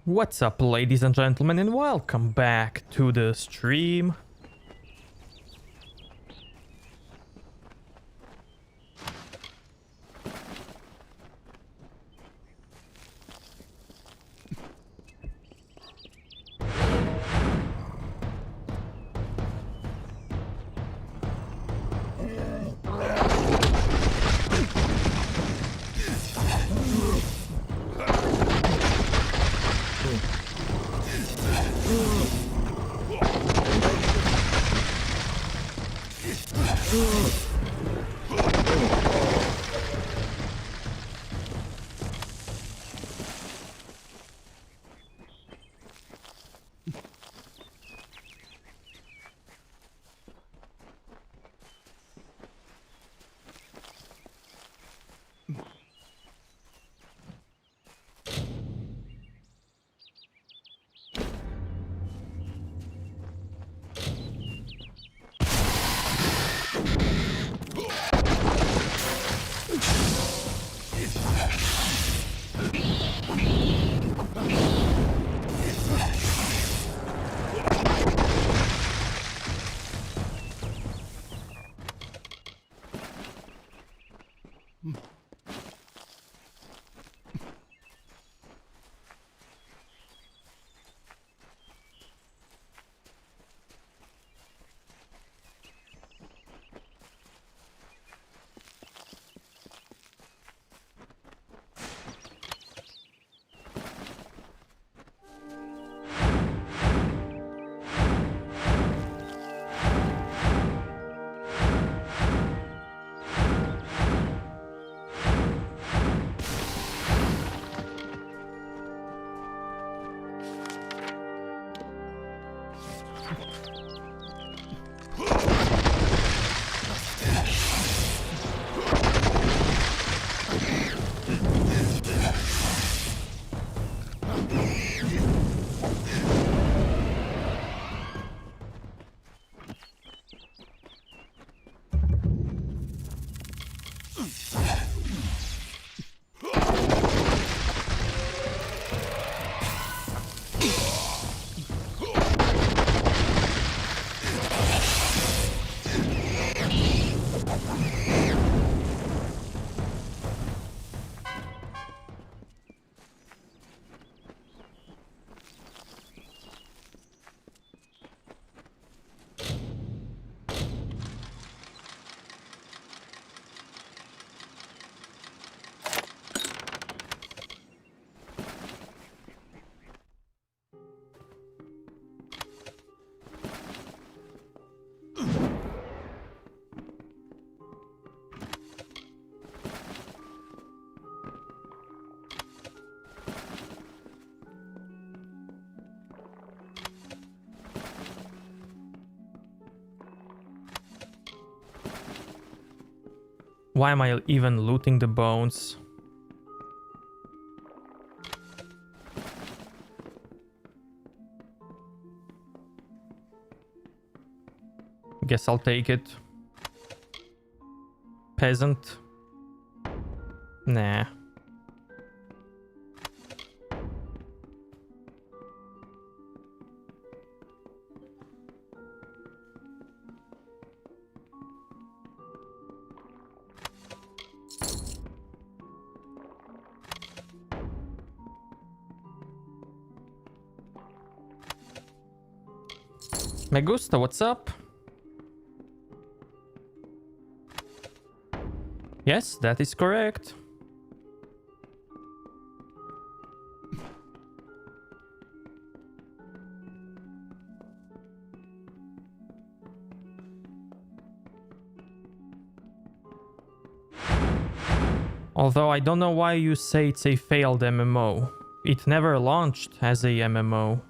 What's up, ladies and gentlemen, and welcome back to the stream. Why am I even looting the bones? Guess I'll take it. Peasant? Nah. Me gusta, what's up? Yes, that is correct. Although I don't know why you say it's a failed MMO. It never launched as a MMO.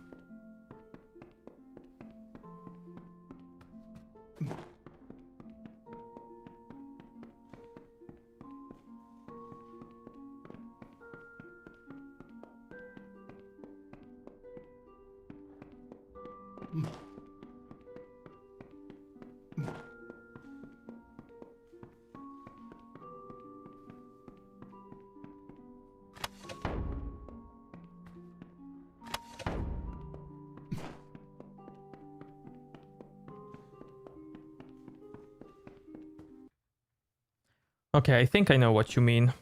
Okay, I think I know what you mean.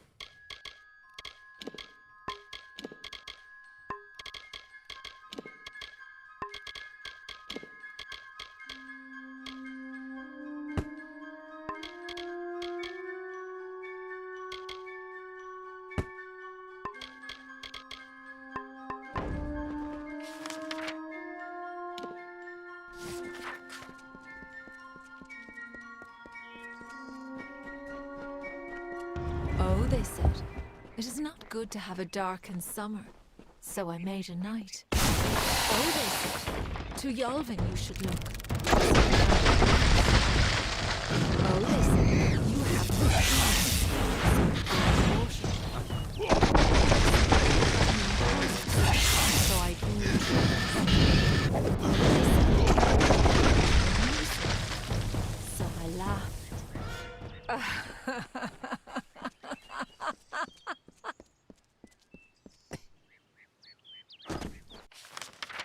They said, it is not good to have a darkened summer, so I made a night. Oh, they said, to Yalvin you should look. Oh, they said, you have to so I grew. So I laughed.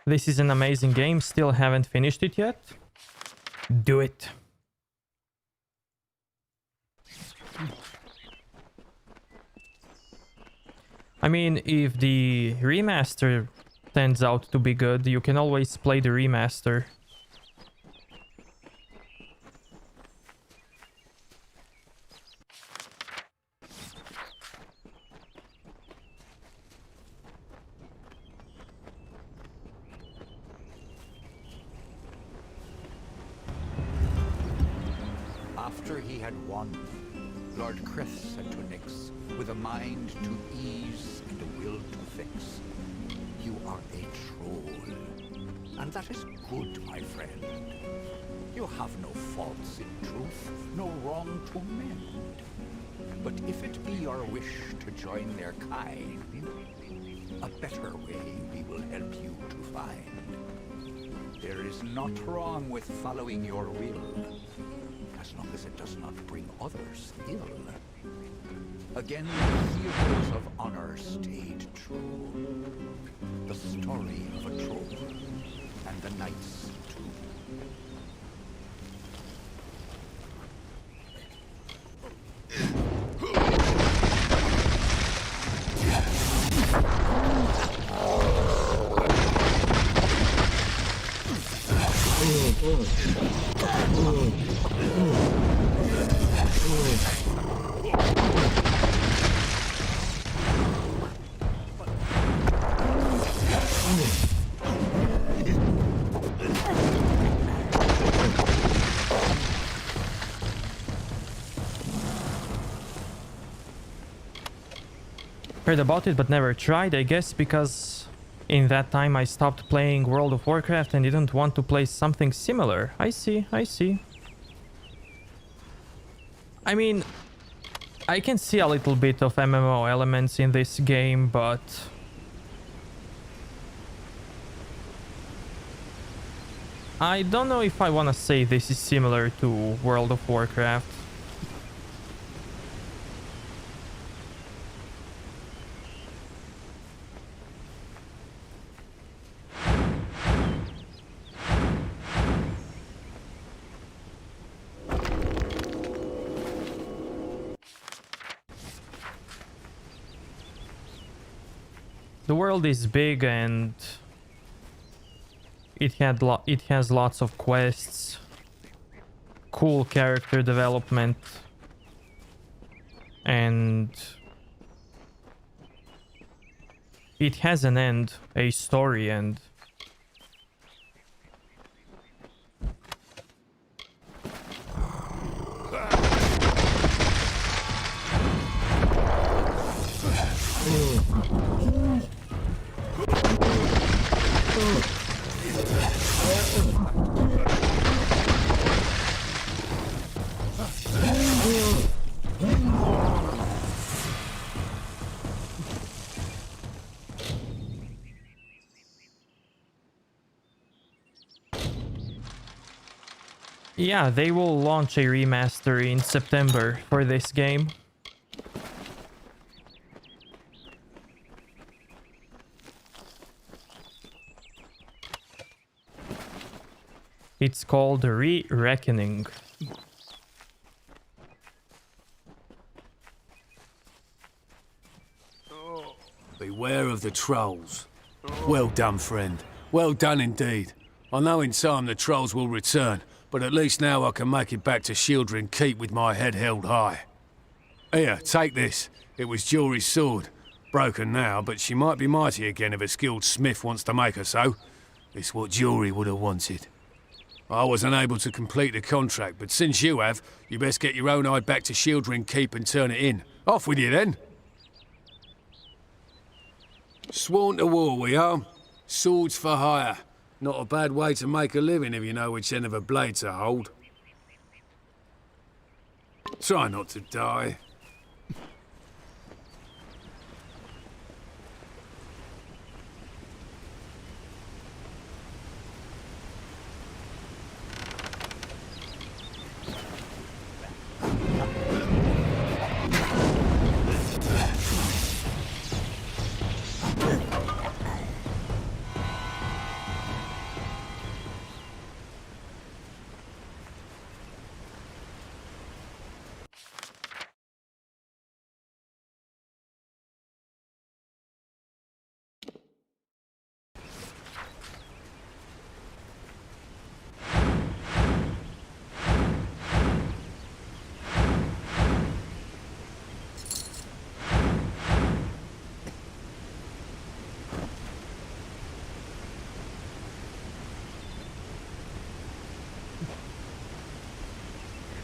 This is an amazing game, still haven't finished it yet. Do it. I mean, if the remaster turns out to be good, you can always play the remaster. After he had won, Lord Chris said to Nyx, with a mind to ease and a will to fix, "You are a troll, and that is good, my friend. You have no faults in truth, no wrong to mend. But if it be your wish to join their kind, a better way we will help you to find. There is naught wrong with following your will, as long as it does not bring others ill. Again, the heroes of honor stayed true. The story of a troll, and the knights too." Heard about it but never tried, I guess because in that time I stopped playing World of Warcraft and didn't want to play something similar. I see, I see. I mean, I can see a little bit of MMO elements in this game, but I don't know if I want to say this is similar to World of Warcraft. The world is big and it has lots of quests, cool character development. and it has an end, a story end. Yeah, they will launch a remaster in September for this game. It's called Re-Reckoning. Beware of the trolls. Well done, friend. Well done indeed. I know in time the trolls will return, but at least now I can make it back to Shieldring Keep with my head held high. Here, take this. It was Jory's sword. Broken now, but she might be mighty again if a skilled smith wants to make her so. It's what Jory would have wanted. I was unable to complete the contract, but since you have, you best get your own eye back to Shieldring Keep and turn it in. Off with you then. Sworn to war we are. Swords for hire. Not a bad way to make a living if you know which end of a blade to hold. Try not to die.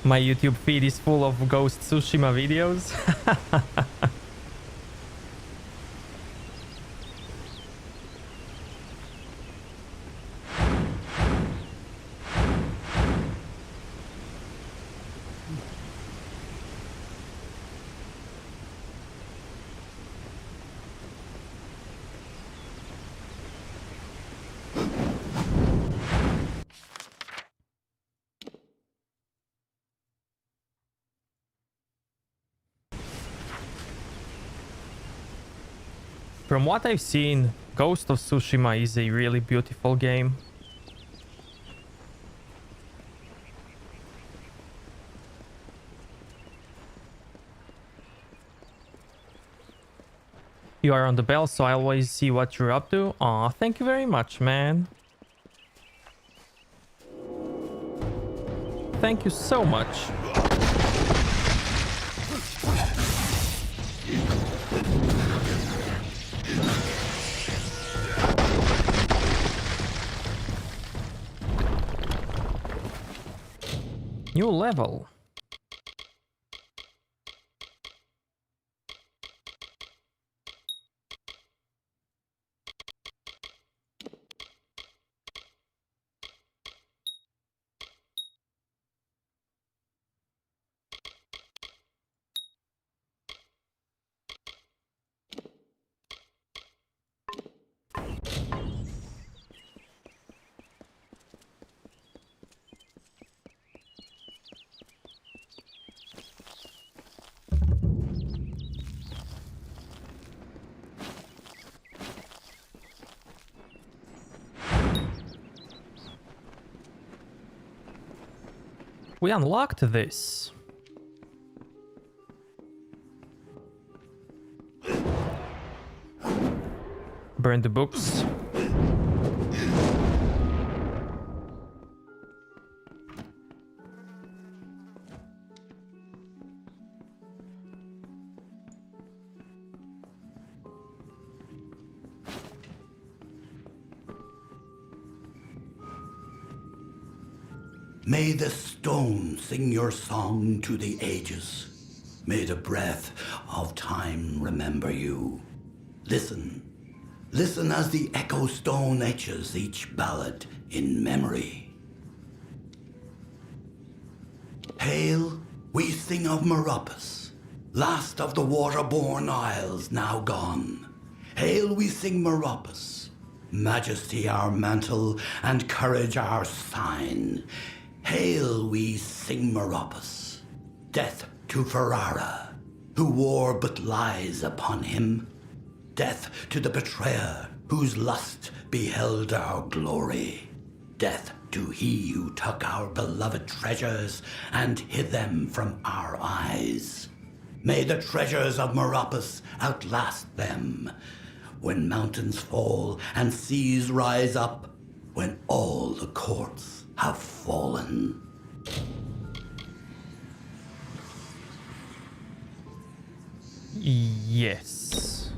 My YouTube feed is full of Ghost Tsushima videos. From what I've seen, Ghost of Tsushima is a really beautiful game. You are on the bell, so I always see what you're up to. Aw, thank you very much, man. Thank you so much. New level. We unlocked this. Burn the books. May the stone sing your song to the ages. May the breath of time remember you. Listen. Listen as the echo stone etches each ballad in memory. Hail, we sing of Meropis, last of the water-born isles now gone. Hail, we sing Meropis, majesty our mantle and courage our sign. Hail, we sing Meropis, death to Ferrara, who wore but lies upon him. Death to the betrayer, whose lust beheld our glory. Death to he who took our beloved treasures and hid them from our eyes. May the treasures of Meropis outlast them. When mountains fall and seas rise up, when all the courts have fallen. Yes.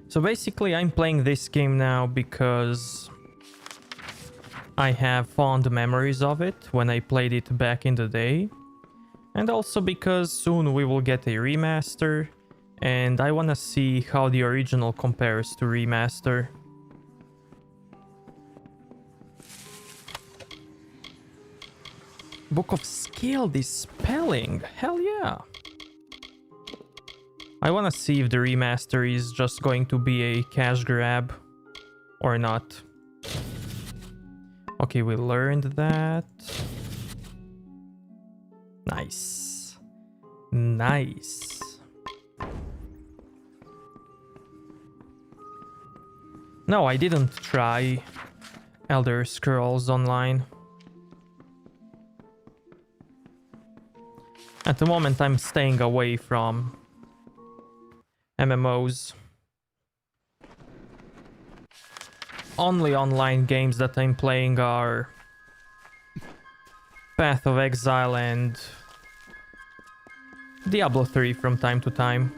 So basically I'm playing this game now because I have fond memories of it when I played it back in the day. And also because soon we will get a remaster and I wanna see how the original compares to remaster. Book of Skill Dispelling, hell yeah! I wanna see if the remaster is just going to be a cash grab or not. Okay, we learned that. Nice. Nice. No, I didn't try Elder Scrolls Online. At the moment, I'm staying away from MMOs. Only online games that I'm playing are Path of Exile and Diablo 3 from time to time.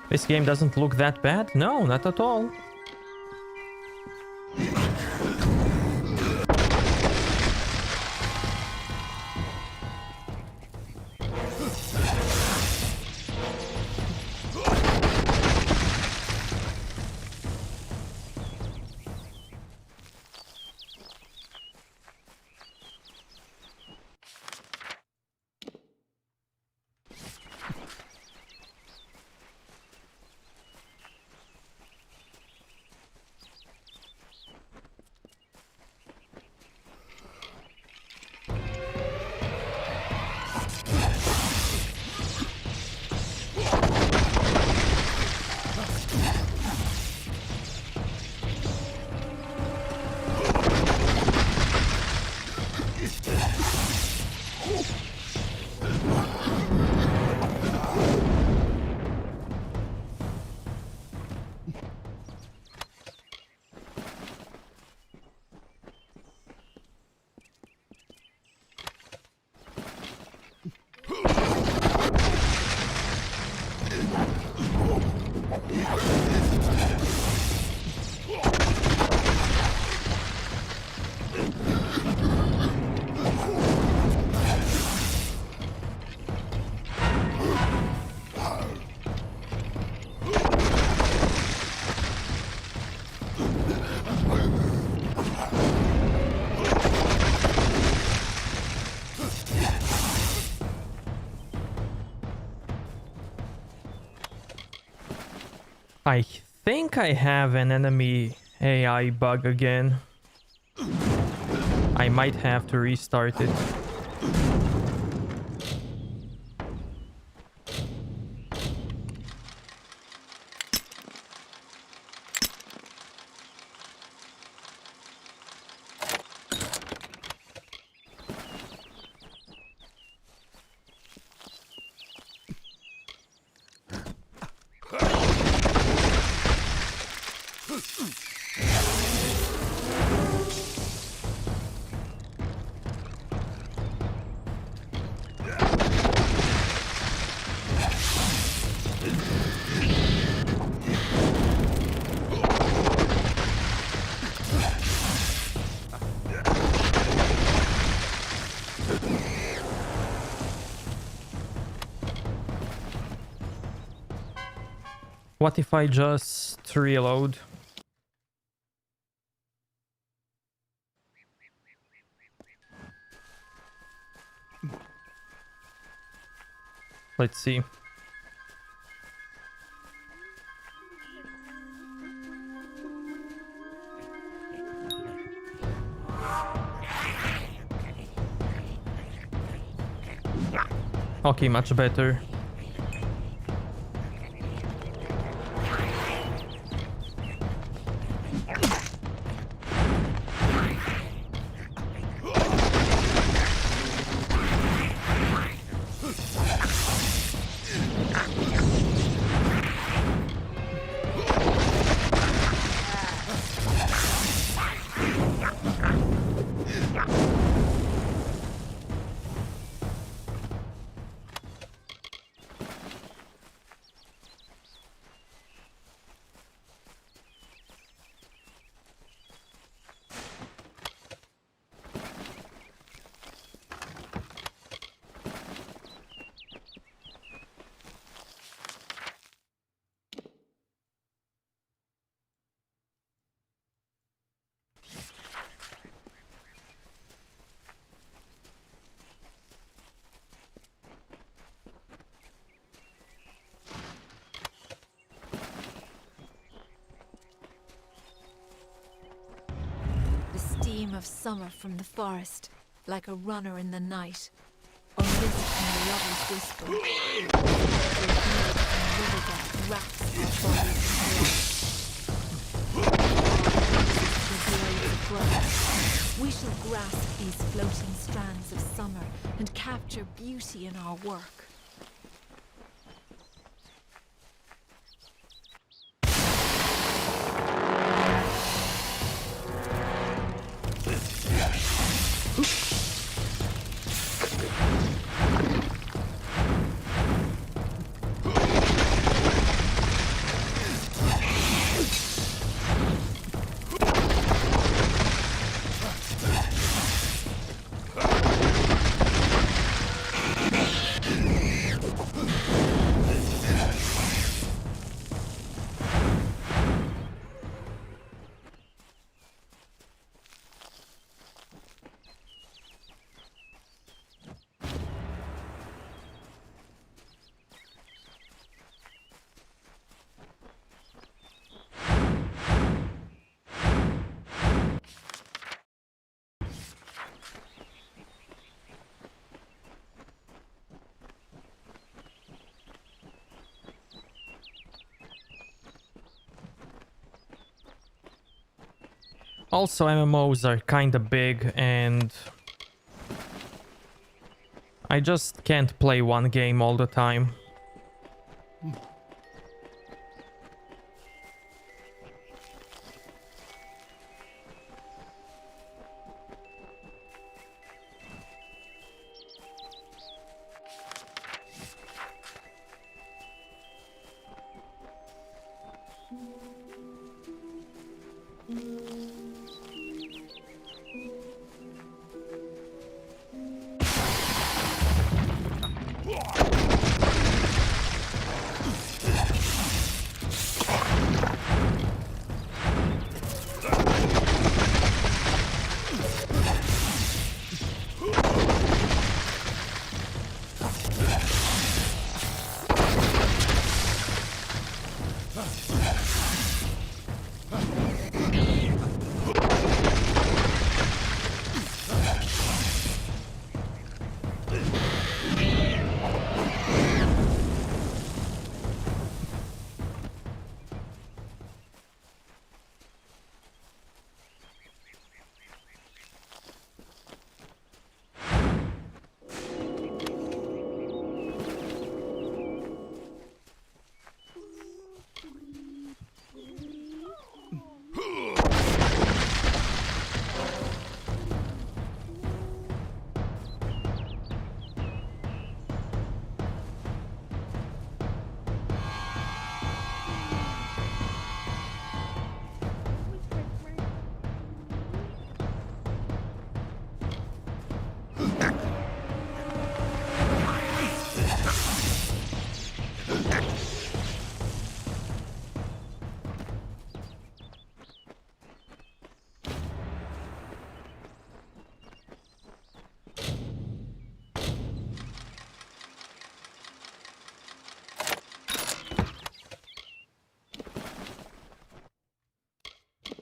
This game doesn't look that bad? No, not at all. I think I have an enemy AI bug again. I might have to restart it. what if I just reload? Let's see. Okay, much better. Of summer from the forest, like a runner in the night, or mist from a lover's whisper. River wraps our bodies in we shall grasp these floating strands of summer and capture beauty in our work. Also, MMOs are kinda big and I just can't play one game all the time.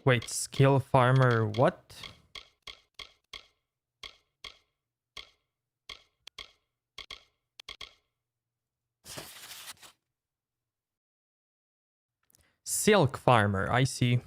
Wait, skill farmer, what? Silk farmer, I see.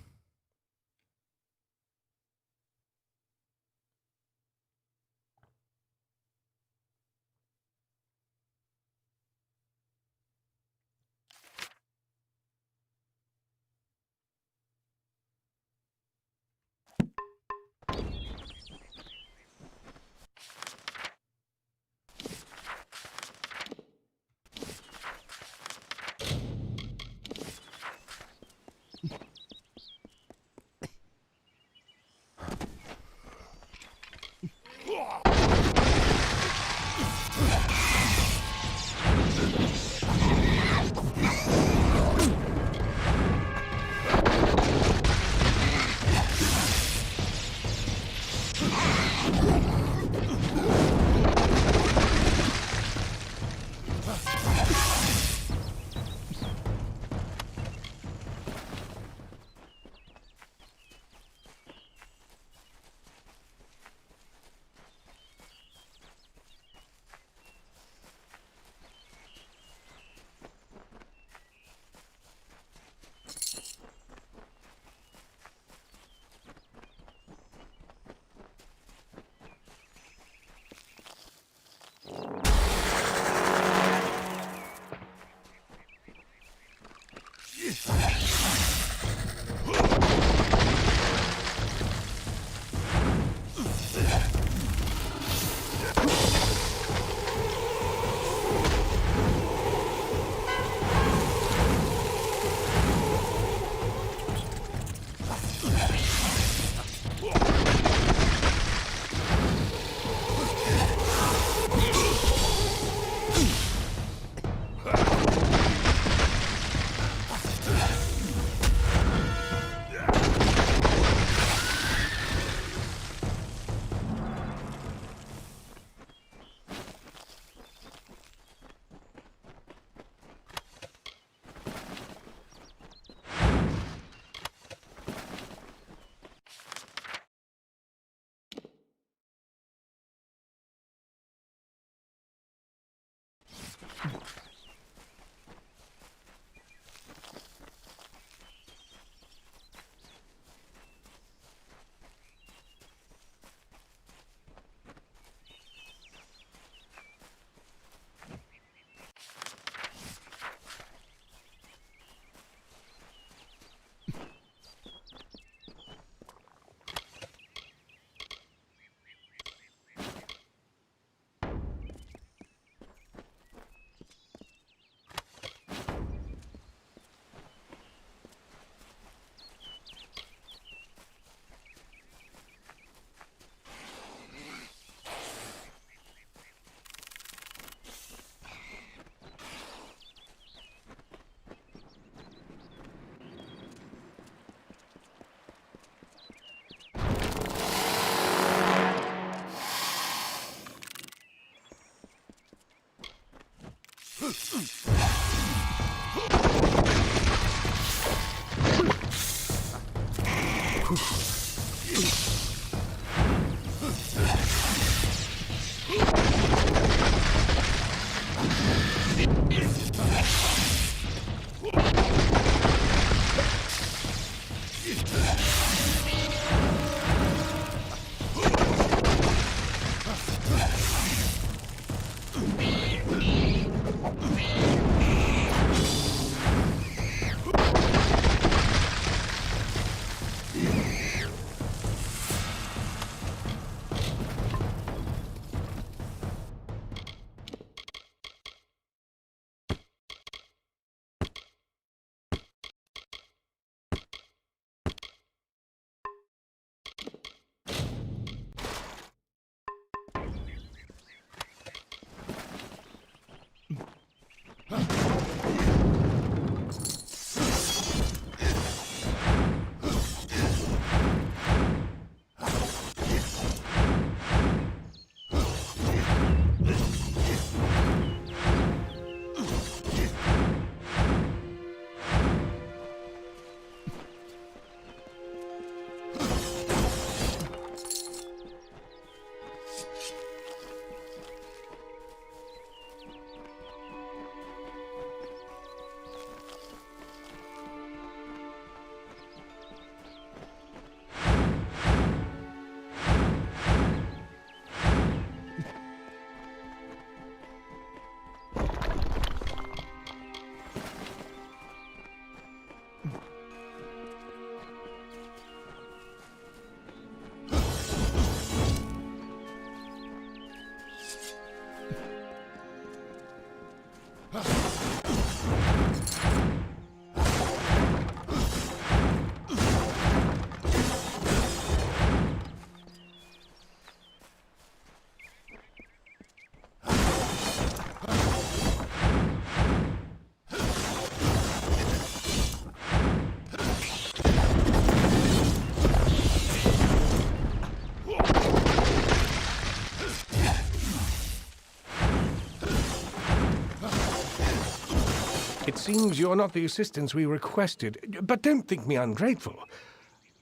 It seems you're not the assistance we requested, but don't think me ungrateful.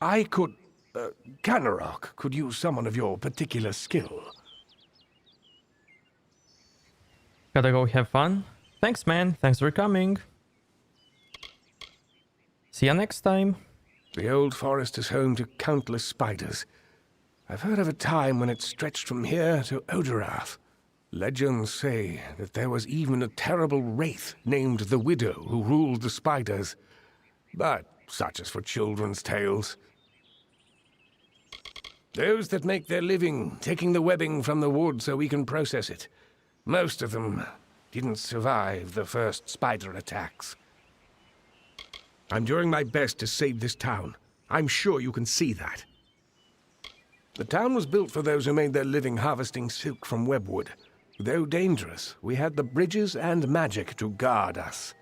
I could... Canarok could use someone of your particular skill. Gotta go have fun. Thanks, man. Thanks for coming. See ya next time. The old forest is home to countless spiders. I've heard of a time when it stretched from here to Odorath. Legends say that there was even a terrible wraith named the Widow who ruled the spiders. But such is for children's tales. Those that make their living taking the webbing from the wood so we can process it. Most of them didn't survive the first spider attacks. I'm doing my best to save this town. I'm sure you can see that. The town was built for those who made their living harvesting silk from Webwood. Though dangerous, we had the bridges and magic to guard us.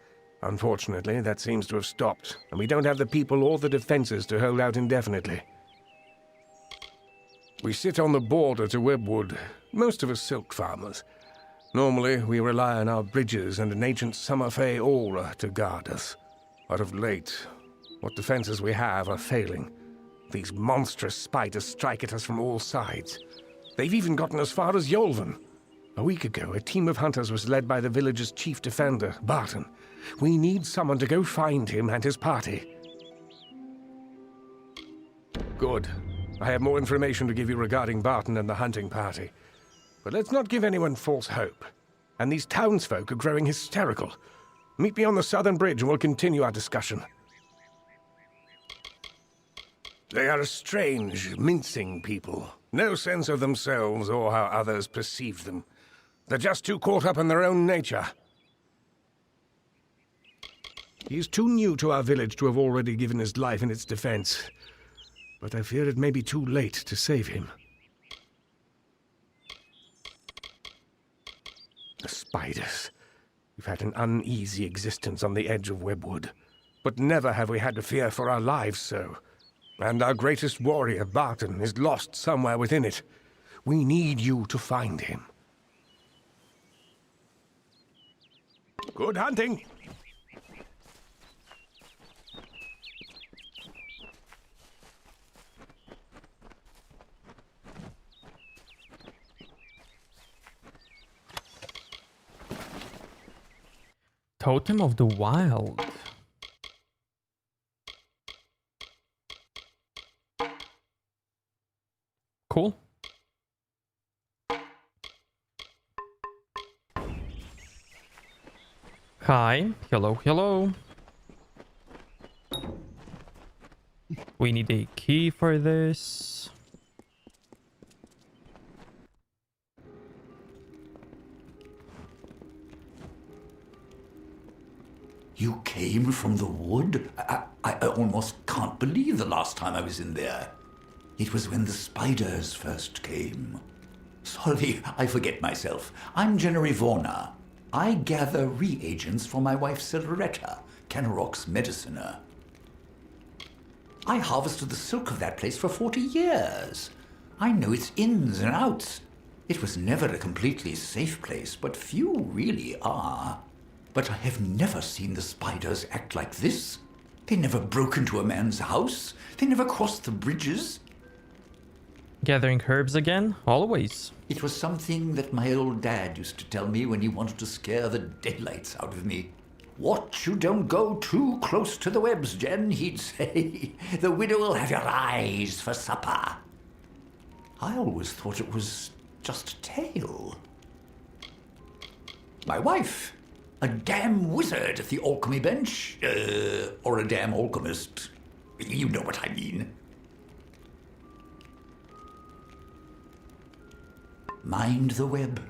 Unfortunately, that seems to have stopped, and we don't have the people or the defenses to hold out indefinitely. We sit on the border to Webwood, most of us silk farmers. Normally, we rely on our bridges and an ancient Summerfey aura to guard us. But of late, what defenses we have are failing. These monstrous spiders strike at us from all sides. They've even gotten as far as Yolven. A week ago, a team of hunters was led by the village's chief defender, Barton. We need someone to go find him and his party. Good. I have more information to give you regarding Barton and the hunting party. But let's not give anyone false hope. And these townsfolk are growing hysterical. Meet me on the southern bridge and we'll continue our discussion. They are a strange, mincing people. No sense of themselves or how others perceive them. They're just too caught up in their own nature. He's too new to our village to have already given his life in its defense. But I fear it may be too late to save him. The spiders. We've had an uneasy existence on the edge of Webwood. But never have we had to fear for our lives so. And our greatest warrior, Barton, is lost somewhere within it. We need you to find him. Good hunting! Totem of the Wild. Cool. Hi. Hello, hello. We need a key for this. You came from the wood? I almost can't believe the last time I was in there. It was when the spiders first came. Sorry, I forget myself. I'm Jennery Vorna. I gather reagents for my wife Silveretta, Canarok's mediciner. I harvested the silk of that place for 40 years. I know its ins and outs. It was never a completely safe place, but few really are. But I have never seen the spiders act like this. They never broke into a man's house. They never crossed the bridges. Gathering herbs again? Always. It was something that my old dad used to tell me when he wanted to scare the daylights out of me. Watch you don't go too close to the webs, Jen, he'd say. The widow will have your eyes for supper. I always thought it was just a tale. My wife, a damn wizard at the alchemy bench, or a damn alchemist. You know what I mean. Mind the web.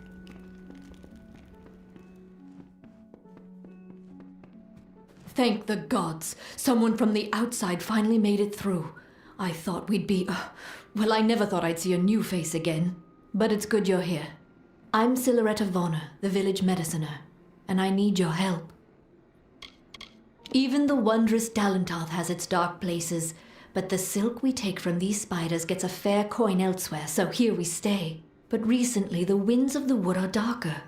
Thank the gods. Someone from the outside finally made it through. I thought we'd be... well, I never thought I'd see a new face again. But it's good you're here. I'm Silveretta Vorna, the village mediciner, and I need your help. Even the wondrous Dalentarth has its dark places, but the silk we take from these spiders gets a fair coin elsewhere, so here we stay. But recently the winds of the wood are darker,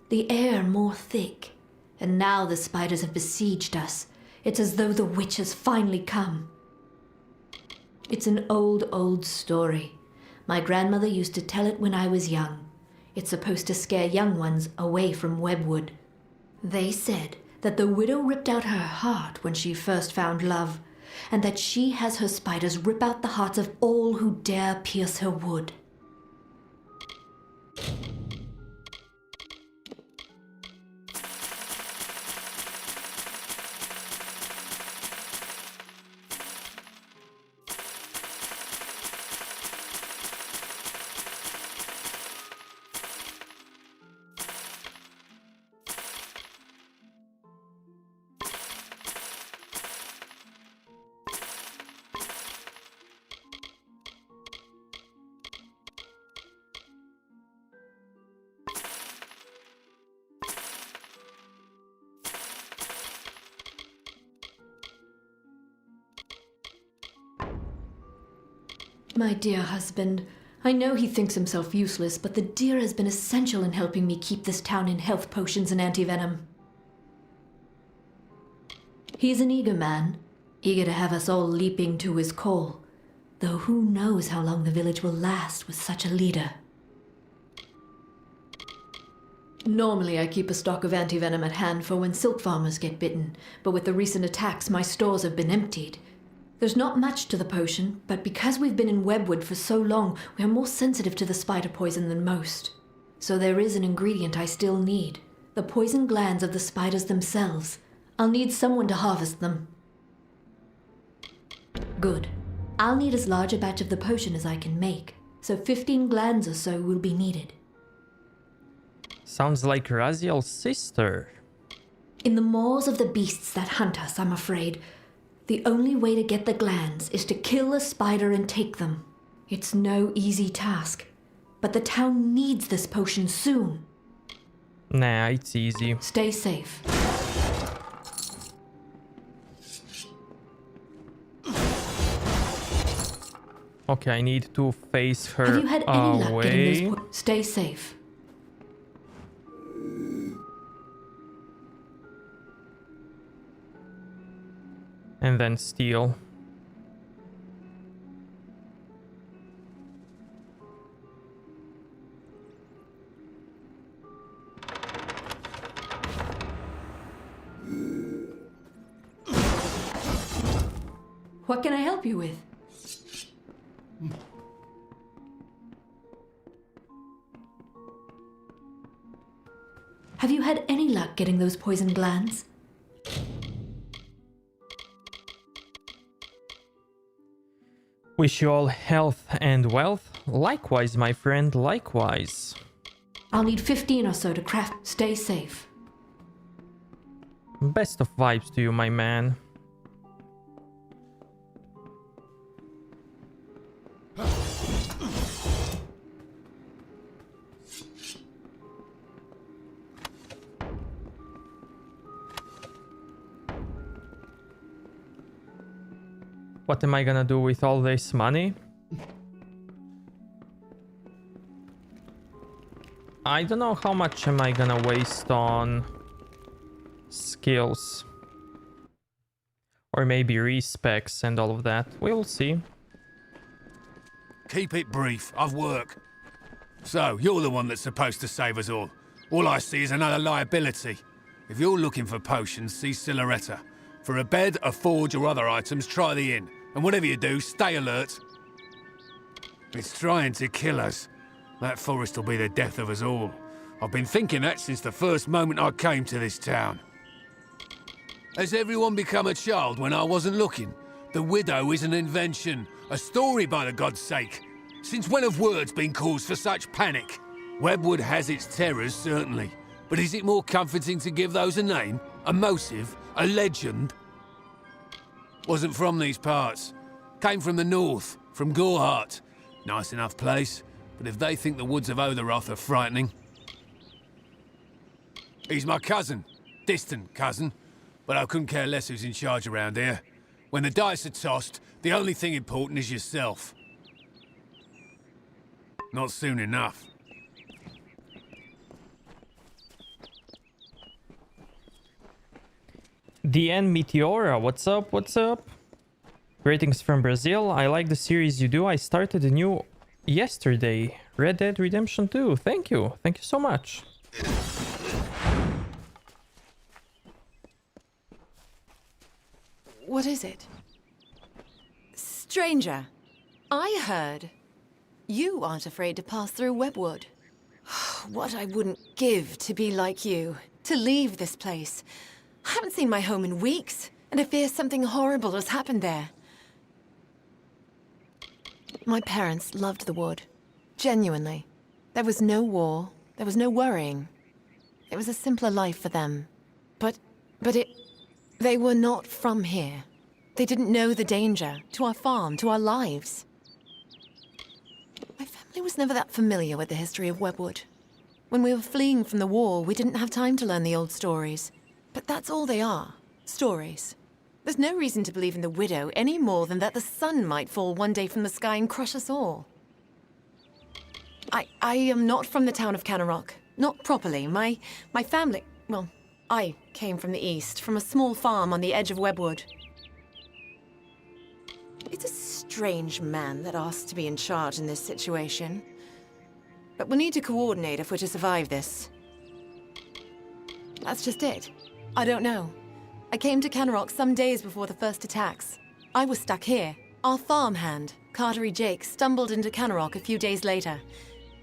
the air more thick, And now the spiders have besieged us. It's as though the witch has finally come. It's an old story. My grandmother used to tell it when I was young. It's supposed to scare young ones away from Webwood. They said that the widow ripped out her heart when she first found love, and that she has her spiders rip out the hearts of all who dare pierce her wood. My dear husband, I know he thinks himself useless, but the deer has been essential in helping me keep this town in health potions and anti-venom. He's an eager man, eager to have us all leaping to his call, though who knows how long the village will last with such a leader. Normally I keep a stock of anti-venom at hand for when silk farmers get bitten, but with the recent attacks my stores have been emptied. There's not much to the potion, but because we've been in Webwood for so long, we are more sensitive to the spider poison than most. So there is an ingredient I still need, the poison glands of the spiders themselves. I'll need someone to harvest them. Good. I'll need as large a batch of the potion as I can make, so 15 glands or so will be needed. Sounds like Raziel's sister. In the maws of the beasts that hunt us, I'm afraid. The only way to get the glands is to kill a spider and take them. It's no easy task, but the town needs this potion soon. Nah, it's easy. Stay safe. Okay, I need to face her Have you had any luck getting away. those Stay safe. And then steal. What can I help you with? Have you had any luck getting those poison glands? Wish you all health and wealth. Likewise, my friend, likewise. I'll need 15 or so to craft. Stay safe. Best of vibes to you, my man. What am I gonna do with all this money? I don't know how much am I gonna waste on skills. Or maybe respecs and all of that. We'll see. Keep it brief. I've work. So, you're the one that's supposed to save us all. All I see is another liability. If you're looking for potions, see Silhouetta. For a bed, a forge, or other items, try the inn. And whatever you do, stay alert. It's trying to kill us. That forest will be the death of us all. I've been thinking that since the first moment I came to this town. Has everyone become a child when I wasn't looking? The widow is an invention. A story, by the god's sake. Since when have words been cause for such panic? Webwood has its terrors, certainly. But is it more comforting to give those a name? A motive? A legend? Wasn't from these parts. Came from the north, from Gorhart. Nice enough place, but if they think the woods of Otheroth are frightening... He's my cousin. Distant cousin. But I couldn't care less who's in charge around here. When the dice are tossed, the only thing important is yourself. Not soon enough. DN Meteora, what's up? What's up? Greetings from Brazil. I like the series you do. I started a new yesterday. Red Dead Redemption 2. Thank you. Thank you so much. What is it? Stranger, I heard you aren't afraid to pass through Webwood. What I wouldn't give to be like you, to leave this place. I haven't seen my home in weeks, and I fear something horrible has happened there. My parents loved the wood. Genuinely. There was no war, there was no worrying. It was a simpler life for them. But they were not from here. They didn't know the danger to our farm, to our lives. My family was never that familiar with the history of Webwood. When we were fleeing from the war, we didn't have time to learn the old stories. But that's all they are, stories. There's no reason to believe in the Widow any more than that the sun might fall one day from the sky and crush us all. I am not from the town of Canarok. Not properly. My family... Well, I came from the east, from a small farm on the edge of Webwood. It's a strange man that asked to be in charge in this situation. But we'll need to coordinate if we're to survive this. That's just it. I don't know. I came to Canarok some days before the first attacks. I was stuck here. Our farmhand, Cartery Jake, stumbled into Canarok a few days later.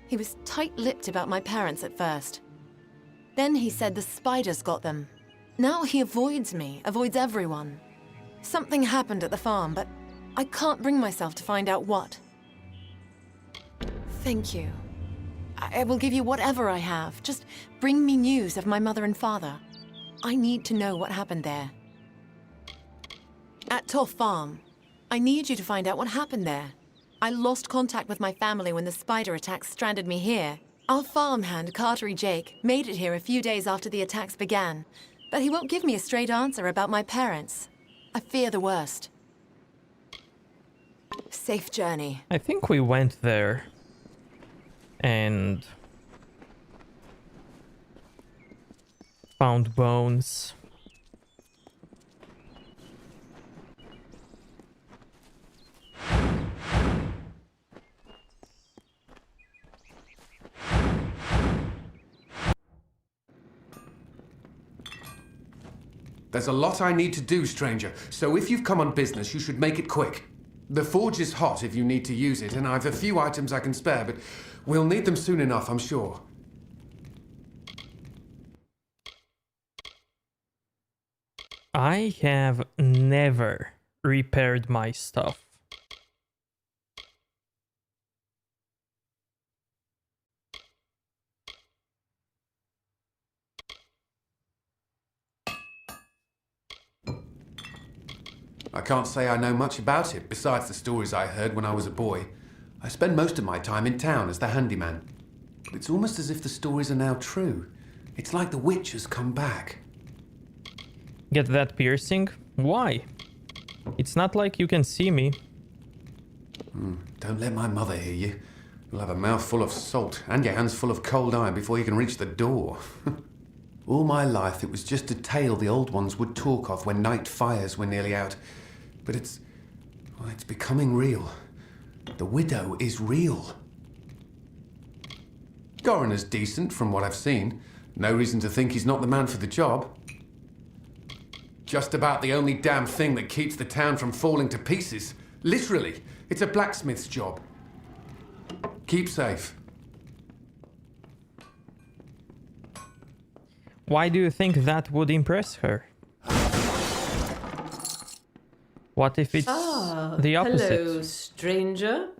He was tight-lipped about my parents at first. Then he said the spiders got them. Now he avoids me, avoids everyone. Something happened at the farm, but I can't bring myself to find out what. Thank you. I will give you whatever I have. Just bring me news of my mother and father. I need to know what happened there. At Toff Farm, I need you to find out what happened there. I lost contact with my family when the spider attacks stranded me here. Our farmhand, Cartery Jake, made it here a few days after the attacks began, but he won't give me a straight answer about my parents. I fear the worst. Safe journey. I think we went there. And found bones. There's a lot I need to do, stranger, so if you've come on business, you should make it quick. The forge is hot if you need to use it, and I've a few items I can spare, but we'll need them soon enough, I'm sure. I have never repaired my stuff. I can't say I know much about it, besides the stories I heard when I was a boy. I spend most of my time in town as the handyman. But it's almost as if the stories are now true. It's like the witch has come back. Get that piercing? Why? It's not like you can see me. Don't let my mother hear you. You'll have a mouth full of salt and your hands full of cold iron before you can reach the door. All my life it was just a tale the old ones would talk of when night fires were nearly out. But it's becoming real. The Widow is real. Coroner's decent from what I've seen. No reason to think he's not the man for the job. Just about the only damn thing that keeps the town from falling to pieces. Literally, it's a blacksmith's job. Keep safe. Why do you think that would impress her? What if it's the opposite? Hello, stranger.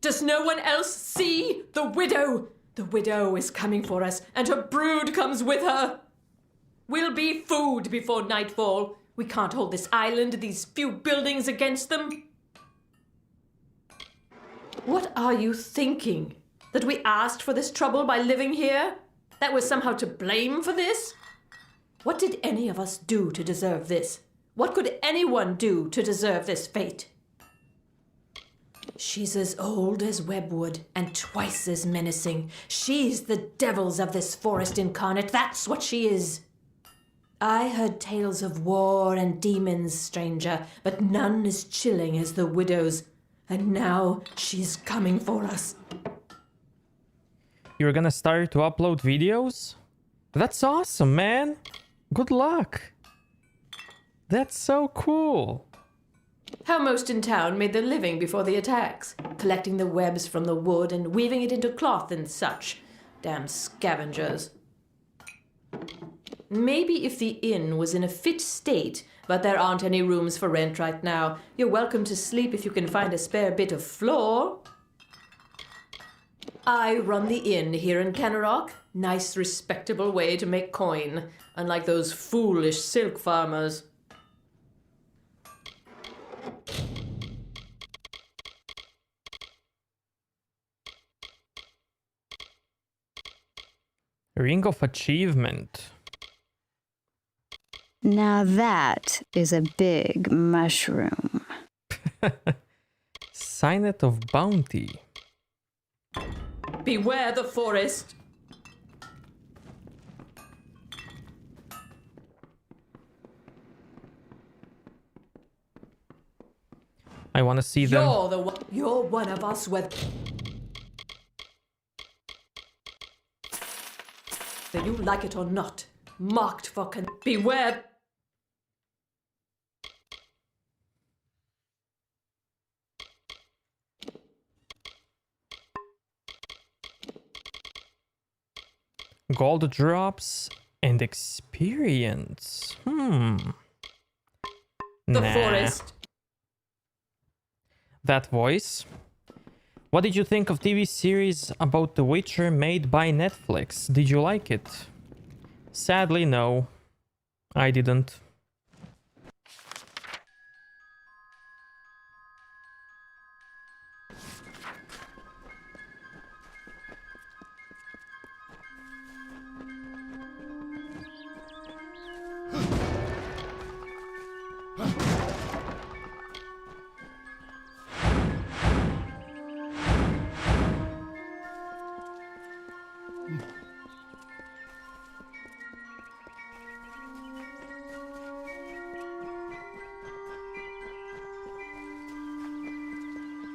Does no one else see the Widow? The Widow is coming for us, and her brood comes with her. We'll be food before nightfall. We can't hold this island, these few buildings against them. What are you thinking? That we asked for this trouble by living here? That we're somehow to blame for this? What did any of us do to deserve this? What could anyone do to deserve this fate? She's as old as Webwood and twice as menacing. She's the devils of this forest incarnate. That's what she is. I heard tales of war and demons, stranger, but none as chilling as the widow's. And now she's coming for us. You're gonna start to upload videos? That's awesome, man. Good luck. That's so cool. How most in town made their living before the attacks, collecting the webs from the wood and weaving it into cloth and such. Damn scavengers. Maybe if the inn was in a fit state, but there aren't any rooms for rent right now. You're welcome to sleep if you can find a spare bit of floor. I run the inn here in Kennerock. Nice, respectable way to make coin, unlike those foolish silk farmers. Ring of Achievement. Now that is a big mushroom. Signet of Bounty. Beware the forest. I want to see them. You're one of us, whether you like it or not. Marked for beware. Gold drops and experience. The forest. That voice. What did you think of TV series about The Witcher made by Netflix? Did you like it? Sadly, no. I didn't.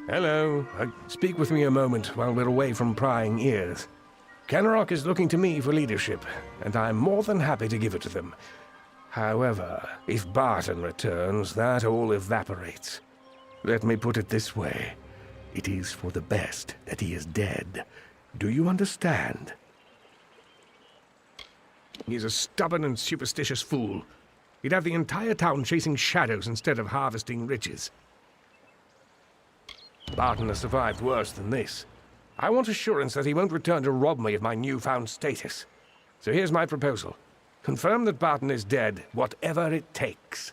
Hello. Speak with me a moment while we're away from prying ears. Kennerock is looking to me for leadership, and I'm more than happy to give it to them. However, if Barton returns, that all evaporates. Let me put it this way. It is for the best that he is dead. Do you understand? He's a stubborn and superstitious fool. He'd have the entire town chasing shadows instead of harvesting riches. Barton has survived worse than this. I want assurance that he won't return to rob me of my newfound status. So here's my proposal. Confirm that Barton is dead, whatever it takes.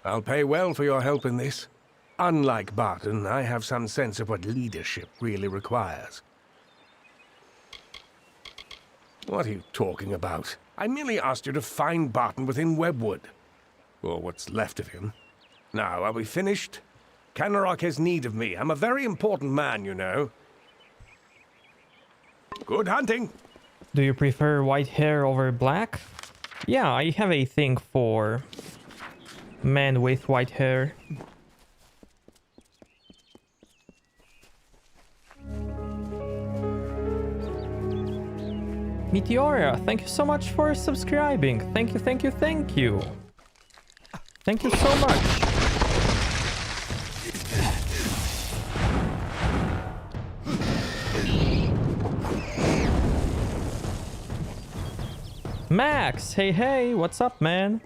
I'll pay well for your help in this. Unlike Barton, I have some sense of what leadership really requires. What are you talking about? I merely asked you to find Barton within Webwood. Or what's left of him. Now, are we finished? Kennerock has need of me. I'm a very important man, you know. Good hunting! Do you prefer white hair over black? Yeah, I have a thing for men with white hair. Meteora, thank you so much for subscribing. Thank you, thank you, thank you. Thank you so much. Max, hey, hey, what's up, man?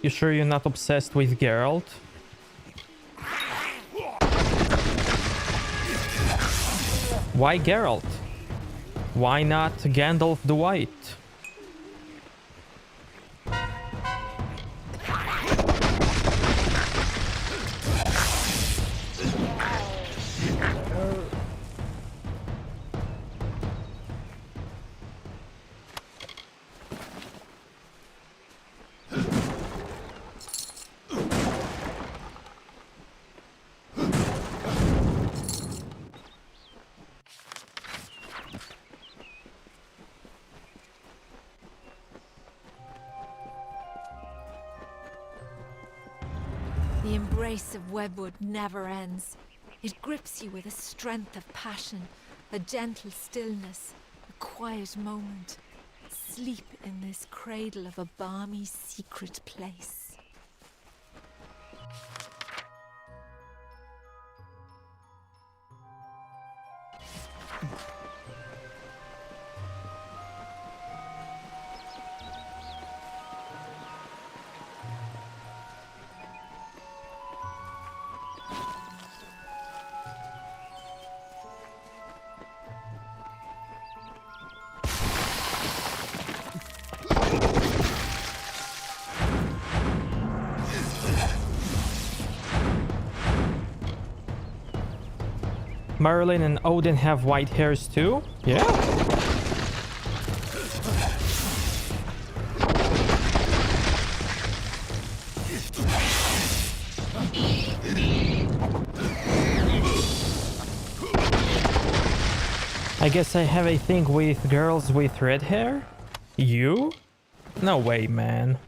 You sure you're not obsessed with Geralt? Why Geralt? Why not Gandalf the White? The embrace of Webwood never ends. It grips you with a strength of passion, a gentle stillness, a quiet moment. Sleep in this cradle of a balmy, secret place. Merlin and Odin have white hairs too? Yeah. I guess I have a thing with girls with red hair? You? No way, man.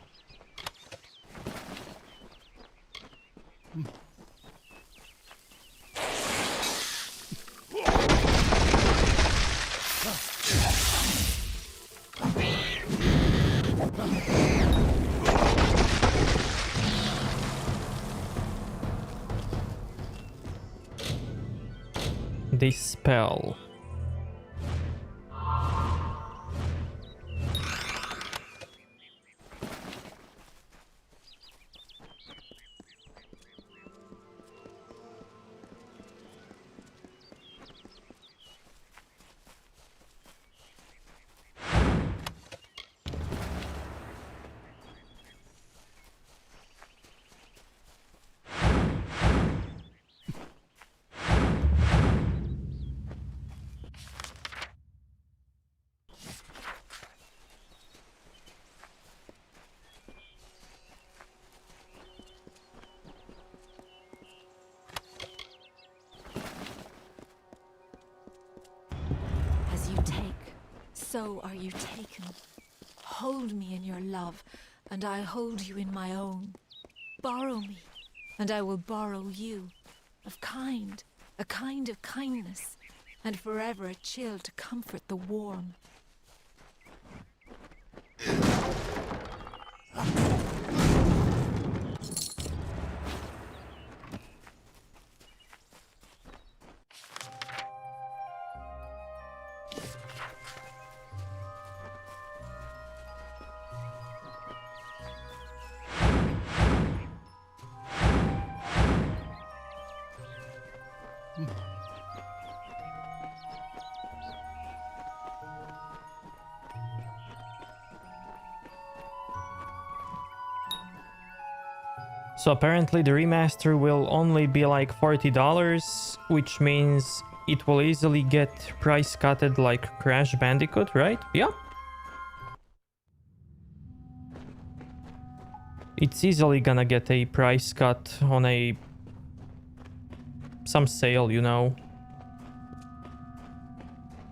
Dispel. So are you taken. Hold me in your love, and I hold you in my own. Borrow me, and I will borrow you. A kind of kindness, and forever a chill to comfort the warm. So apparently the remaster will only be like $40, which means it will easily get price cutted like Crash Bandicoot, right? Yeah. It's easily gonna get a price cut on some sale, you know.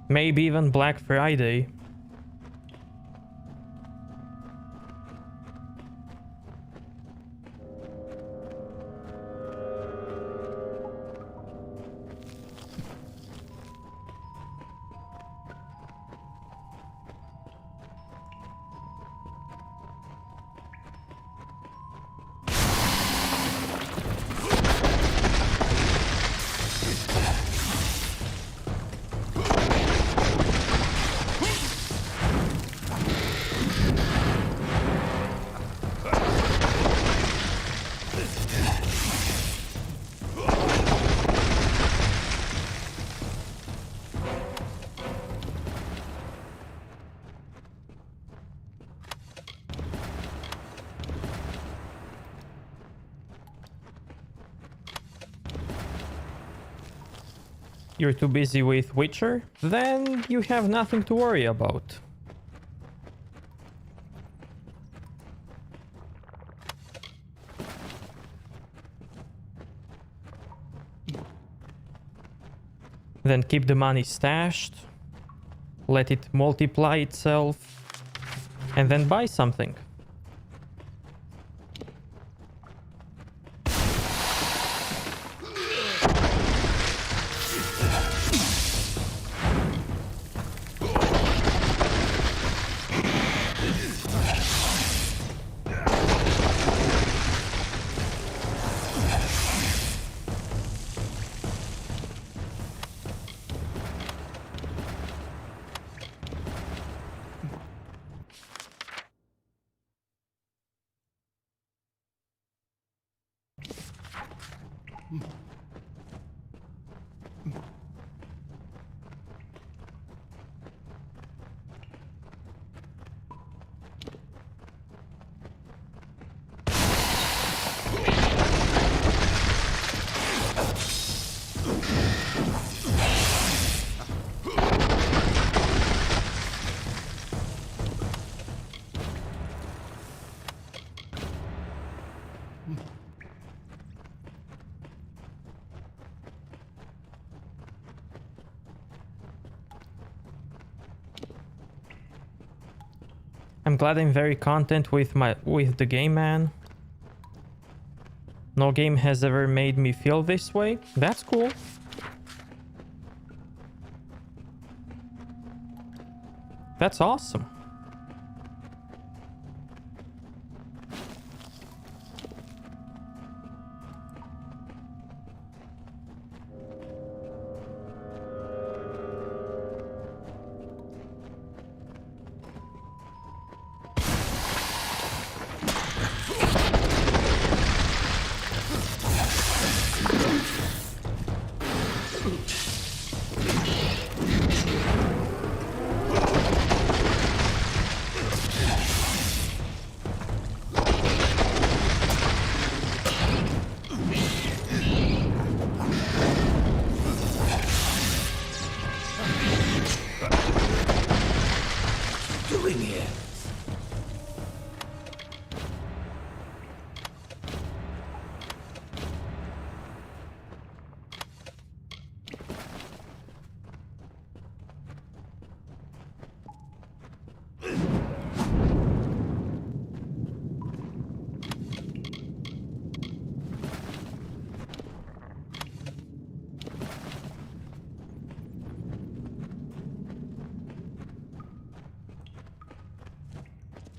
Maybe even Black Friday. You're too busy with Witcher? Then you have nothing to worry about. Then keep the money stashed, let it multiply itself, and then buy something. I'm glad I'm very content with the game, man. No game has ever made me feel this way. That's cool. That's awesome.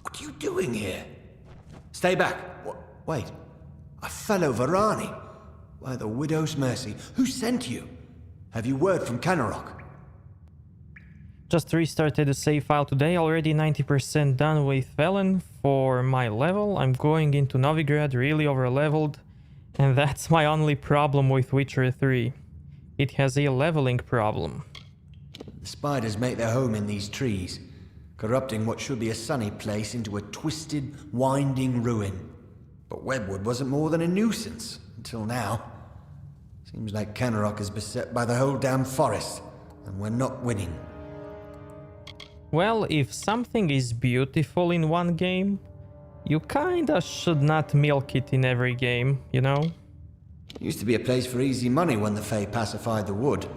What are you doing here? Stay back. Wait. A fellow Varani? By the Widow's mercy. Who sent you? Have you word from Kanarok? Just restarted the save file today, already 90% done with Velen for my level. I'm going into Novigrad really overleveled, and that's my only problem with Witcher 3. It has a leveling problem. The spiders make their home in these trees, corrupting what should be a sunny place into a twisted, winding ruin. But Webwood wasn't more than a nuisance, until now. Seems like Kanarok is beset by the whole damn forest, and we're not winning. Well, if something is beautiful in one game, you kinda should not milk it in every game, you know? Used to be a place for easy money when the Fae pacified the wood,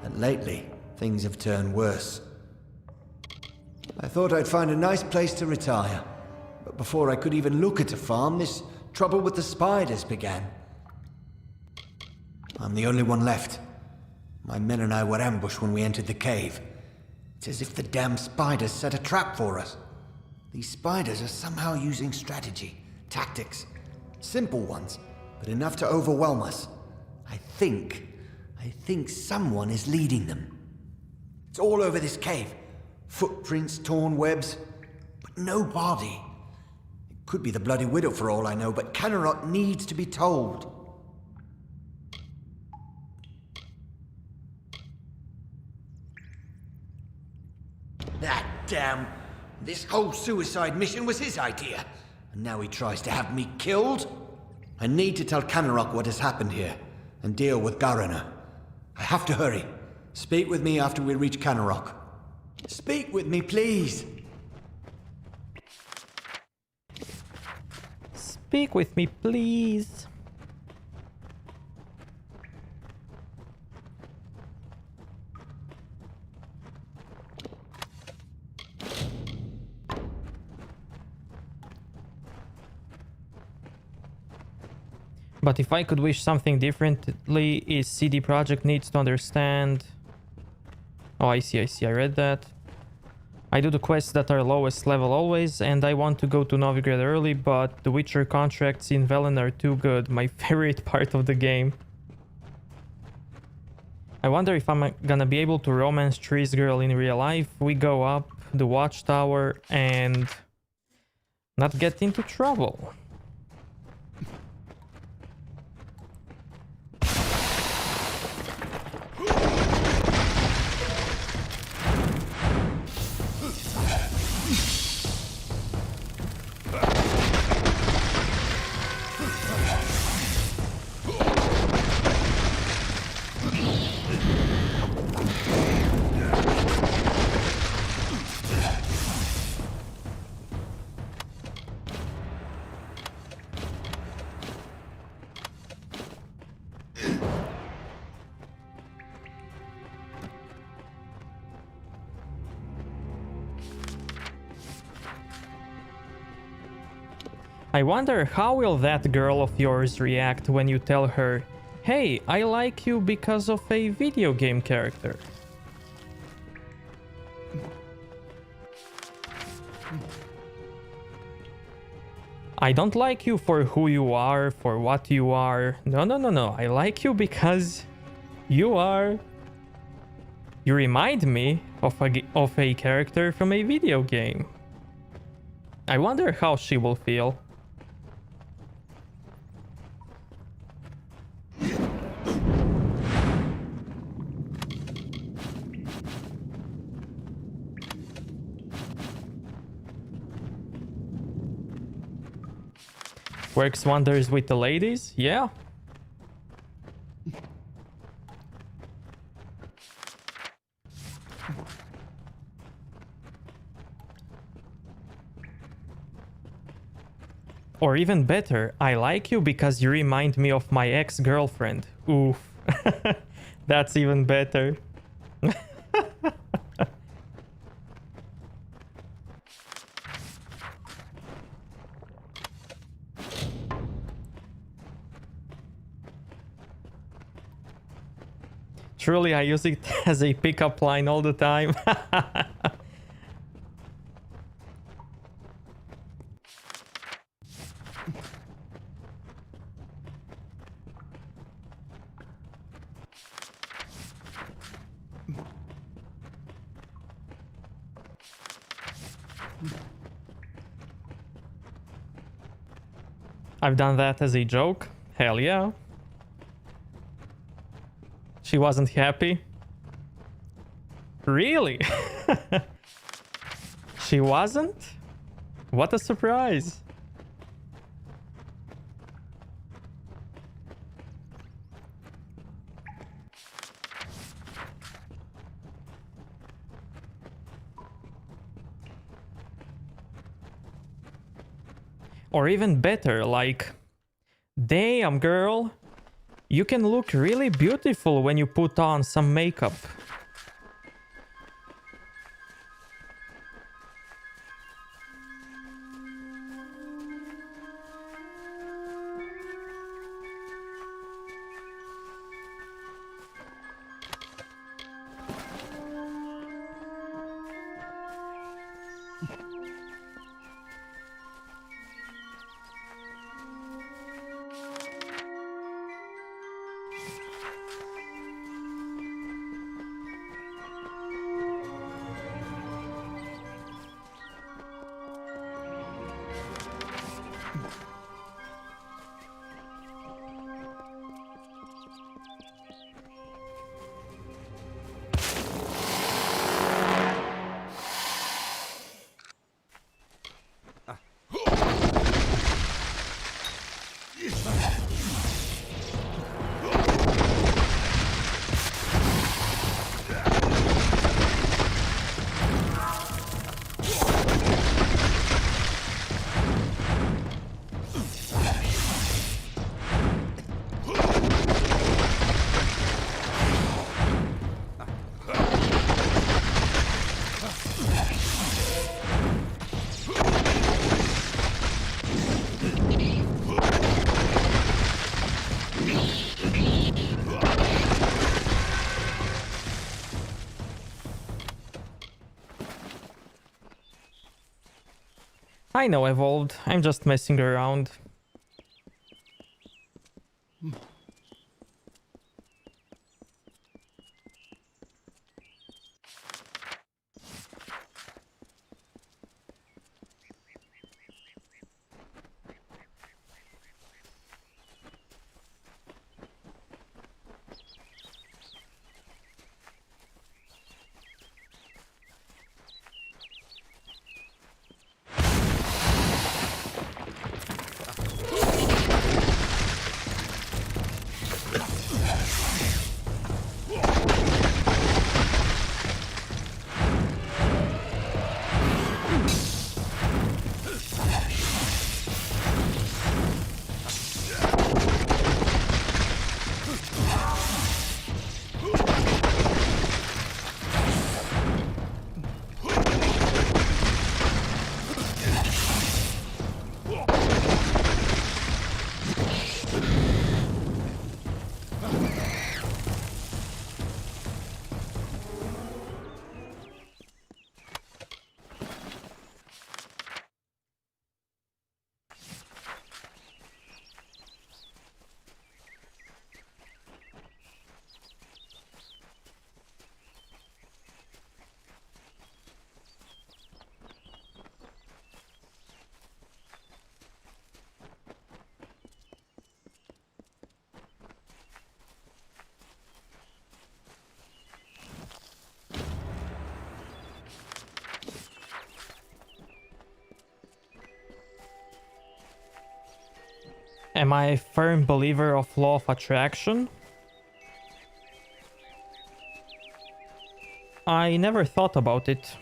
and lately, things have turned worse. I thought I'd find a nice place to retire, but before I could even look at a farm, this trouble with the spiders began. I'm the only one left. My men and I were ambushed when we entered the cave. It's as if the damn spiders set a trap for us. These spiders are somehow using strategy, tactics. Simple ones, but enough to overwhelm us. I think someone is leading them. It's all over this cave. Footprints, torn webs, but no body. It could be the Bloody Widow for all I know, but Kanarok needs to be told. That damn... This whole suicide mission was his idea, and now he tries to have me killed? I need to tell Kanarok what has happened here, and deal with Garana. I have to hurry. Speak with me after we reach Kanarok. Speak with me, please. Speak with me, please. But if I could wish something differently, is CD Projekt needs to understand... Oh, I see, I read that. I do the quests that are lowest level always, and I want to go to Novigrad early, but the Witcher contracts in Velen are too good. My favorite part of the game. I wonder if I'm gonna be able to romance Tree's girl in real life. We go up the watchtower and not get into trouble. I wonder how will that girl of yours react when you tell her, hey, I like you because of a video game character. I don't like you for who you are, for what you are. No, no, no, no. I like you because you are... You remind me of a character from a video game. I wonder how she will feel. Works wonders with the ladies? Yeah. Or even better, I like you because you remind me of my ex-girlfriend. Oof. That's even better. Truly, I use it as a pickup line all the time. I've done that as a joke. Hell yeah. She wasn't happy? Really? She wasn't? What a surprise. Or even better, like, damn girl, you can look really beautiful when you put on some makeup. I know, Evolved. I'm just messing around. Am I a firm believer of law of attraction? I never thought about it.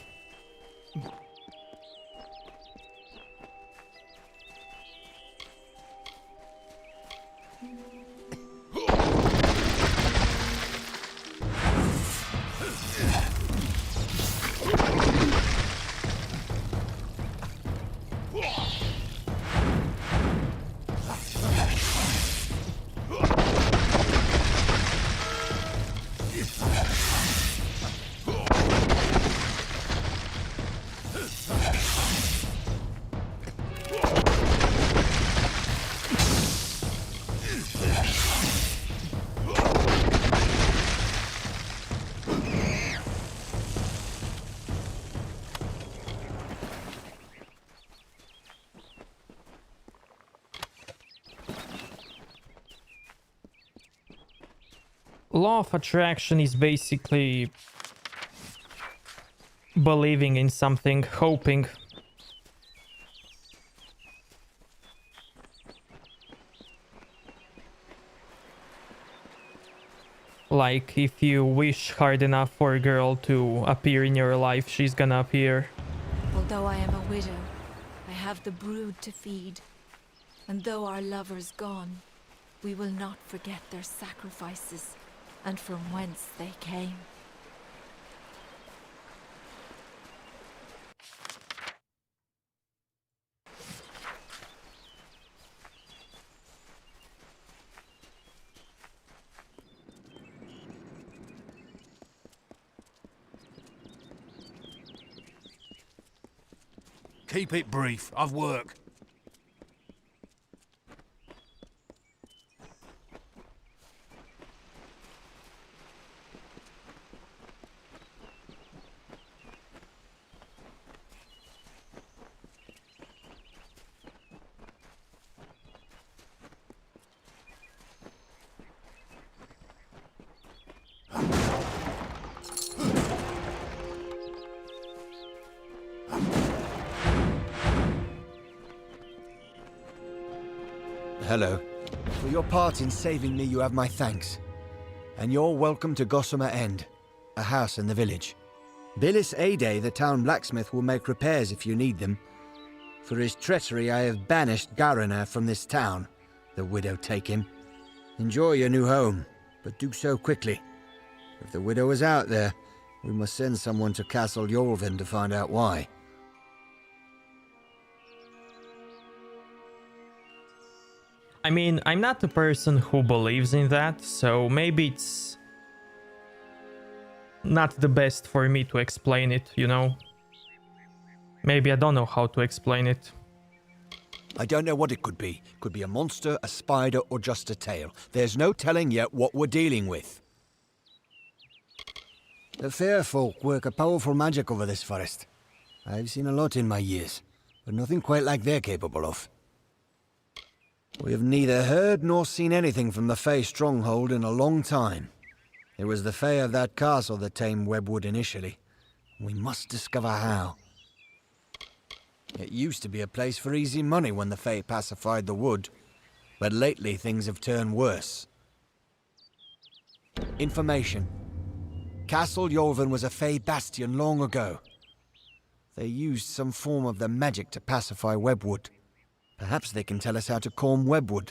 Law of attraction is basically believing in something, hoping. Like, if you wish hard enough for a girl to appear in your life, she's gonna appear. Although I am a widow, I have the brood to feed. And though our lover's gone, we will not forget their sacrifices and from whence they came. Keep it brief. I've work. Hello. For your part in saving me, you have my thanks. And you're welcome to Gossamer End, a house in the village. Billis Ade, the town blacksmith, will make repairs if you need them. For his treachery, I have banished Garana from this town. The widow take him. Enjoy your new home, but do so quickly. If the widow is out there, we must send someone to Castle Yolvin to find out why. I mean, I'm not the person who believes in that, so maybe it's not the best for me to explain it, you know? Maybe I don't know how to explain it. I don't know what it could be. Could be a monster, a spider, or just a tale. There's no telling yet what we're dealing with. The fair folk work a powerful magic over this forest. I've seen a lot in my years, but nothing quite like they're capable of. We have neither heard nor seen anything from the Fey stronghold in a long time. It was the Fey of that castle that tamed Webwood initially. We must discover how. It used to be a place for easy money when the Fey pacified the wood, but lately things have turned worse. Information. Castle Yolvin was a Fey bastion long ago. They used some form of the magic to pacify Webwood. Perhaps they can tell us how to calm Webwood.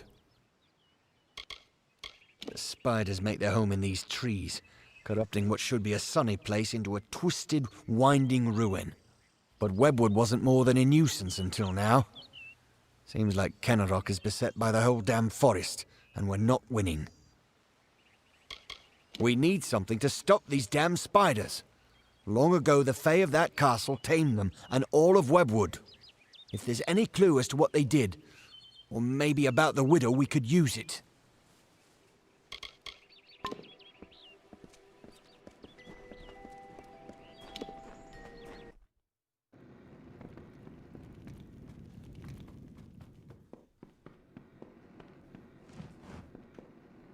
The spiders make their home in these trees, corrupting what should be a sunny place into a twisted, winding ruin. But Webwood wasn't more than a nuisance until now. Seems like Kennerock is beset by the whole damn forest, and we're not winning. We need something to stop these damn spiders. Long ago, the Fae of that castle tamed them, and all of Webwood. If there's any clue as to what they did, or maybe about the widow, we could use it.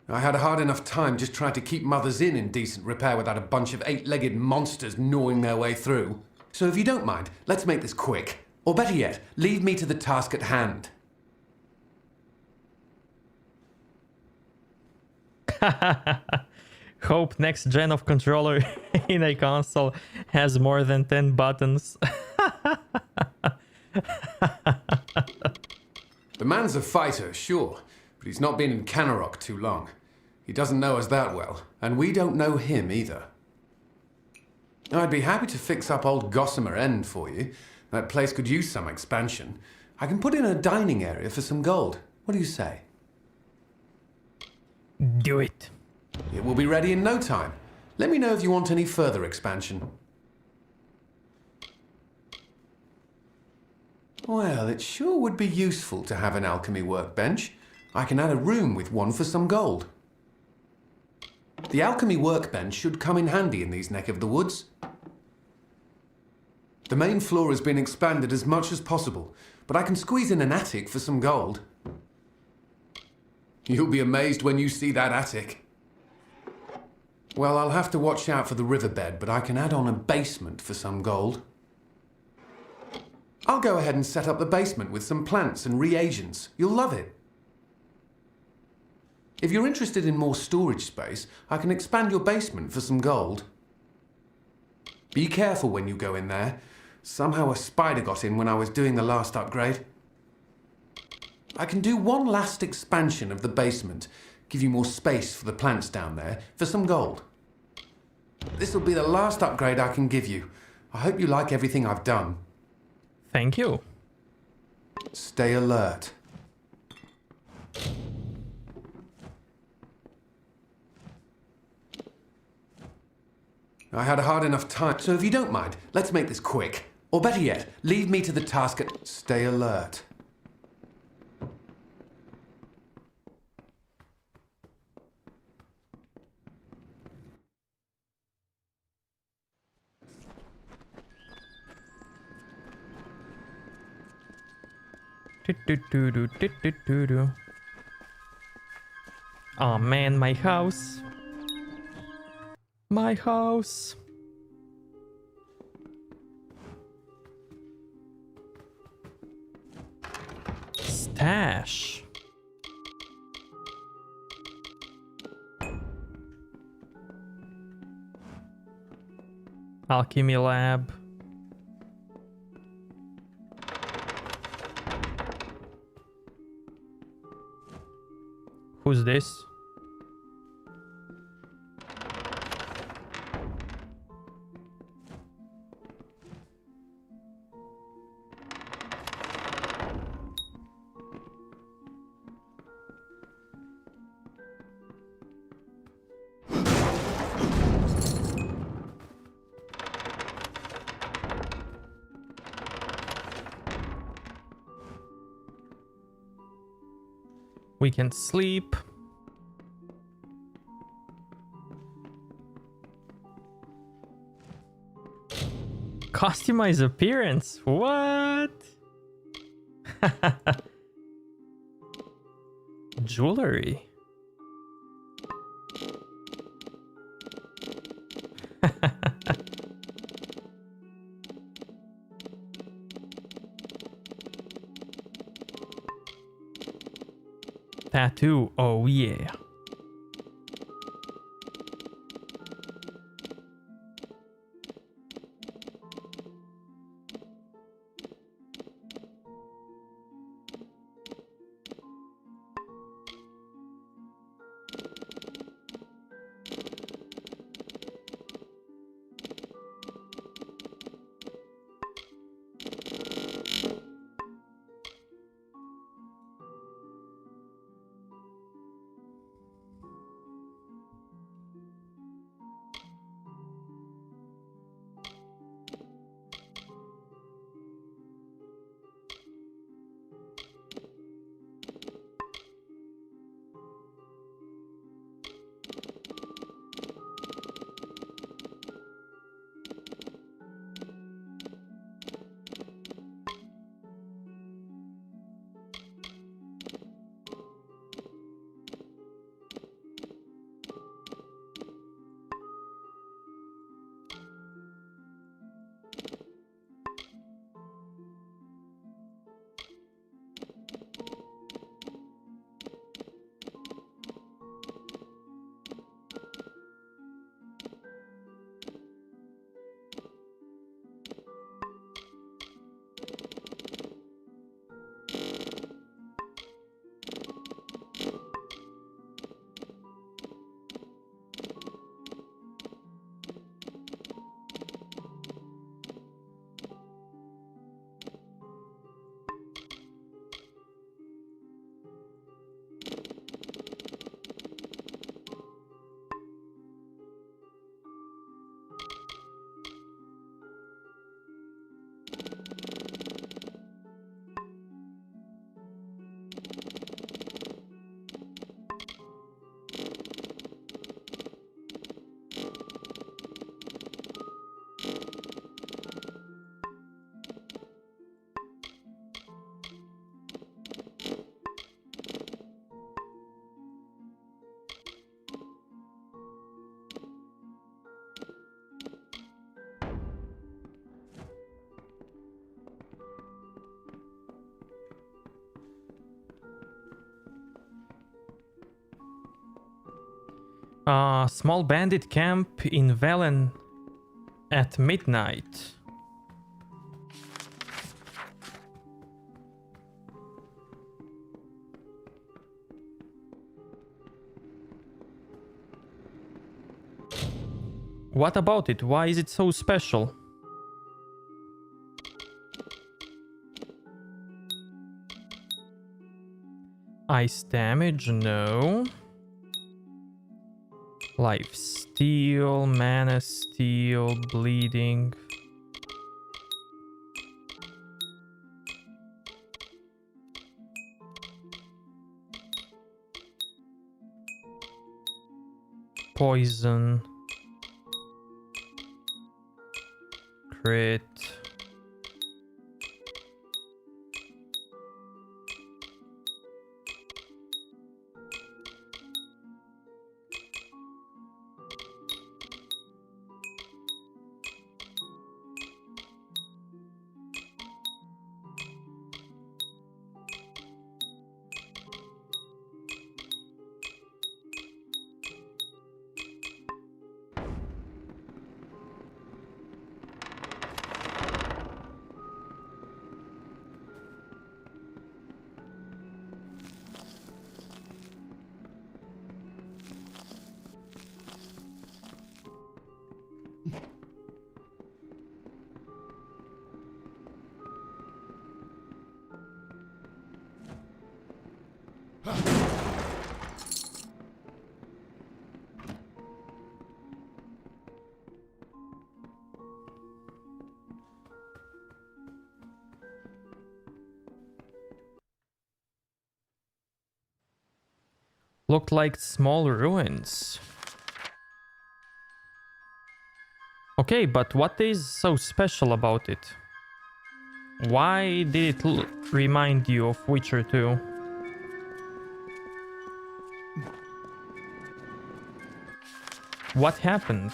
I had a hard enough time just trying to keep Mother's Inn in decent repair without a bunch of eight-legged monsters gnawing their way through. So if you don't mind, let's make this quick. Or better yet, leave me to the task at hand. Hope next gen of controller in a console has more than 10 buttons. The man's a fighter, sure, but he's not been in Canarok too long. He doesn't know us that well, and we don't know him either. I'd be happy to fix up old Gossamer End for you. That place could use some expansion. I can put in a dining area for some gold. What do you say? Do it. It will be ready in no time. Let me know if you want any further expansion. Well, it sure would be useful to have an alchemy workbench. I can add a room with one for some gold. The alchemy workbench should come in handy in these neck of the woods. The main floor has been expanded as much as possible, but I can squeeze in an attic for some gold. You'll be amazed when you see that attic. Well, I'll have to watch out for the riverbed, but I can add on a basement for some gold. I'll go ahead and set up the basement with some plants and reagents. You'll love it. If you're interested in more storage space, I can expand your basement for some gold. Be careful when you go in there. Somehow a spider got in when I was doing the last upgrade. I can do one last expansion of the basement, give you more space for the plants down there, for some gold. This will be the last upgrade I can give you. I hope you like everything I've done. Thank you. Stay alert. I had a hard enough time, so if you don't mind, let's make this quick. Or better yet, leave me to the task at... Stay alert. Oh man, my house. My house. Stash. Alchemy lab. Who's this? We can sleep. Customize appearance. What? Jewelry. Tattoo. Oh yeah. Small bandit camp in Velen at midnight. What about it? Why is it so special? Ice damage? No. Life steal, mana steal, bleeding. Poison. Crit. Looked like small ruins. Okay, but what is so special about it? Why did it remind you of Witcher 2? What happened?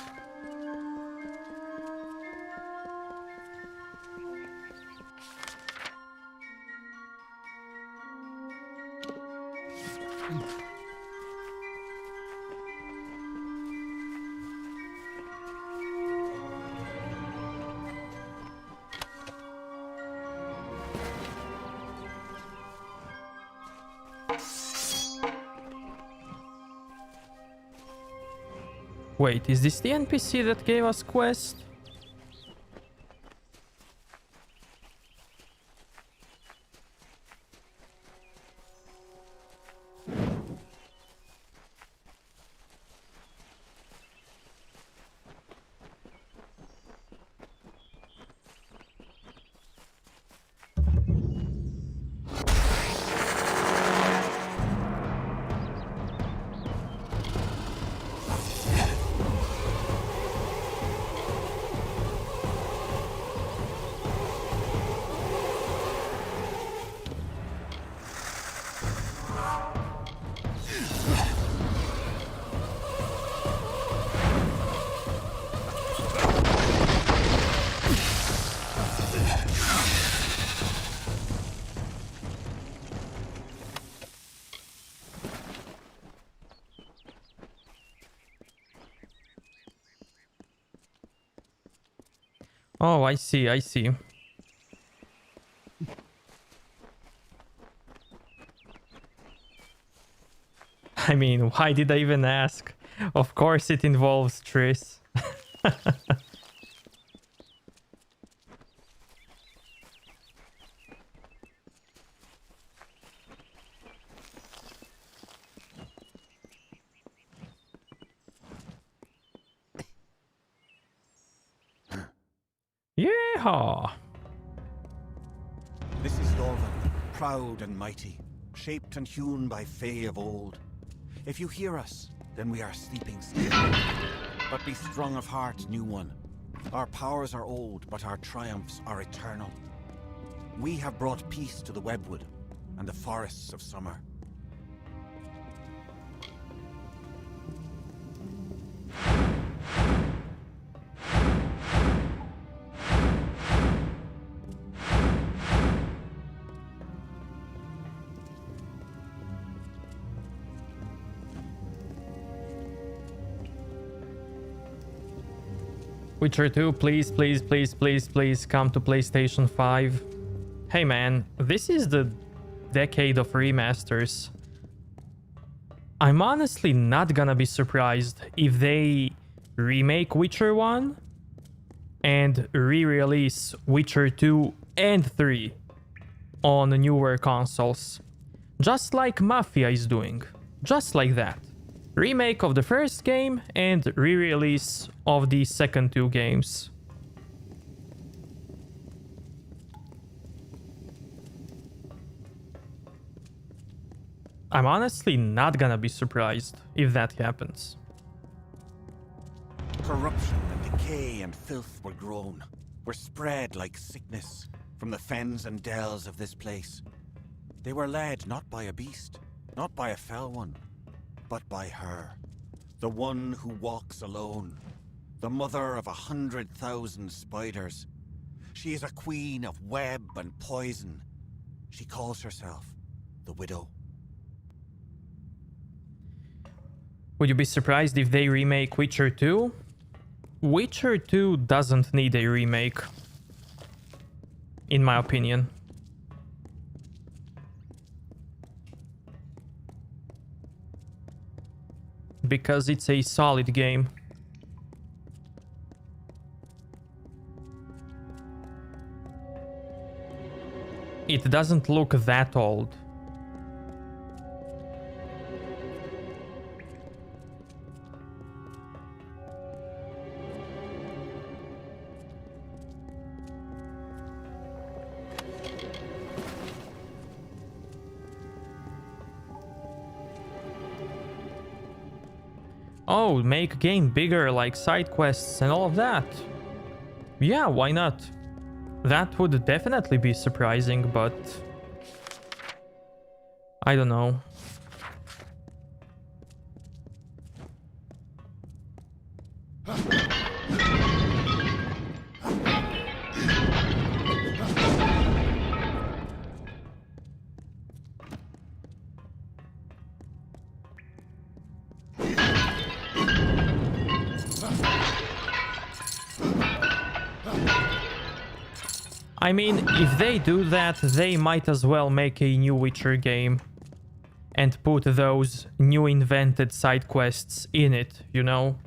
Wait, is this the NPC that gave us quest? Oh, I see, I see. I mean, why did I even ask? Of course it involves Triss. Yeehaw! This is Dorvan, proud and mighty, shaped and hewn by Fae of old. If you hear us, then we are sleeping still. But be strong of heart, new one. Our powers are old, but our triumphs are eternal. We have brought peace to the Webwood and the forests of summer. Witcher 2, please, please, please, please, please come to PlayStation 5. Hey man, this is the decade of remasters. I'm honestly not gonna be surprised if they remake Witcher 1 and re-release Witcher 2 and 3 on newer consoles. Just like Mafia is doing. Just like that. Remake of the first game and re-release of the second two games. I'm honestly not gonna be surprised if that happens. Corruption and decay and filth were grown, were spread like sickness from the fens and dells of this place. They were led not by a beast, not by a fell one, but by her, the one who walks alone, the mother of 100,000 spiders. She is a queen of web and poison. She calls herself the Widow. Would you be surprised if they remake Witcher 2? Witcher 2 doesn't need a remake, in my opinion. Because it's a solid game. It doesn't look that old. Oh, make game bigger, like side quests and all of that. Yeah, why not? That would definitely be surprising, but I don't know. I mean, if they do that, they might as well make a new Witcher game and put those new invented side quests in it, you know?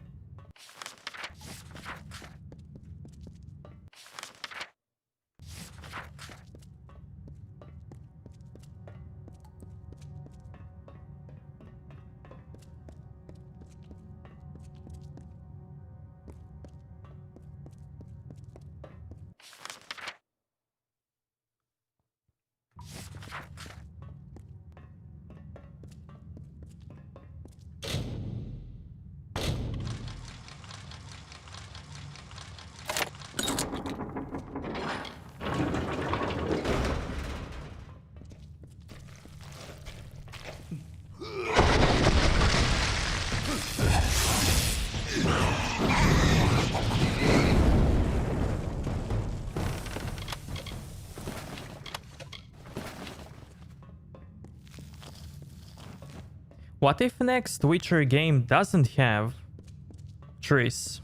What if next Witcher game doesn't have Triss?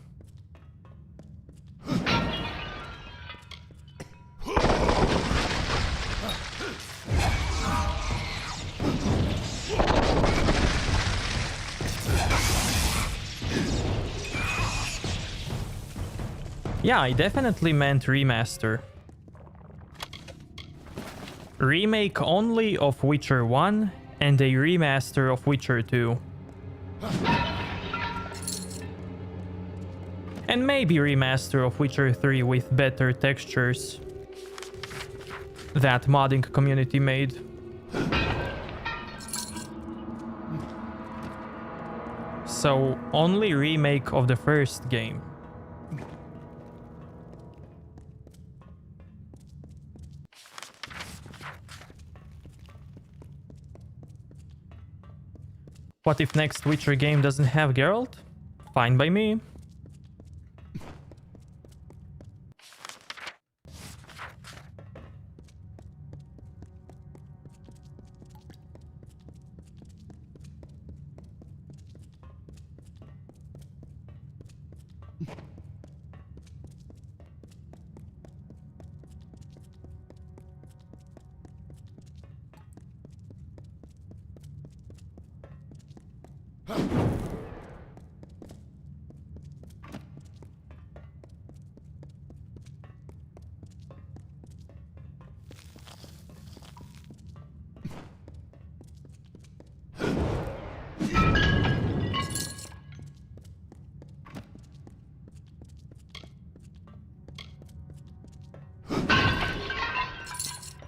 Yeah, I definitely meant remaster. Remake only of Witcher 1 and a remaster of Witcher 2. And maybe remaster of Witcher 3 with better textures that modding community made. So only remake of the first game. What if next Witcher game doesn't have Geralt? Fine by me.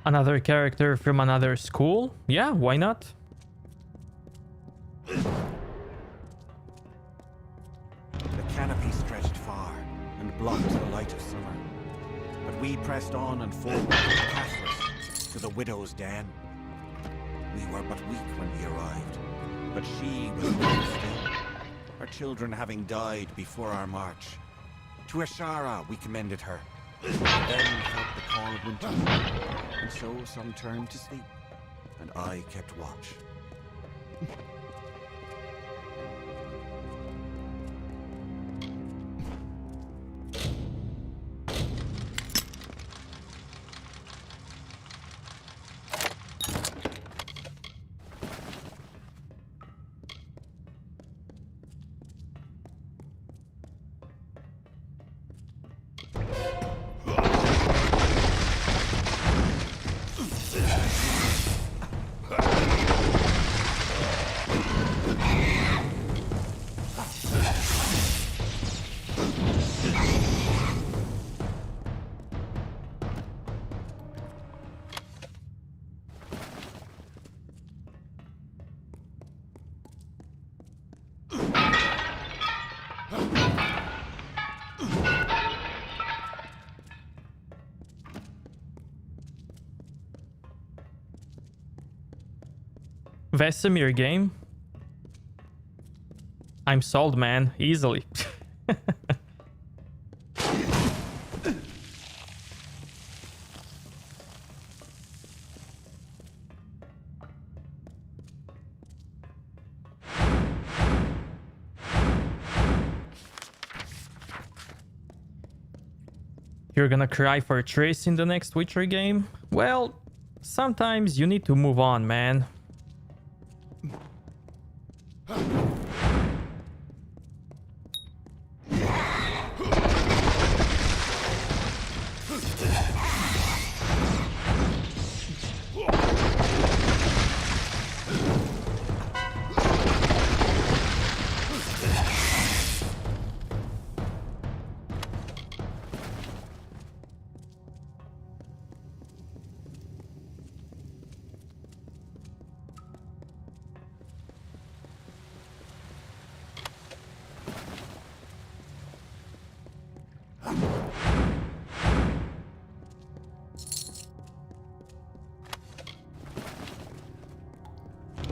Another character from another school? Yeah, why not? The canopy stretched far and blocked the light of summer. But we pressed on and forward, pathless, to the widow's den. We were but weak when we arrived, but she was young still, her children having died before our march. To Ashara we commended her, then felt the call of winter, and so some turned to sleep, and I kept watch. Vesemir game? I'm sold, man. Easily. You're gonna cry for Triss in the next Witcher game? Well, sometimes you need to move on, man.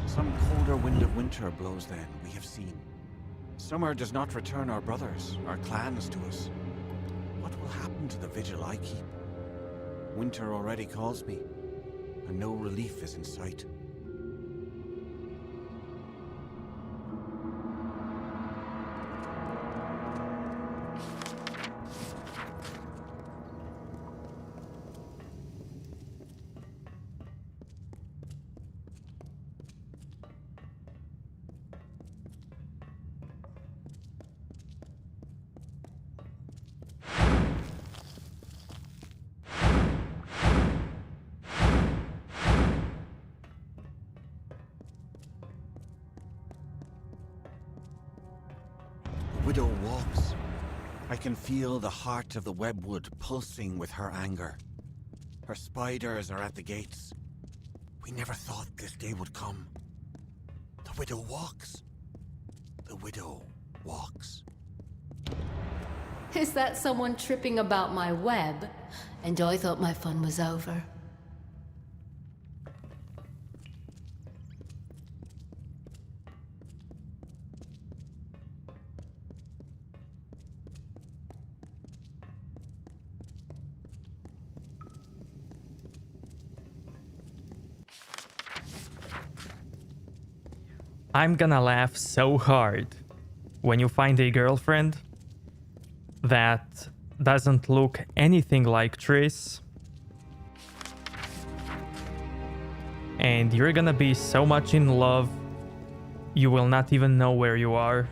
Some colder wind of winter blows then, we have seen. Summer does not return our brothers, our clans to us. What will happen to the vigil I keep? Winter already calls me, and no relief is in sight. Widow walks. I can feel the heart of the Webwood pulsing with her anger. Her spiders are at the gates. We never thought this day would come. The widow walks. The widow walks. Is that someone tripping about my web? And I thought my fun was over. I'm gonna laugh so hard when you find a girlfriend that doesn't look anything like Triss. And you're gonna be so much in love you will not even know where you are.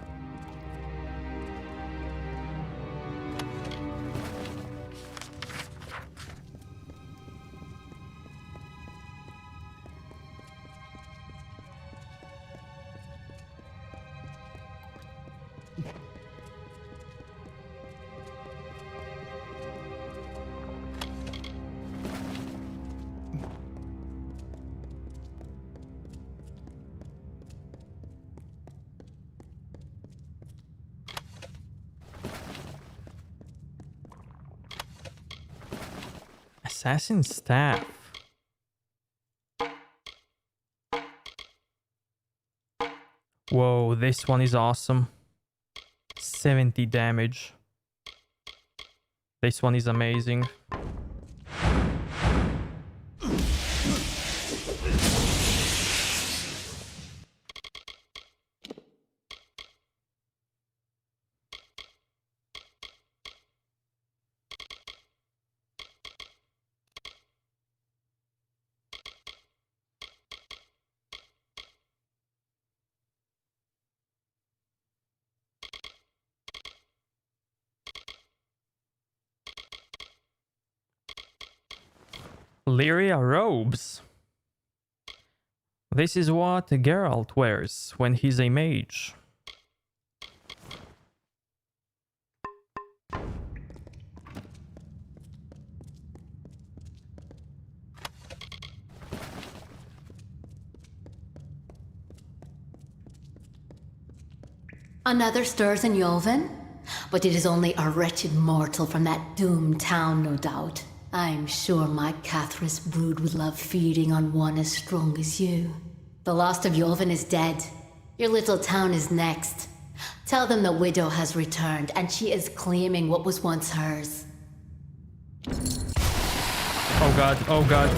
Assassin staff. Whoa, this one is awesome. 70 damage. This one is amazing. Lyria robes. This is what Geralt wears when he's a mage. Another stirs in Yolven? But it is only a wretched mortal from that doomed town, no doubt. I'm sure my Cathris brood would love feeding on one as strong as you. The Lost of Yolven is dead. Your little town is next. Tell them the widow has returned, and she is claiming what was once hers. Oh god, oh god.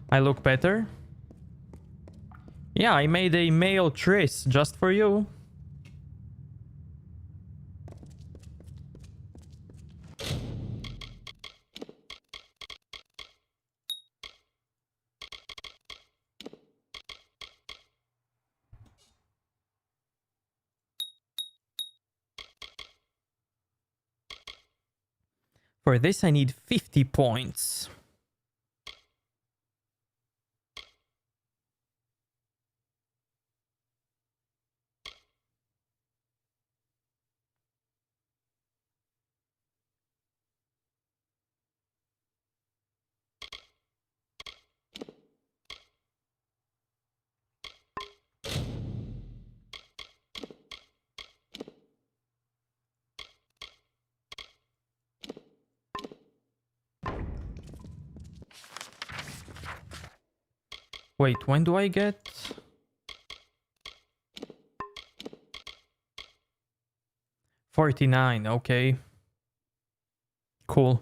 I look better? Yeah, I made a male Triss just for you. For this I need 50 points. Wait, when do I get... $49, okay. Cool.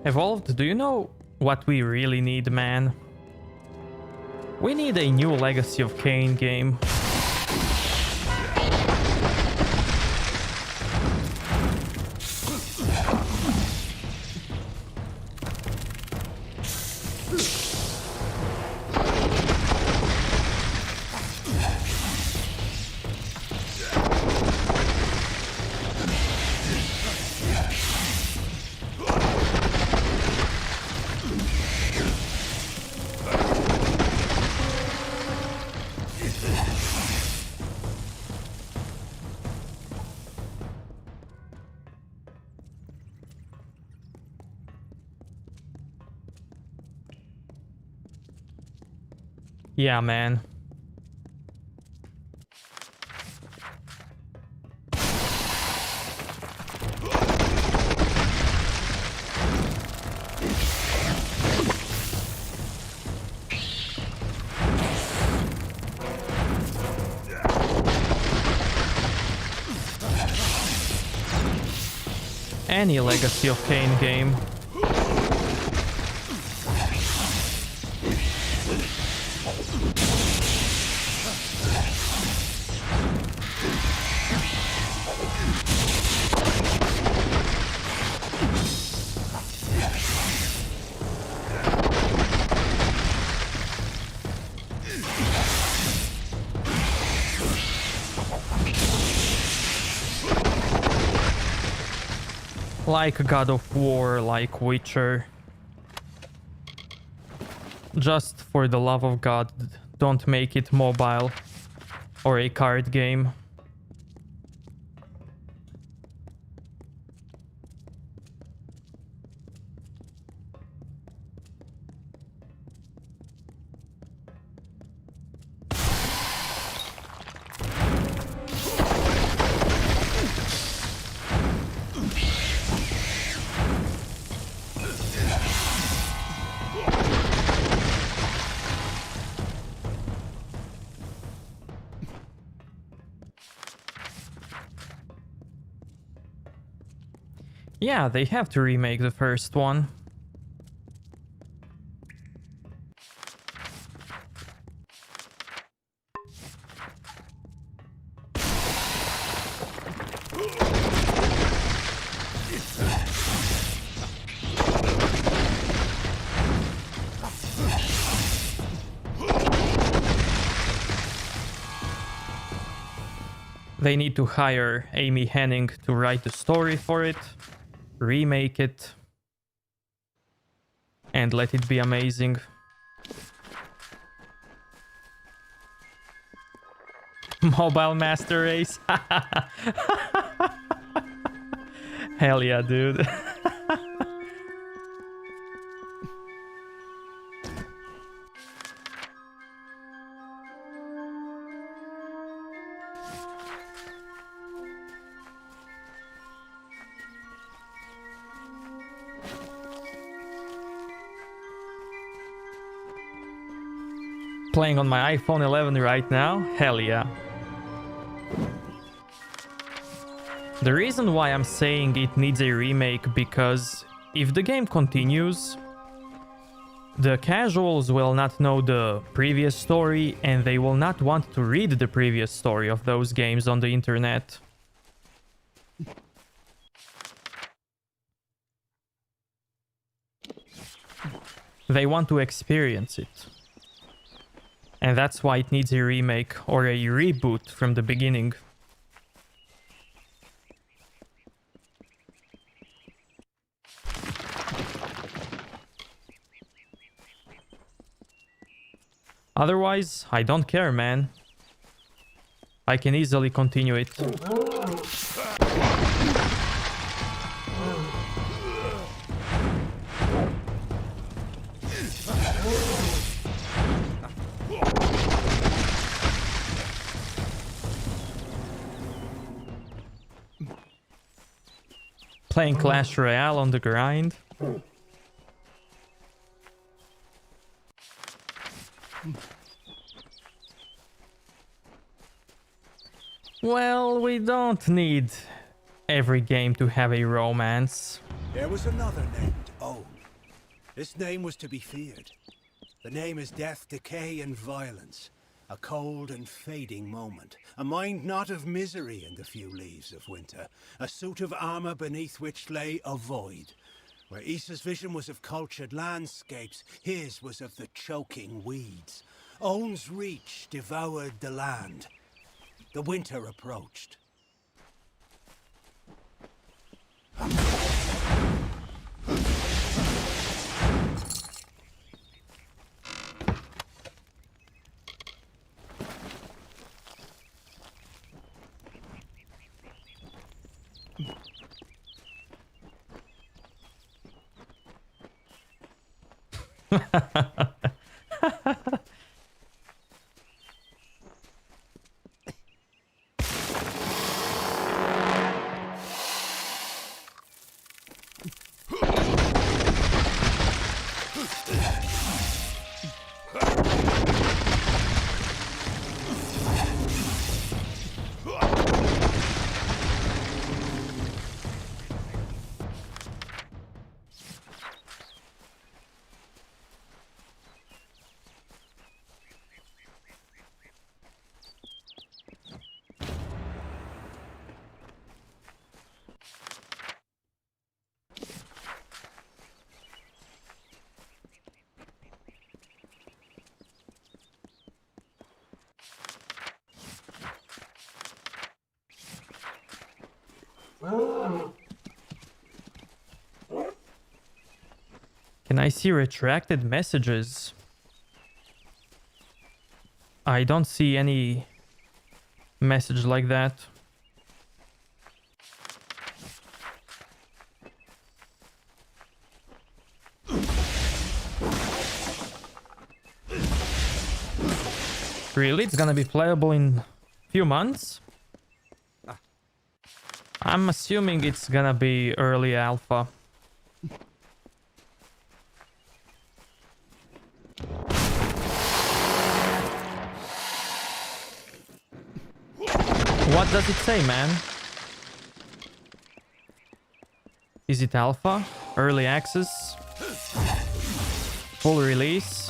Evolved, do you know what we really need, man? We need a new Legacy of Kain game. Yeah, man. Any Legacy of Kain game. Like God of War, like Witcher. Just for the love of God, don't make it mobile or a card game. Yeah, they have to remake the first one. They need to hire Amy Hennig to write the story for it, remake it, and let it be amazing. Mobile Master Race. Hell yeah, dude. Playing on my iPhone 11 right now? Hell yeah. The reason why I'm saying it needs a remake, because if the game continues, the casuals will not know the previous story and they will not want to read the previous story of those games on the internet. They want to experience it. And that's why it needs a remake or a reboot from the beginning. Otherwise, I don't care, man. I can easily continue it. Playing Clash Royale on the grind. Well, we don't need every game to have a romance. There was another named. Oh, This name was to be feared. The name is death, decay, and violence. A cold and fading moment. A mind not of misery in the few leaves of winter. A suit of armor beneath which lay a void. Where Issa's vision was of cultured landscapes, his was of the choking weeds. Own's reach devoured the land. The winter approached. Can I see retracted messages? I don't see any message like that. Really? It's gonna be playable in few months? I'm assuming it's gonna be early alpha. What does it say, man? Is it alpha? Early access? Full release?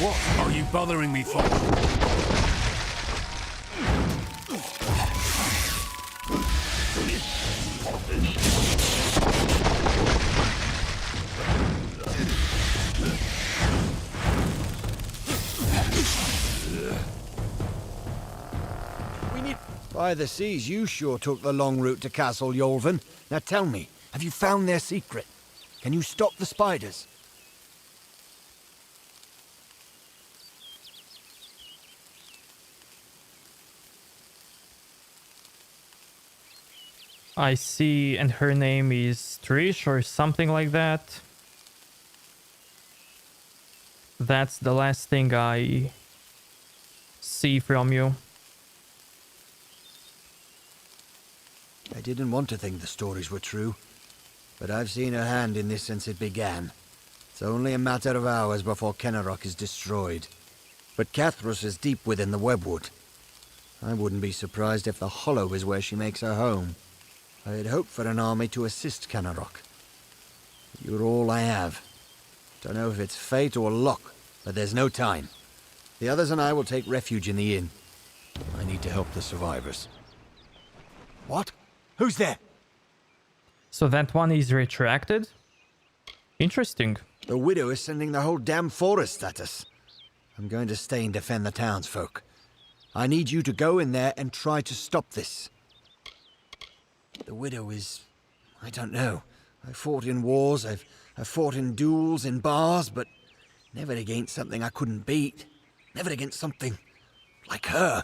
What are you bothering me for? By the seas, you sure took the long route to Castle Yolvin. Now tell me, have you found their secret? Can you stop the spiders? I see, and her name is Trish or something like that. That's the last thing I see from you. I didn't want to think the stories were true, but I've seen her hand in this since it began. It's only a matter of hours before Kenarok is destroyed. But Cathrus is deep within the Webwood. I wouldn't be surprised if the Hollow is where she makes her home. I had hoped for an army to assist Kenarok. You're all I have. Don't know if it's fate or luck, but there's no time. The others and I will take refuge in the inn. I need to help the survivors. What? Who's there? So that one is retracted? Interesting. The widow is sending the whole damn forest at us. I'm going to stay and defend the townsfolk. I need you to go in there and try to stop this. The widow is... I don't know. I've fought in wars, I've fought in duels, in bars, but never against something I couldn't beat. Never against something like her.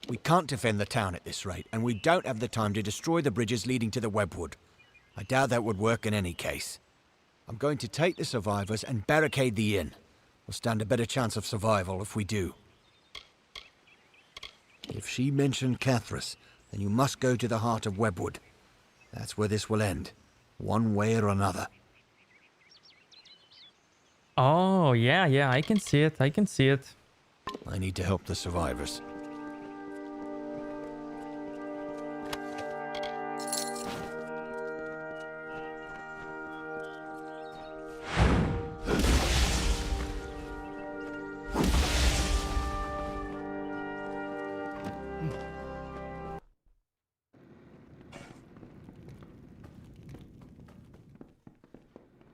We can't defend the town at this rate, and we don't have the time to destroy the bridges leading to the Webwood. I doubt that would work in any case. I'm going to take the survivors and barricade the inn. We'll stand a better chance of survival if we do. If she mentioned Cathrus, then you must go to the heart of Webwood. That's where this will end, one way or another. Oh, yeah, I can see it. I can see it. I need to help the survivors.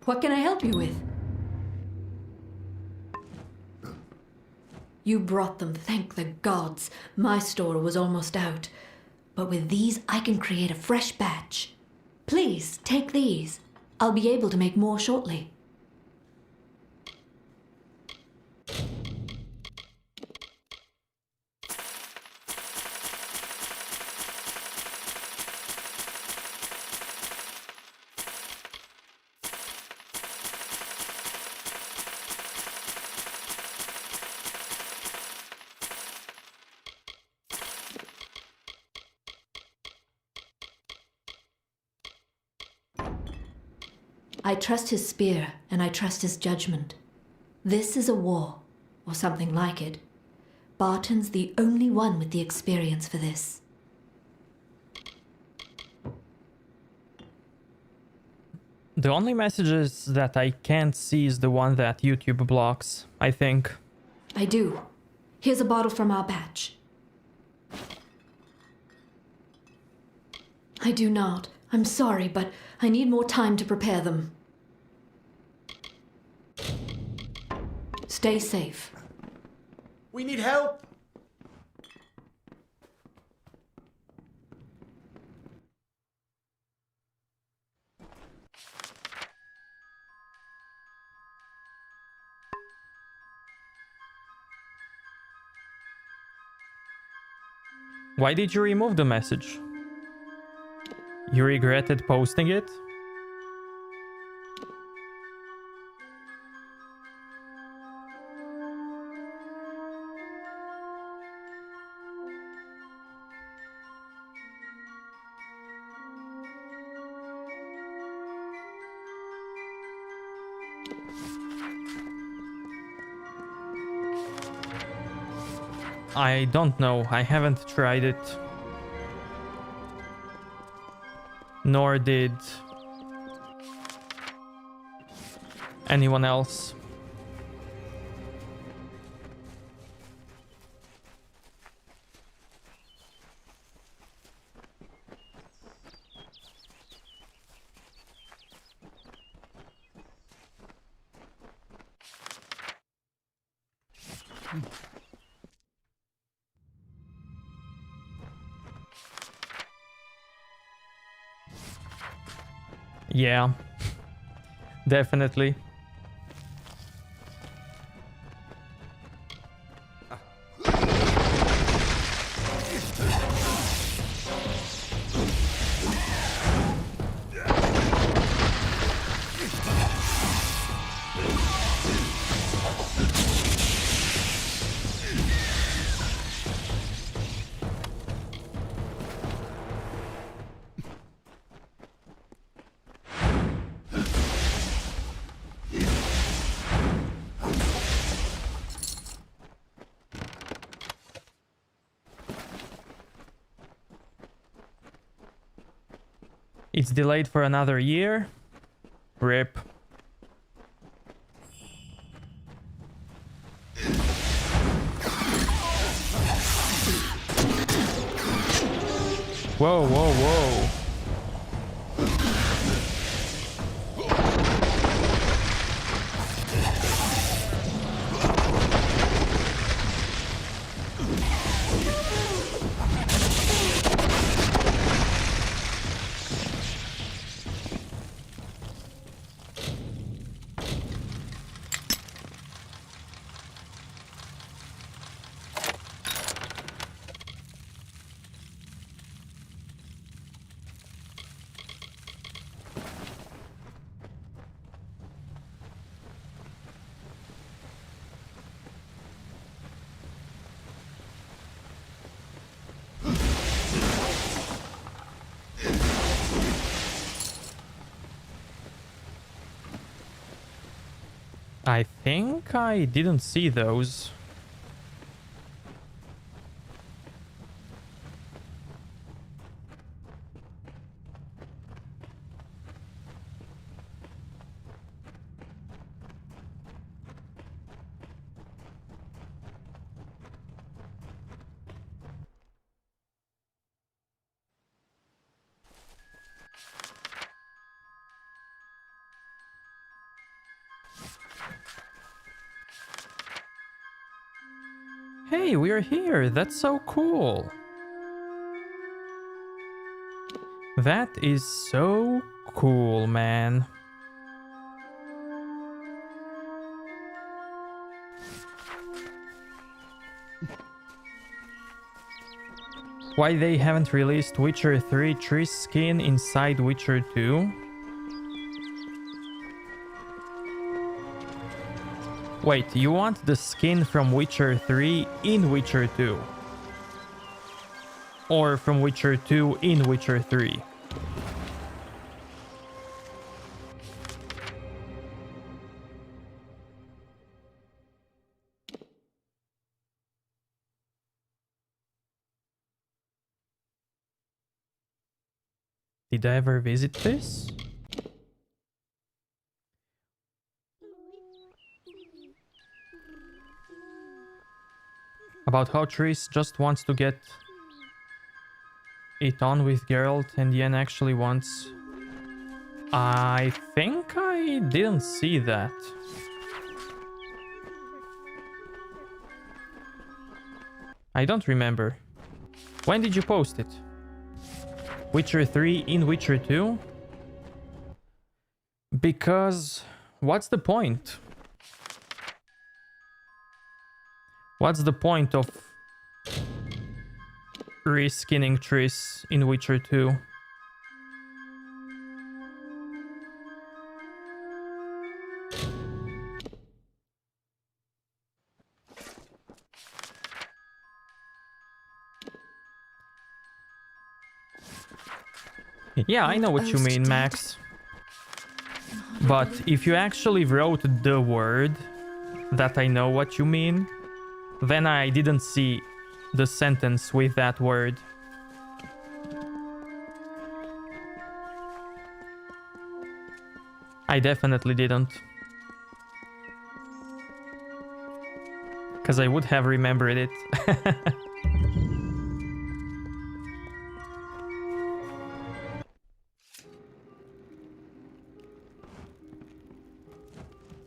What can I help you with? You brought them, thank the gods. My store was almost out. But with these, I can create a fresh batch. Please, take these. I'll be able to make more shortly. I trust his spear, and I trust his judgment. This is a war, or something like it. Barton's the only one with the experience for this. The only messages that I can't see is the one that YouTube blocks, I think. I do. Here's a bottle from our batch. I do not. I'm sorry, but I need more time to prepare them. Stay safe. We need help! Why did you remove the message? You regretted posting it? I don't know. I haven't tried it. Nor did anyone else. Yeah, definitely. It's delayed for another year. RIP. Whoa, whoa, whoa. I think I didn't see those. Hey, we're here. That's so cool. That is so cool, man. Why they haven't released Witcher 3 Triss skin inside Witcher 2? Wait, you want the skin from Witcher 3 in Witcher 2? Or from Witcher 2 in Witcher 3? Did I ever visit this? About how Triss just wants to get it on with Geralt and Yen actually wants... I think I didn't see that. I don't remember. When did you post it? Witcher 3 in Witcher 2? Because... what's the point? What's the point of reskinning Triss in Witcher 2? Yeah, I know what you mean, Max. But if you actually wrote the word that I know what you mean, then I didn't see the sentence with that word. I definitely didn't. Because I would have remembered it.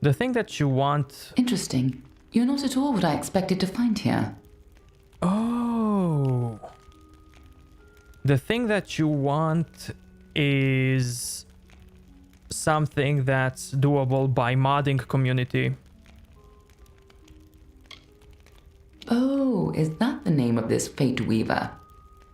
The thing that you want... Interesting. You're not at all what I expected to find here. Oh. The thing that you want is something that's doable by modding community. Oh, is that the name of this Fate Weaver?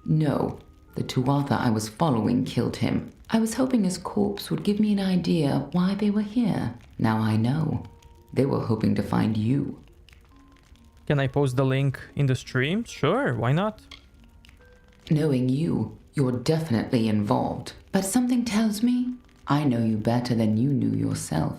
No, the Tuatha I was following killed him. I was hoping his corpse would give me an idea of why they were here. Now I know. They were hoping to find you. Can I post the link in the stream? Sure, why not? Knowing you, you're definitely involved. But something tells me I know you better than you knew yourself.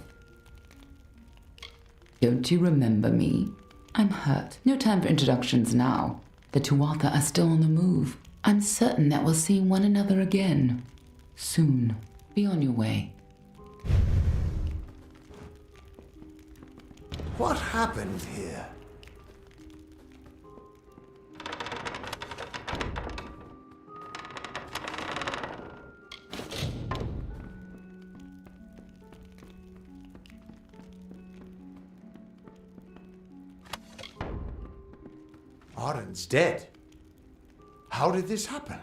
Don't you remember me? I'm hurt. No time for introductions now. The Tuatha are still on the move. I'm certain that we'll see one another again. Soon. Be on your way. What happened here? Arden's dead. How did this happen?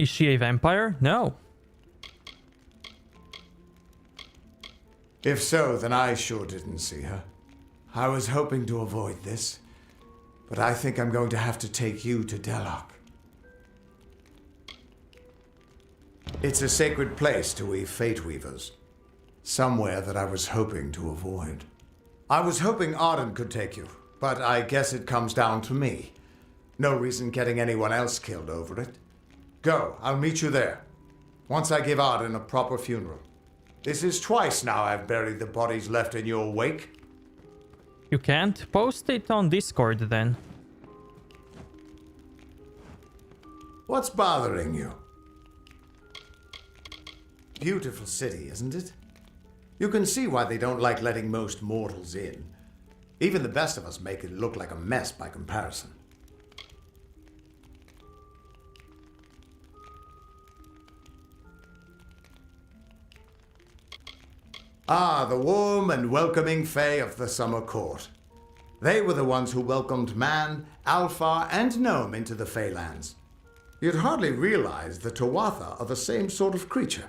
Is she a vampire? No. If so, then I sure didn't see her. I was hoping to avoid this, but I think I'm going to have to take you to Deloc. It's a sacred place to we Fate Weavers. Somewhere that I was hoping to avoid. I was hoping Arden could take you, but I guess it comes down to me. No reason getting anyone else killed over it. Go, I'll meet you there. Once I give Arden a proper funeral. This is twice now I've buried the bodies left in your wake. You can't post it on Discord then. What's bothering you? Beautiful city, isn't it? You can see why they don't like letting most mortals in. Even the best of us make it look like a mess by comparison. Ah, the warm and welcoming Fae of the Summer Court. They were the ones who welcomed man, Alpha, and Gnome into the Faelands. You'd hardly realize the Tuatha are the same sort of creature.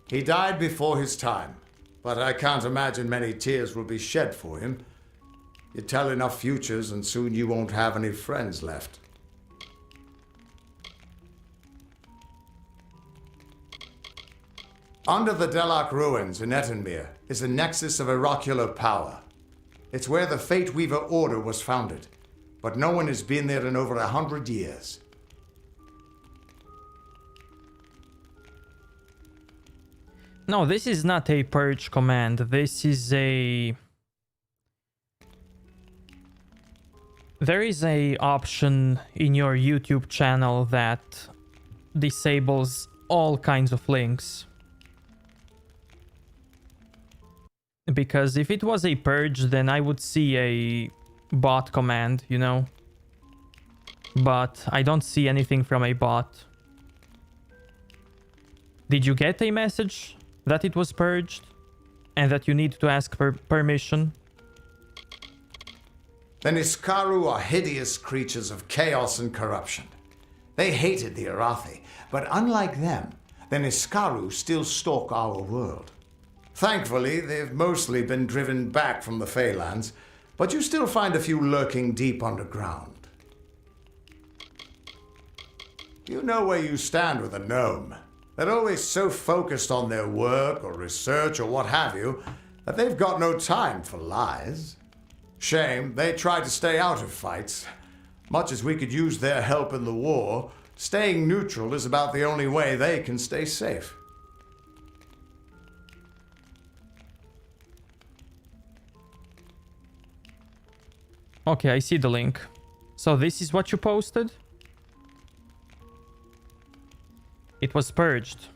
He died before his time, but I can't imagine many tears will be shed for him. You tell enough futures and soon you won't have any friends left. Under the Deloc ruins in Etenmere is a nexus of oracular power. It's where the Fate Weaver Order was founded, but no one has been there in over 100 years. No, this is not a purge command. This is a... There is a option in your YouTube channel that disables all kinds of links. Because if it was a purge, then I would see a bot command, you know? But I don't see anything from a bot. Did you get a message that it was purged? And that you need to ask for permission? The Niskaru are hideous creatures of chaos and corruption. They hated the Arathi, but unlike them, the Niskaru still stalk our world. Thankfully, they've mostly been driven back from the Faelands, but you still find a few lurking deep underground. You know where you stand with a gnome. They're always so focused on their work or research or what have you, that they've got no time for lies. Shame, they try to stay out of fights. Much as we could use their help in the war, staying neutral is about the only way they can stay safe. Okay, I see the link. So this is what you posted? It was purged.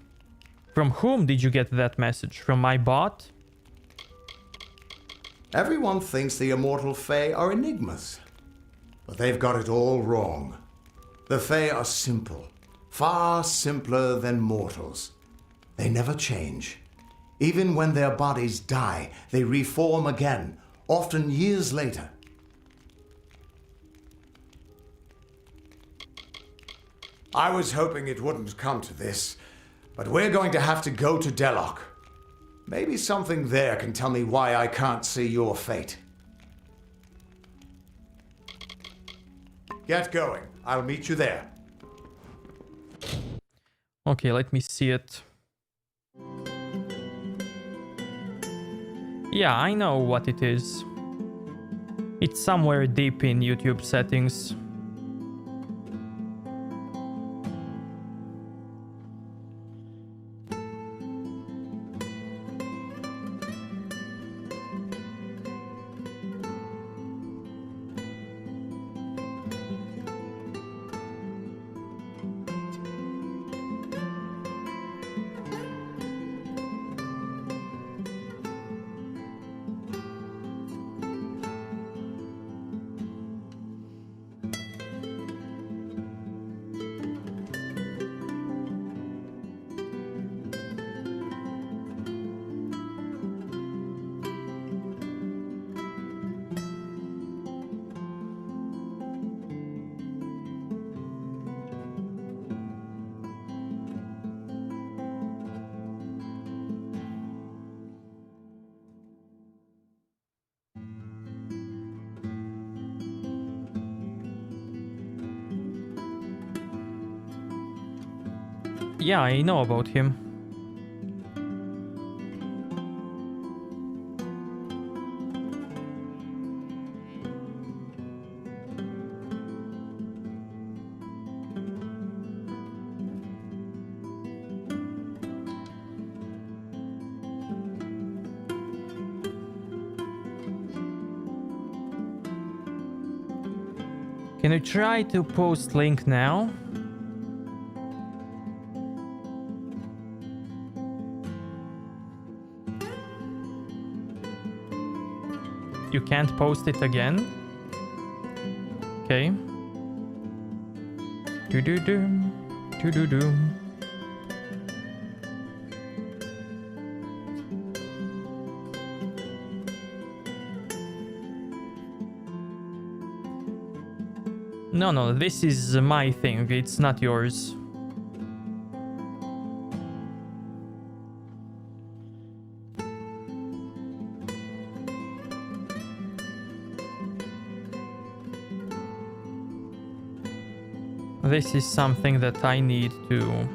From whom did you get that message? From my bot? Everyone thinks the immortal Fae are enigmas, but they've got it all wrong. The Fae are simple, far simpler than mortals. They never change. Even when their bodies die, they reform again, often years later. I was hoping it wouldn't come to this, but we're going to have to go to Deloc. Maybe something there can tell me why I can't see your fate. Get going. I'll meet you there. Okay, let me see it. Yeah, I know what it is. It's somewhere deep in YouTube settings. Yeah, I know about him. Can you try to post link now? You can't post it again? Okay. Do-do-doom. Do-do-doom. No, this is my thing. It's not yours. This is something that I need to...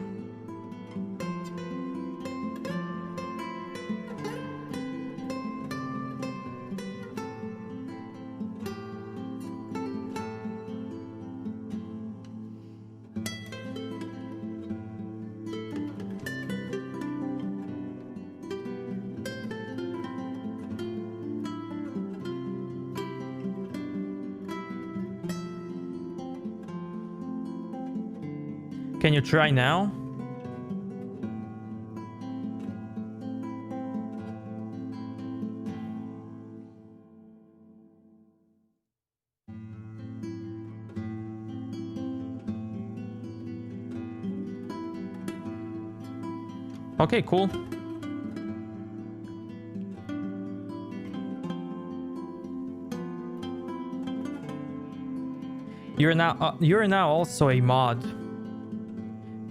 Can you try now? Okay, cool. You're now also a mod.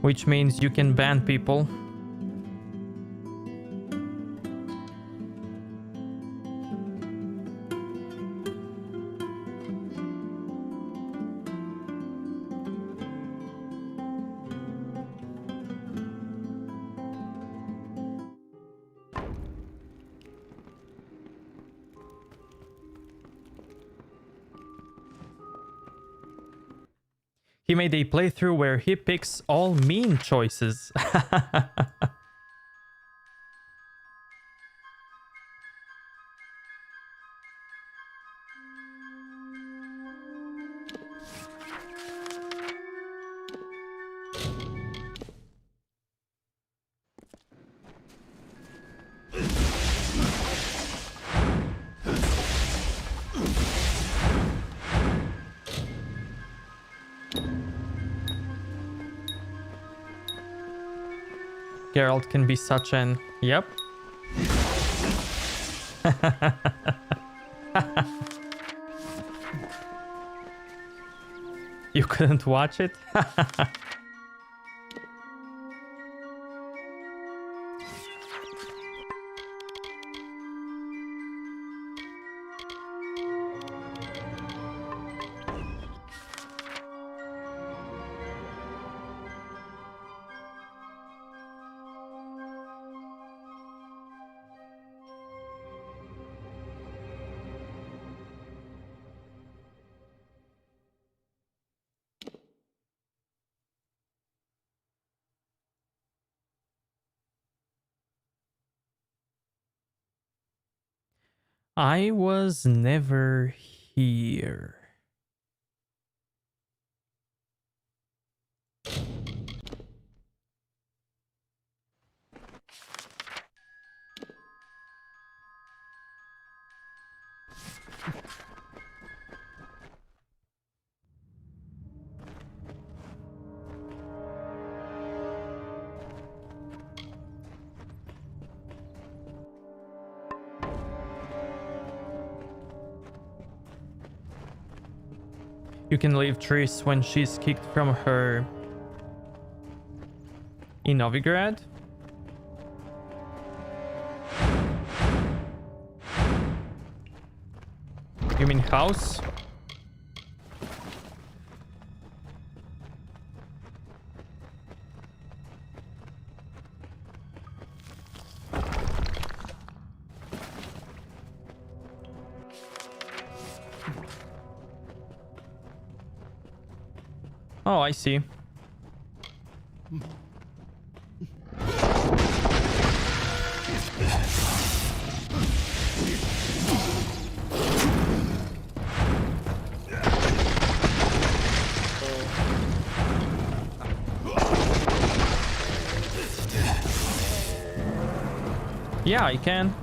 Which means you can ban people. He made a playthrough where he picks all mean choices. Geralt can be such an... Yep. You couldn't watch it? I was never here. You can leave Triss when she's kicked from her... in Novigrad? You mean house? Oh, I see. Yeah, I can.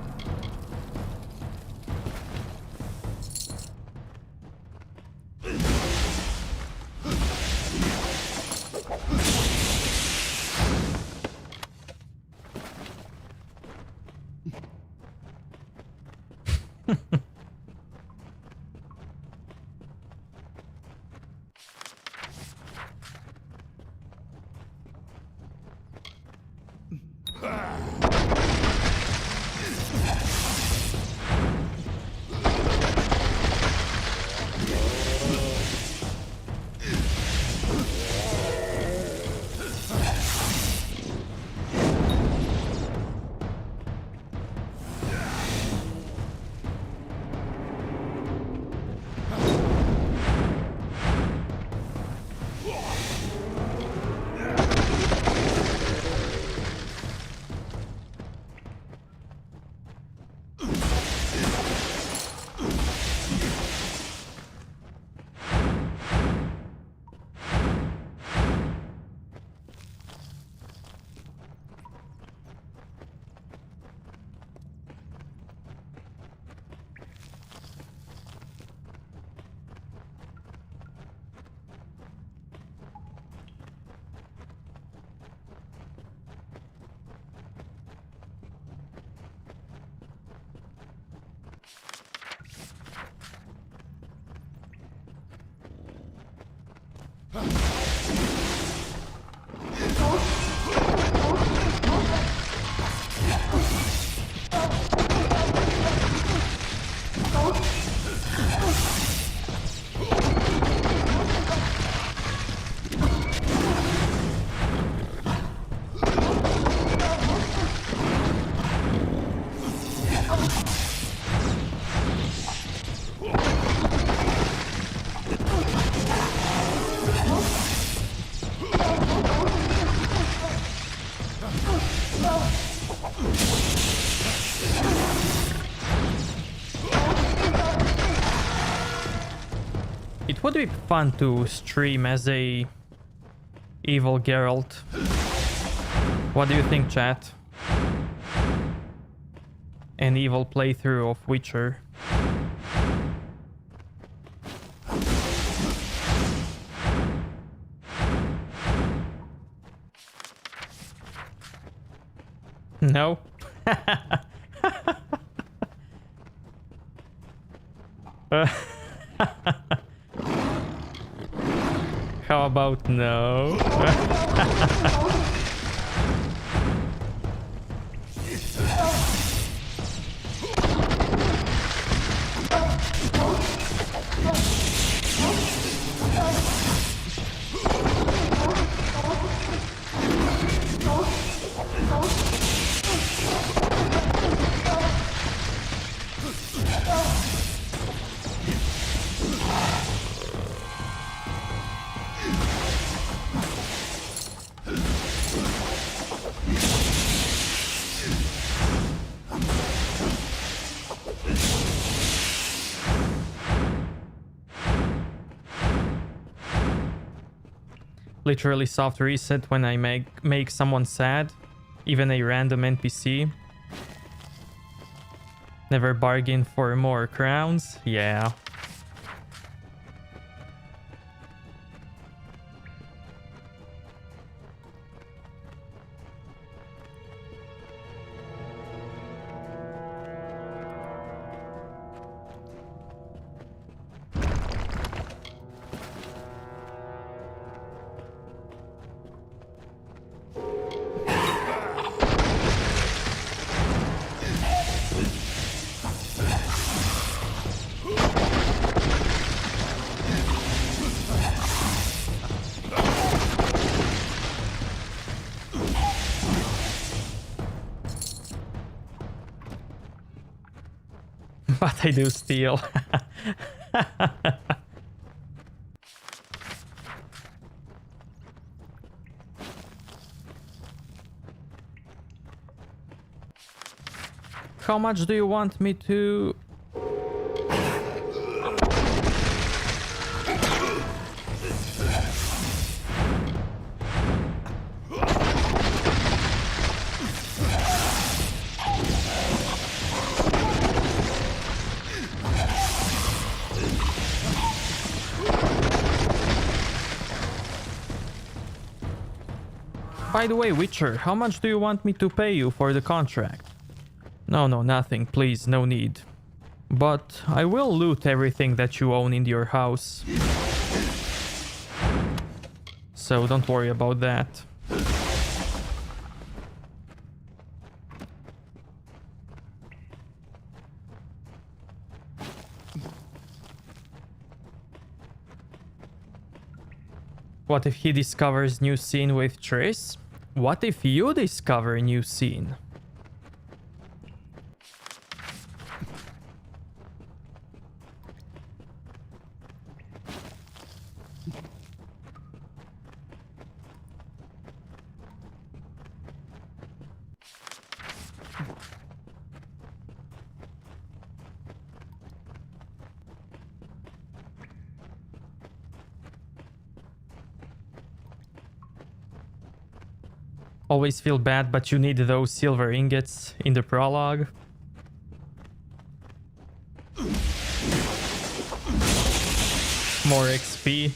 It would be fun to stream as a evil Geralt. What do you think, chat? An evil playthrough of Witcher. No? How about no? Literally soft reset when I make someone sad, even a random NPC. Never bargain for more crowns. Yeah. But I do steal. How much do you want me to... By the way, Witcher, how much do you want me to pay you for the contract? No, nothing, please, no need. But I will loot everything that you own in your house. So don't worry about that. What if he discovers new scene with Triss? What if you discover a new scene? Always feel bad, but you need those silver ingots in the prologue. More XP.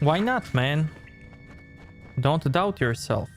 Why not, man? Don't doubt yourself.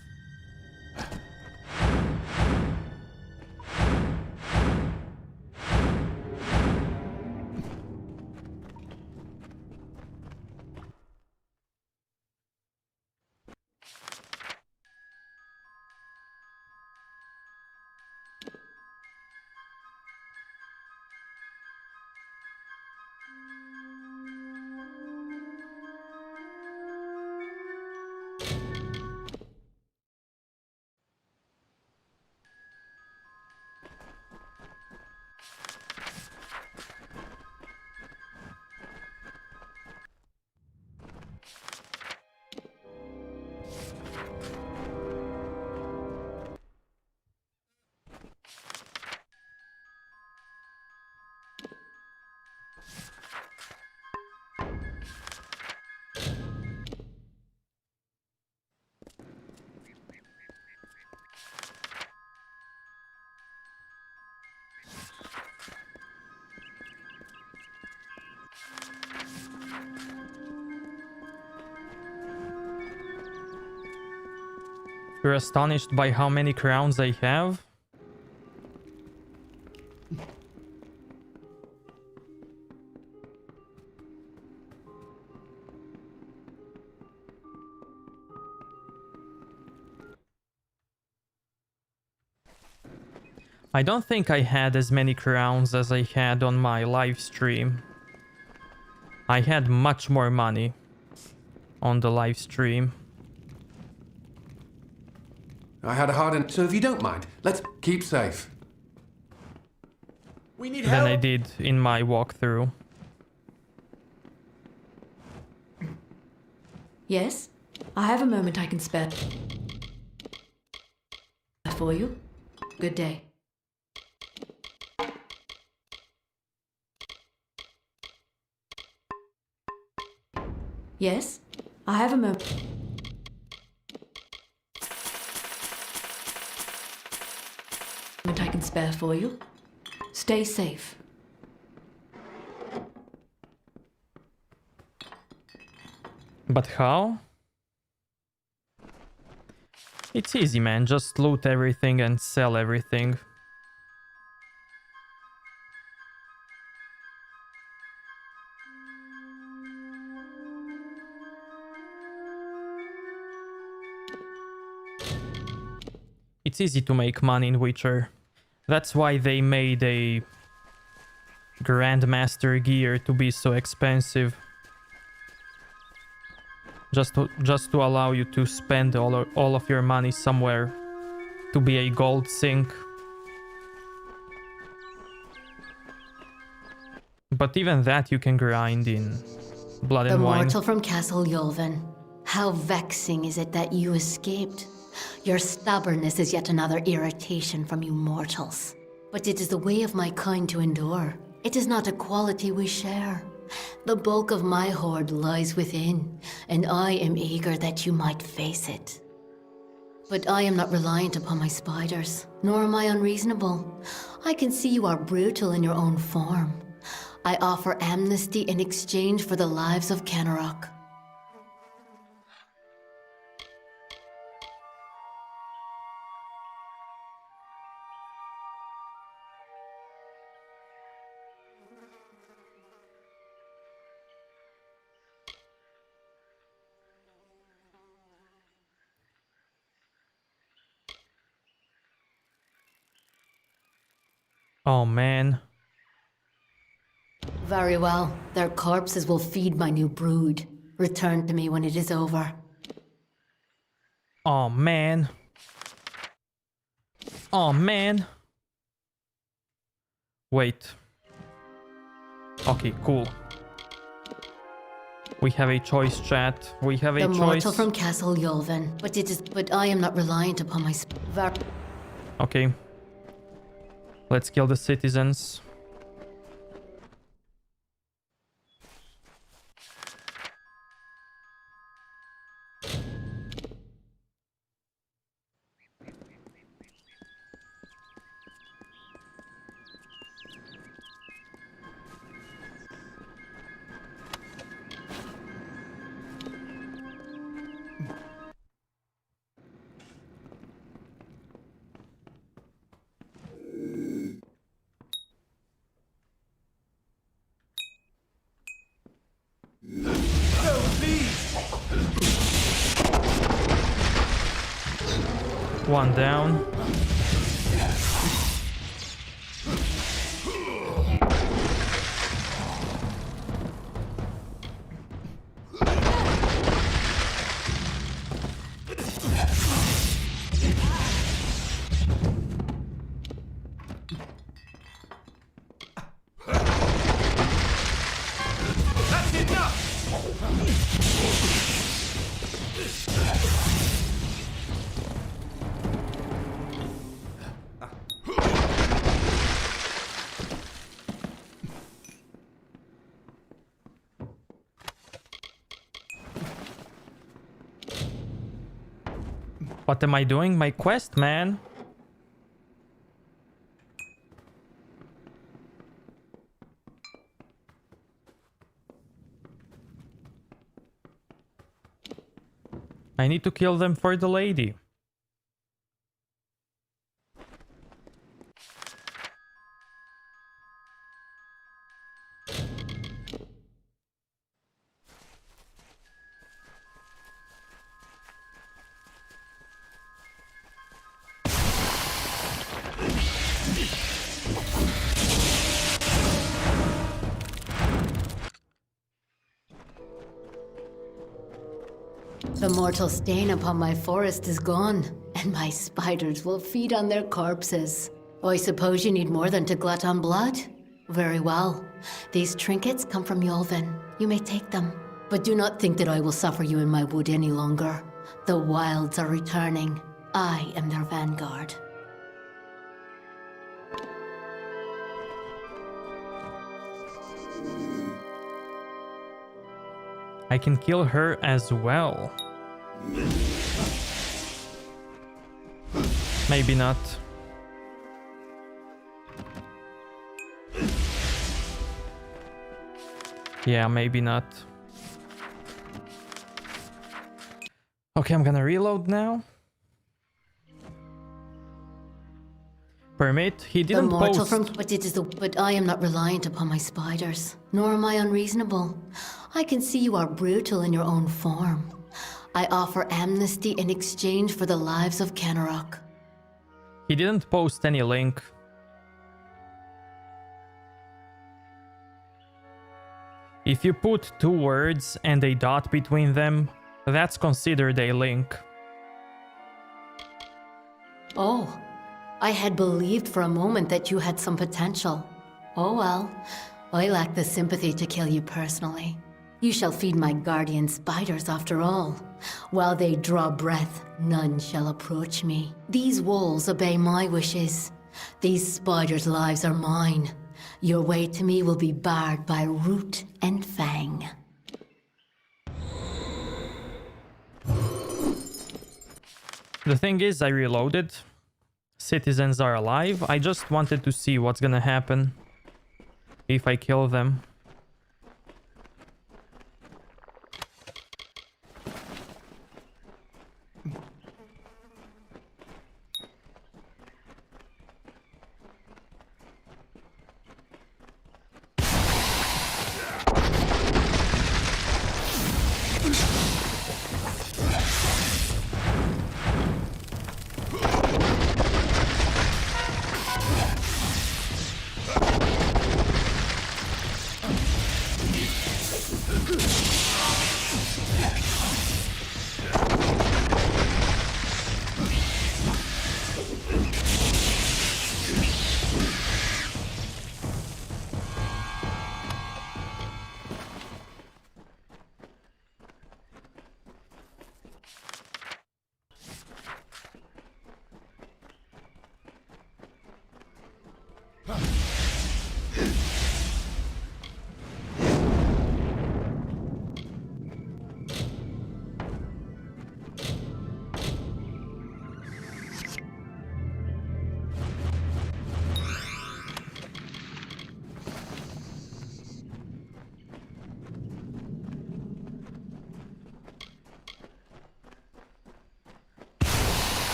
You're astonished by how many crowns I have? I don't think I had as many crowns as I had on my live stream. I had much more money on the live stream. I had a hard so if you don't mind, let's keep safe. We need Than help. I did in my walkthrough. Yes? I have a moment I can spare for you. Good day. Yes? I have a moment I can spare for you. Stay safe. But how? It's easy, man. Just loot everything and sell everything. It's easy to make money in Witcher. That's why they made a Grandmaster gear to be so expensive. Just to allow you to spend all of your money somewhere to be a gold sink. But even that you can grind in Blood The and Wine. mortal from Castle Yolven. How vexing is it that you escaped? Your stubbornness is yet another irritation from you mortals. But it is the way of my kind to endure. It is not a quality we share. The bulk of my hoard lies within, and I am eager that you might face it. But I am not reliant upon my spiders, nor am I unreasonable. I can see you are brutal in your own form. I offer amnesty in exchange for the lives of Kenarok. Oh man. Very well. Their corpses will feed my new brood. Return to me when it is over. Oh man. Oh man. Wait. Okay, cool. We have a choice, chat. We have a The choice. mortal from Castle Yulven. But I am not reliant upon my Okay. Let's kill the citizens. One down. That's enough! What am I doing? My quest, man. I need to kill them for the lady. The mortal stain upon my forest is gone, and my spiders will feed on their corpses. Oh, I suppose you need more than to glut on blood? Very well. These trinkets come from Yulven. You may take them. But do not think that I will suffer you in my wood any longer. The wilds are returning. I am their vanguard. I can kill her as well. Maybe not. Yeah, maybe not. Okay, I'm gonna reload now. Permit, he didn't the mortal post. But I am not reliant upon my spiders, nor am I unreasonable. I can see you are brutal in your own form. I offer amnesty in exchange for the lives of Kenarok. He didn't post any link. If you put two words and a dot between them, that's considered a link. Oh, I had believed for a moment that you had some potential. Oh well, I lack the sympathy to kill you personally. You shall feed my guardian spiders after all. While they draw breath, none shall approach me. These walls obey my wishes. These spiders' lives are mine. Your way to me will be barred by root and fang. The thing is, I reloaded. Citizens are alive. I just wanted to see what's gonna happen if I kill them.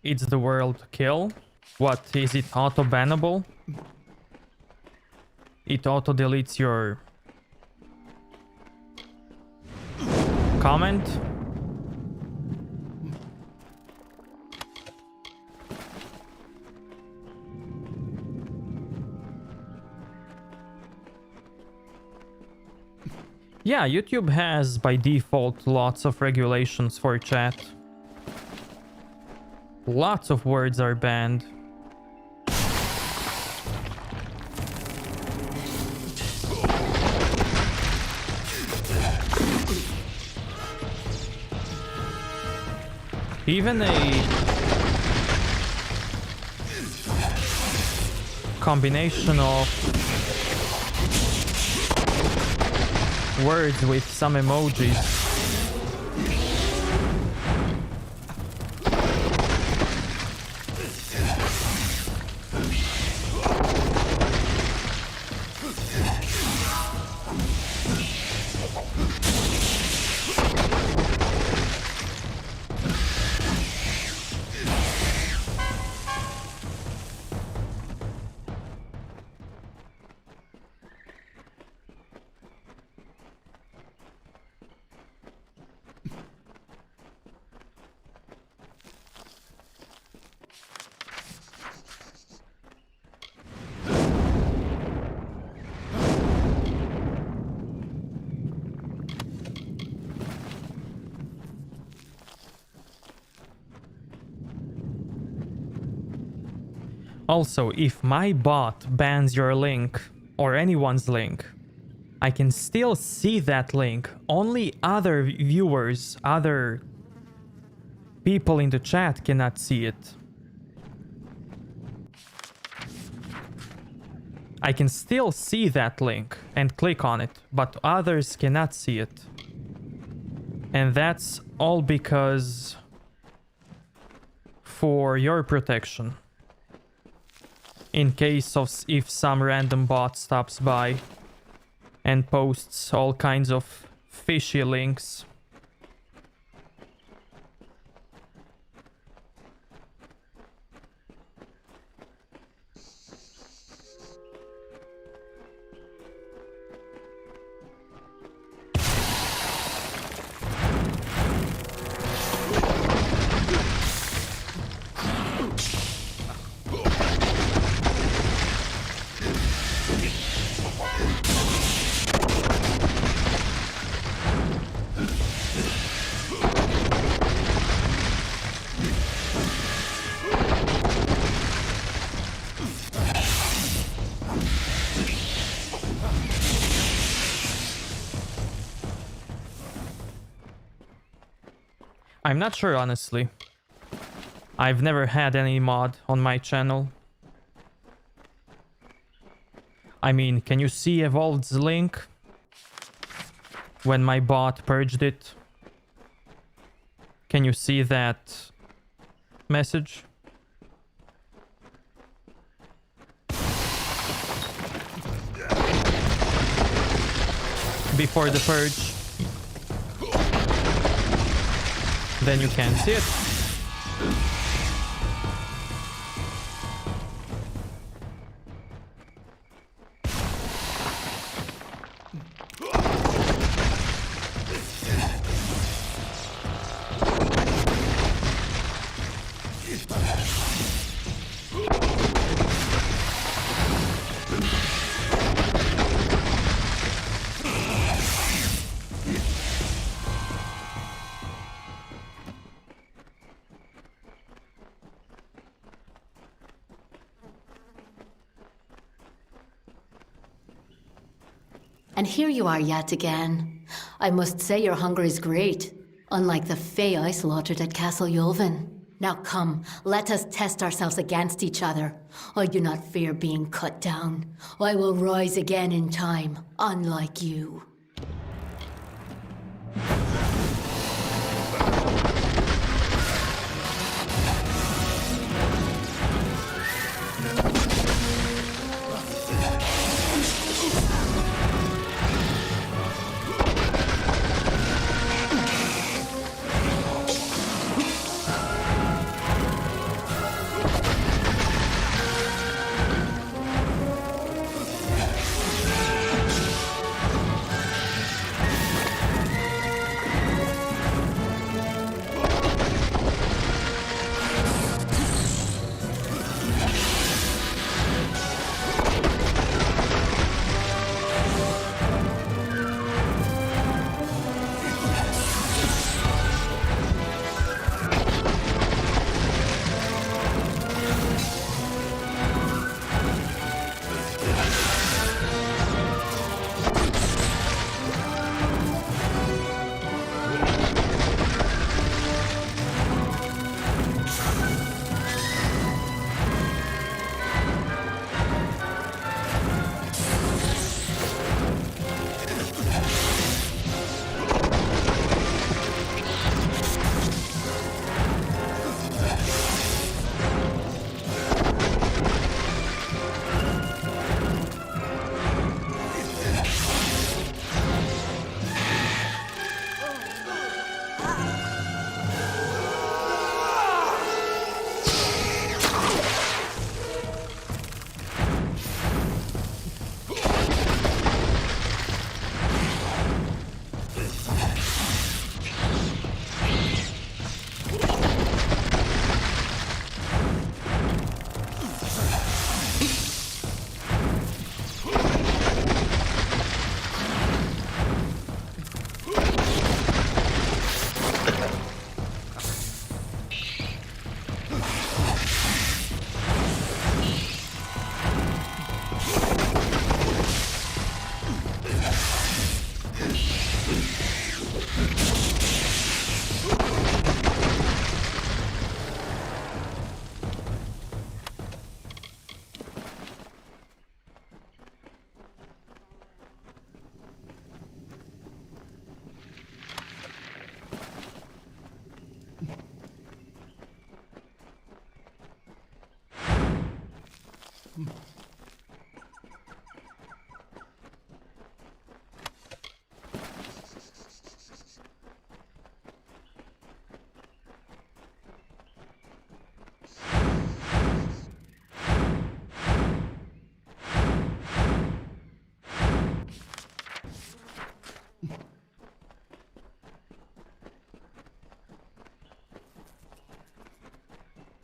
It's the world kill. What, is it auto-bannable? It auto-deletes your comment? Yeah, YouTube has by default lots of regulations for chat. Lots of words are banned. Even a combination of words with some emojis. Also, if my bot bans your link, or anyone's link, I can still see that link. Only other viewers, other people in the chat cannot see it. I can still see that link and click on it, but others cannot see it. And that's all because for your protection. In case of if some random bot stops by and posts all kinds of fishy links. I'm not sure, honestly. I've never had any mod on my channel. I mean, can you see Evolved's link? When my bot purged it? Can you see that message? Before the purge. Then you can see it. And here you are yet again. I must say your hunger is great, unlike the Fae I slaughtered at Castle Yulvin. Now come, let us test ourselves against each other. I do not fear being cut down. I will rise again in time, unlike you.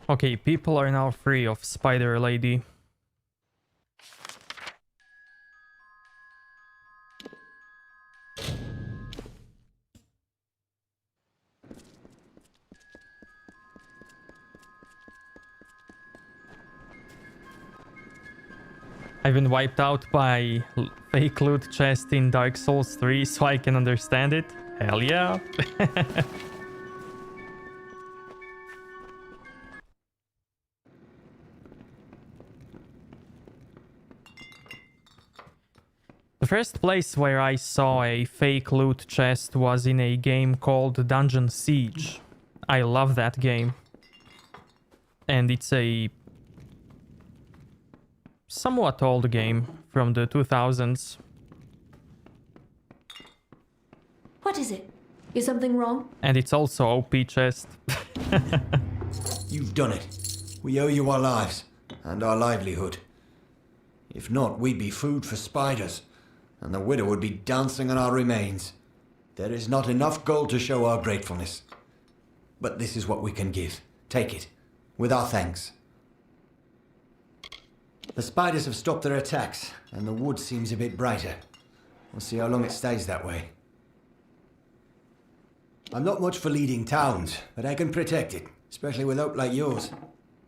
Okay, people are now free of Spider Lady. I've been wiped out by fake loot chest in Dark Souls 3, so I can understand it. Hell yeah. The first place where I saw a fake loot chest was in a game called Dungeon Siege. I love that game. And it's a somewhat old game from the 2000s. What is it? Is something wrong? And it's also OP chest. You've done it. We owe you our lives and our livelihood. If not, we'd be food for spiders, and the widow would be dancing on our remains. There is not enough gold to show our gratefulness. But this is what we can give. Take it, with our thanks. The spiders have stopped their attacks, and the wood seems a bit brighter. We'll see how long it stays that way. I'm not much for leading towns, but I can protect it, especially with hope like yours.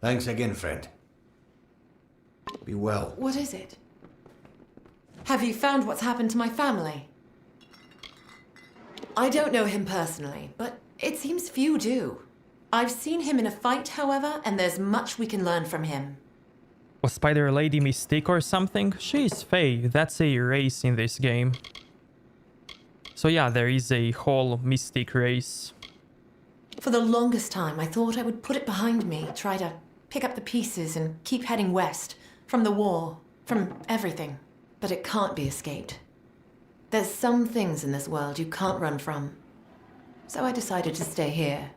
Thanks again, friend. Be well. What is it? Have you found what's happened to my family? I don't know him personally, but it seems few do. I've seen him in a fight, however, and there's much we can learn from him. Was Spider Lady Mystique or something? She's Fae, that's a race in this game. So yeah, there is a whole Mystique race. For the longest time, I thought I would put it behind me, try to pick up the pieces and keep heading west. From the war, from everything. But it can't be escaped. There's some things in this world you can't run from. So I decided to stay here.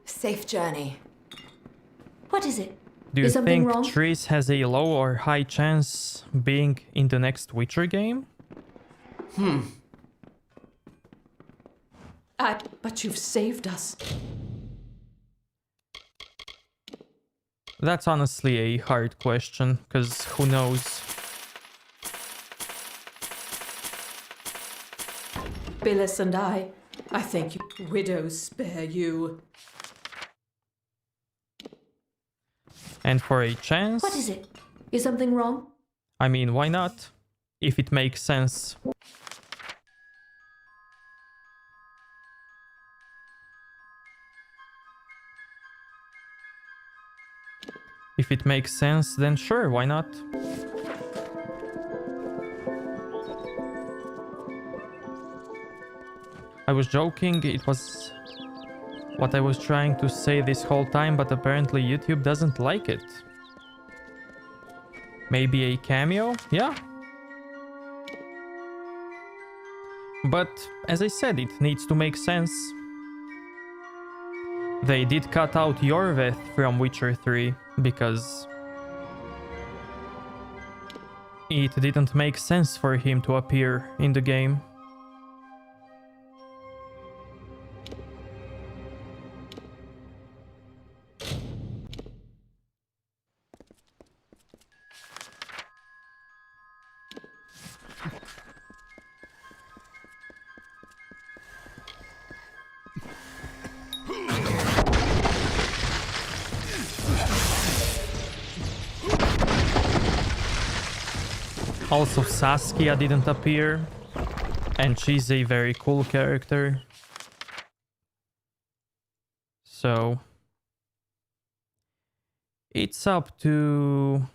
Safe journey. What is it? Do you Is something think wrong? Triss has a low or high chance being in the next Witcher game? But you've saved us. That's honestly a hard question, because who knows? Billis and I think you widows spare you. And for a chance? What is it? Is something wrong? I mean, why not? If it makes sense. If it makes sense, then sure, why not? I was joking, it was what I was trying to say this whole time, but apparently YouTube doesn't like it. Maybe a cameo? Yeah. But, as I said, it needs to make sense. They did cut out Yorveth from Witcher 3, because it didn't make sense for him to appear in the game. Also, Saskia didn't appear, and she's a very cool character. So, it's up to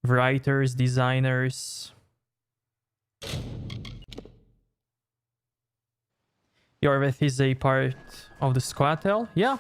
writers, designers. Yorveth is a part of the Squatel? Yeah.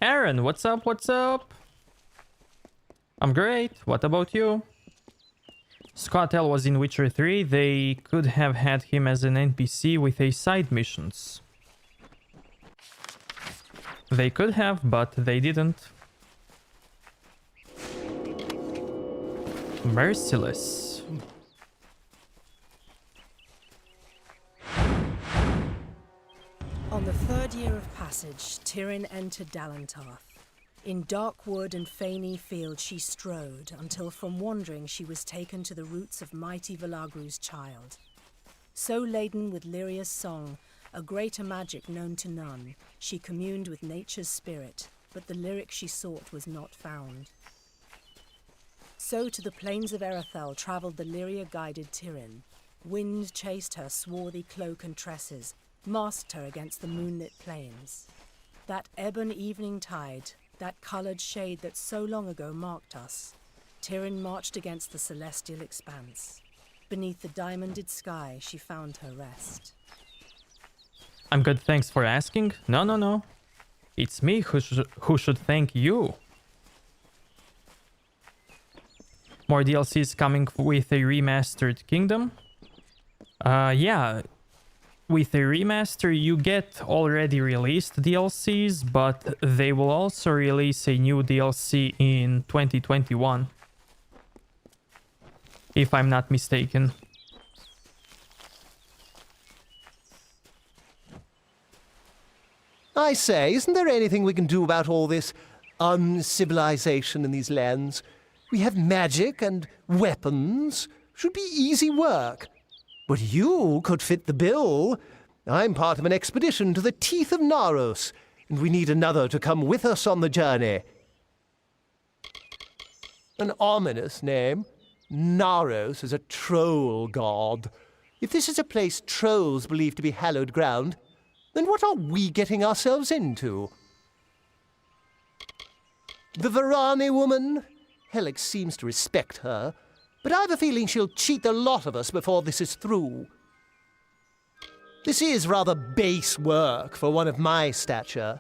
Aaron, what's up? What's up? I'm great. What about you? Scott L was in Witcher 3. They could have had him as an NPC with a side missions. They could have, but they didn't. Merciless. On the third year of passage, Tyrion entered Dalantarth. In dark wood and fany field she strode, until from wandering she was taken to the roots of mighty Velagru's child. So laden with Lyria's song, a greater magic known to none, she communed with nature's spirit, but the lyric she sought was not found. So to the plains of Erethel travelled the Lyria-guided Tyrion. Wind chased her swarthy cloak and tresses, masked her against the moonlit plains. That ebon evening tide, that coloured shade that so long ago marked us, Tyrion marched against the celestial expanse. Beneath the diamonded sky, she found her rest. I'm good, thanks for asking. No. It's me who should thank you. More DLCs coming with a remastered kingdom. Yeah. With a remaster, you get already released DLCs, but they will also release a new DLC in 2021. If I'm not mistaken. I say, isn't there anything we can do about all this uncivilization in these lands? We have magic and weapons. Should be easy work. But you could fit the bill. I'm part of an expedition to the teeth of Naros, and we need another to come with us on the journey. An ominous name. Naros is a troll god. If this is a place trolls believe to be hallowed ground, then what are we getting ourselves into? The Varani woman? Helix seems to respect her, but I have a feeling she'll cheat the lot of us before this is through. This is rather base work for one of my stature,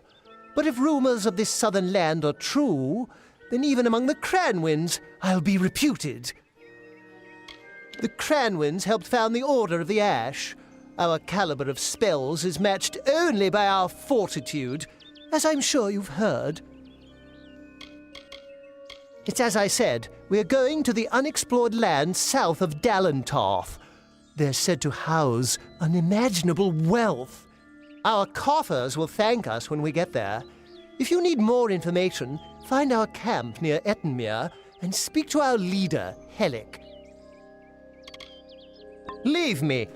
but if rumors of this southern land are true, then even among the Cranwins, I'll be reputed. The Cranwins helped found the Order of the Ash. Our caliber of spells is matched only by our fortitude, as I'm sure you've heard. It's as I said, we're going to the unexplored land south of Dalantarth. They're said to house unimaginable wealth. Our coffers will thank us when we get there. If you need more information, find our camp near Ettenmere and speak to our leader, Helic. Leave me.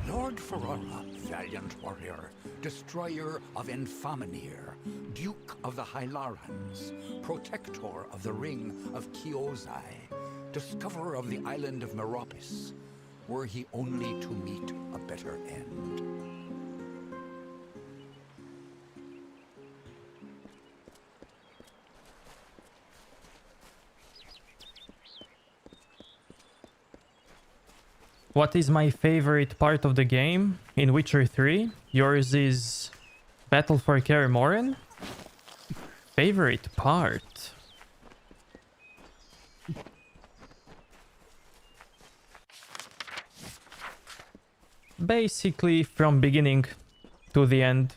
Lord Ferora, valiant warrior, destroyer of Infaminir, Duke of the Hylarans, protector of the Ring of Kiozai, discoverer of the island of Meropis, were he only to meet a better end. What is my favorite part of the game in Witcher 3? Yours is Battle for Kaer Morhen? Favorite part? Basically from beginning to the end.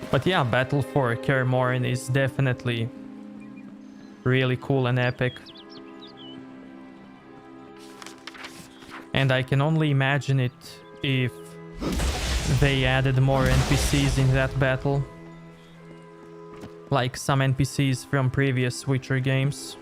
But yeah, Battle for Kaer Morhen is definitely really cool and epic. And I can only imagine it if they added more NPCs in that battle. Like some NPCs from previous Witcher games.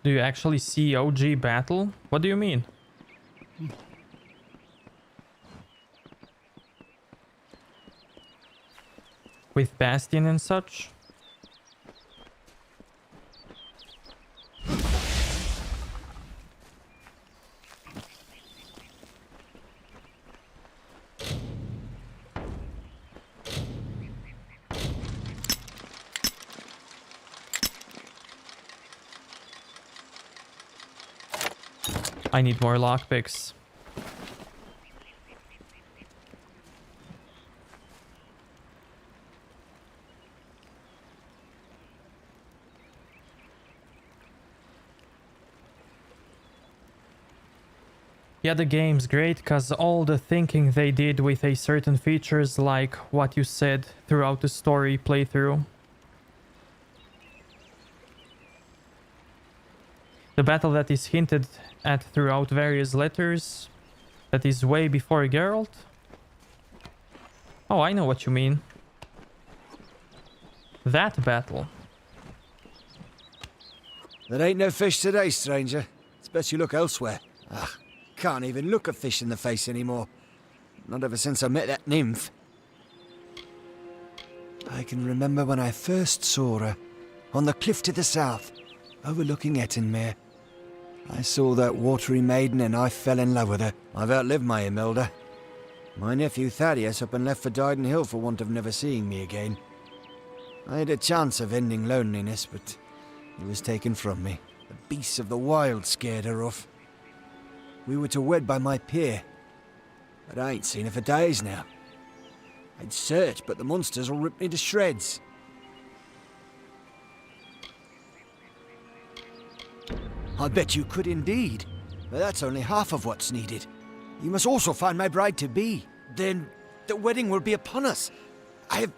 Do you actually see OG battle? What do you mean? With Bastion and such? I need more lockpicks. Yeah, the game's great because all the thinking they did with a certain features, like what you said throughout the story playthrough. The battle that is hinted at throughout various letters, that is way before Geralt. Oh, I know what you mean. That battle. There ain't no fish today, stranger. It's best you look elsewhere. Ugh, can't even look a fish in the face anymore. Not ever since I met that nymph. I can remember when I first saw her, on the cliff to the south, overlooking Ettenmere. I saw that watery maiden and I fell in love with her. I've outlived my Imelda. My nephew Thaddeus up and left for Dyden Hill for want of never seeing me again. I had a chance of ending loneliness, but it was taken from me. The beasts of the wild scared her off. We were to wed by my pier, but I ain't seen her for days now. I'd searched, but the monsters will rip me to shreds. I bet you could indeed, but that's only half of what's needed. You must also find my bride-to-be. Then the wedding will be upon us. I've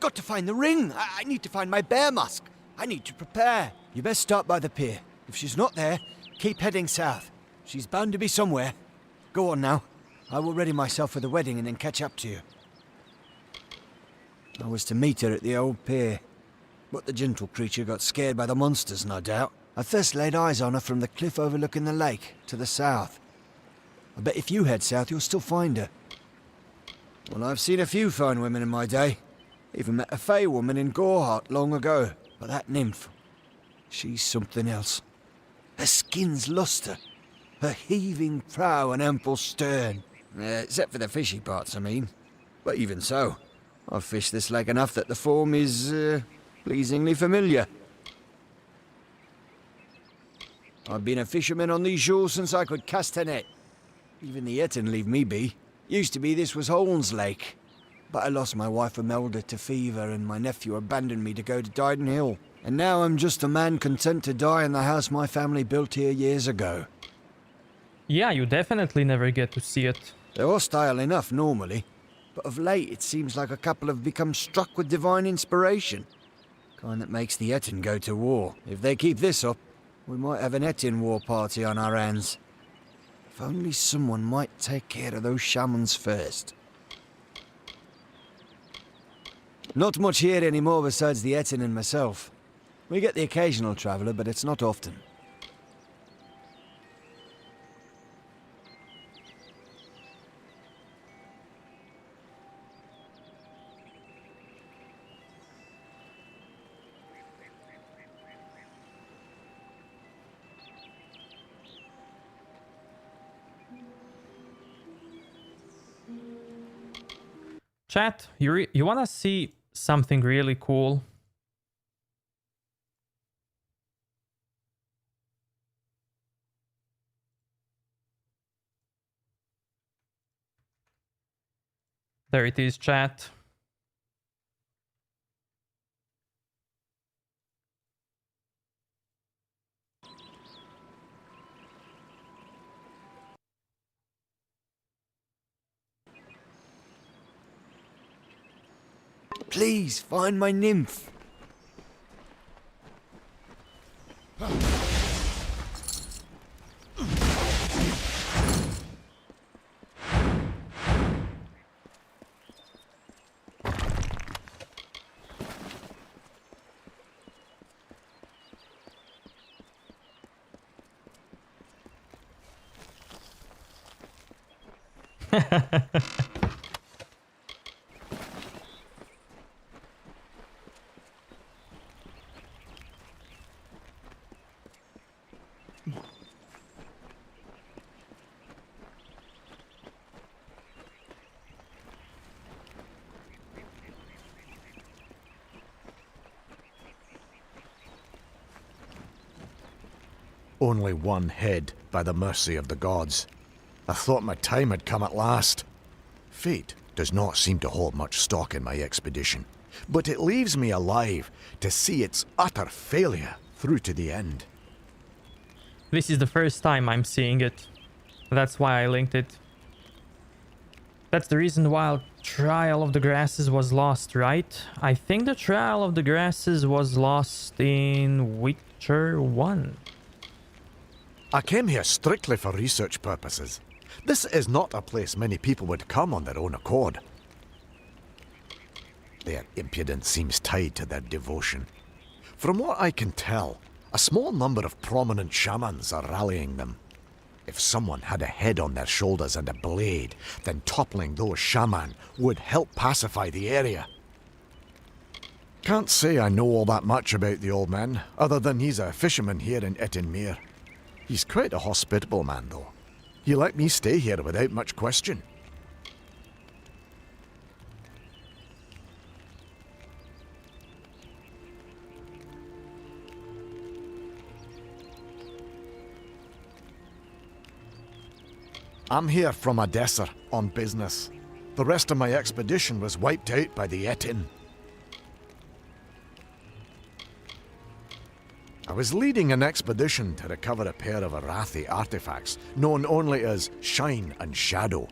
got to find the ring. I need to find my bear mask. I need to prepare. You best start by the pier. If she's not there, keep heading south. She's bound to be somewhere. Go on now. I will ready myself for the wedding and then catch up to you. I was to meet her at the old pier, but the gentle creature got scared by the monsters, no doubt. I first laid eyes on her from the cliff overlooking the lake, to the south. I bet if you head south, you'll still find her. Well, I've seen a few fine women in my day. Even met a fey woman in Gorehart long ago. But that nymph, she's something else. Her skin's luster, her heaving prow and ample stern. Except for the fishy parts, I mean. But even so, I've fished this lake enough that the form is, pleasingly familiar. I've been a fisherman on these shores since I could cast a net. Even the Etten leave me be. Used to be this was Holmes Lake. But I lost my wife Imelda to fever and my nephew abandoned me to go to Dyden Hill. And now I'm just a man content to die in the house my family built here years ago. Yeah, you definitely never get to see it. They're hostile enough normally, but of late it seems like a couple have become struck with divine inspiration. Kind that makes the Etten go to war. If they keep this up, we might have an Etten war party on our hands. If only someone might take care of those shamans first. Not much here anymore besides the Etten and myself. We get the occasional traveller, but it's not often. Chat, you wanna see something really cool? There it is, chat. Please, find my nymph. Only one head, by the mercy of the gods. I thought my time had come at last. Fate does not seem to hold much stock in my expedition, but it leaves me alive to see its utter failure through to the end. This is the first time I'm seeing it. That's why I linked it. That's the reason why Trial of the Grasses was lost, right? I think the Trial of the Grasses was lost in Witcher 1. I came here strictly for research purposes. This is not a place many people would come on their own accord. Their impudence seems tied to their devotion. From what I can tell, a small number of prominent shamans are rallying them. If someone had a head on their shoulders and a blade, then toppling those shaman would help pacify the area. Can't say I know all that much about the old man, other than he's a fisherman here in Etten-Mere. He's quite a hospitable man, though. He let me stay here without much question. I'm here from Odessa on business. The rest of my expedition was wiped out by the Etin. I was leading an expedition to recover a pair of Arathi artifacts, known only as Shine and Shadow.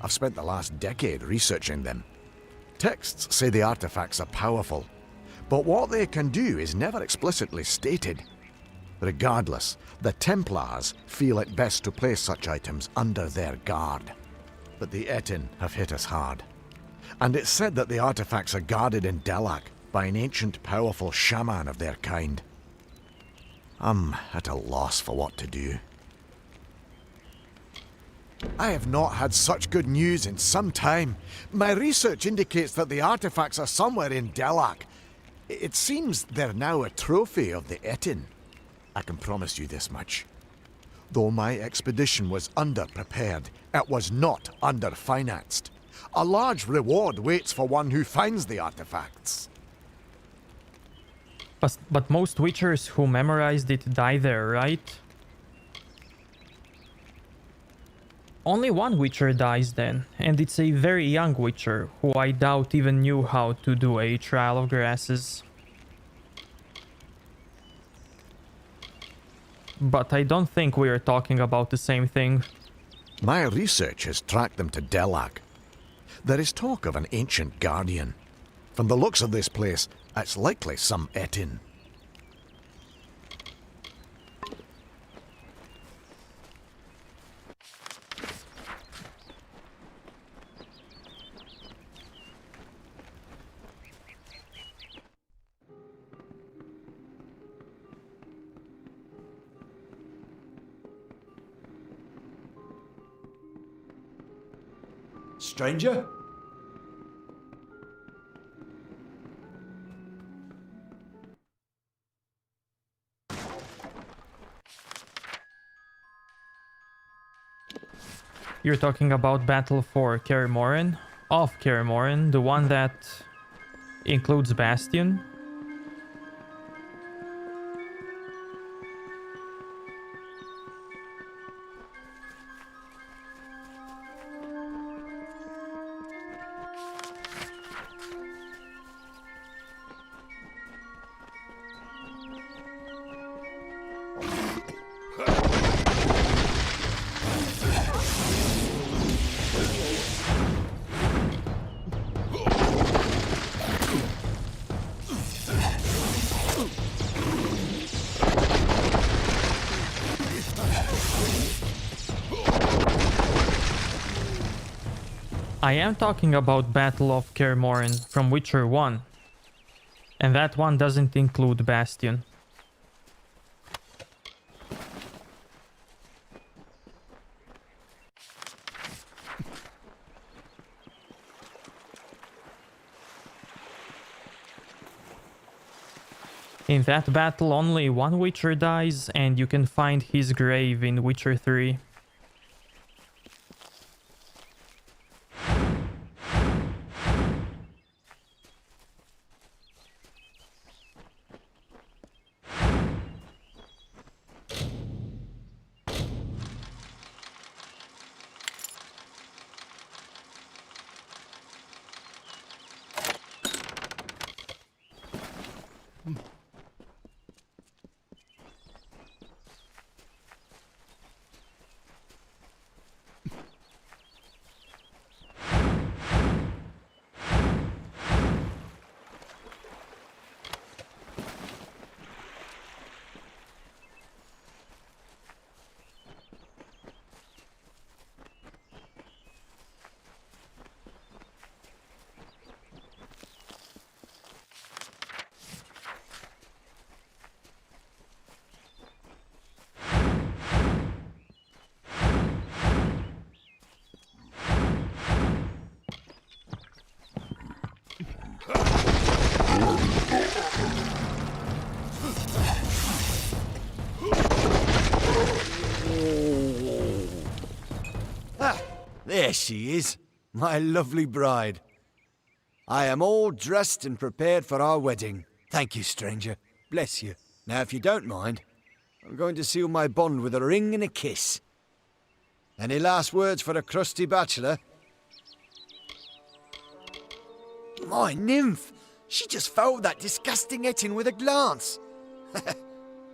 I've spent the last decade researching them. Texts say the artifacts are powerful, but what they can do is never explicitly stated. Regardless, the Templars feel it best to place such items under their guard. But the Etin have hit us hard. And it's said that the artifacts are guarded in Deloc by an ancient powerful shaman of their kind. I'm at a loss for what to do. I have not had such good news in some time. My research indicates that the artifacts are somewhere in Deloc. It seems they're now a trophy of the Etin. I can promise you this much. Though my expedition was underprepared, it was not underfinanced. A large reward waits for one who finds the artifacts. But most Witchers who memorized it die there, right? Only one Witcher dies then, and it's a very young Witcher, who I doubt even knew how to do a Trial of Grasses. But I don't think we are talking about the same thing. My research has tracked them to Deloc. There is talk of an ancient guardian. From the looks of this place, it's likely some Etin. Stranger? You're talking about Battle for Kaer Morhen? of Kaer Morhen, the one that includes Bastion. I am talking about Battle of Kaer Morhen from Witcher 1. And that one doesn't include Bastion. In that battle only one Witcher dies and you can find his grave in Witcher 3. There she is, my lovely bride. I am all dressed and prepared for our wedding. Thank you, stranger. Bless you. Now, if you don't mind, I'm going to seal my bond with a ring and a kiss. Any last words for a crusty bachelor? My nymph! She just fouled that disgusting etching with a glance.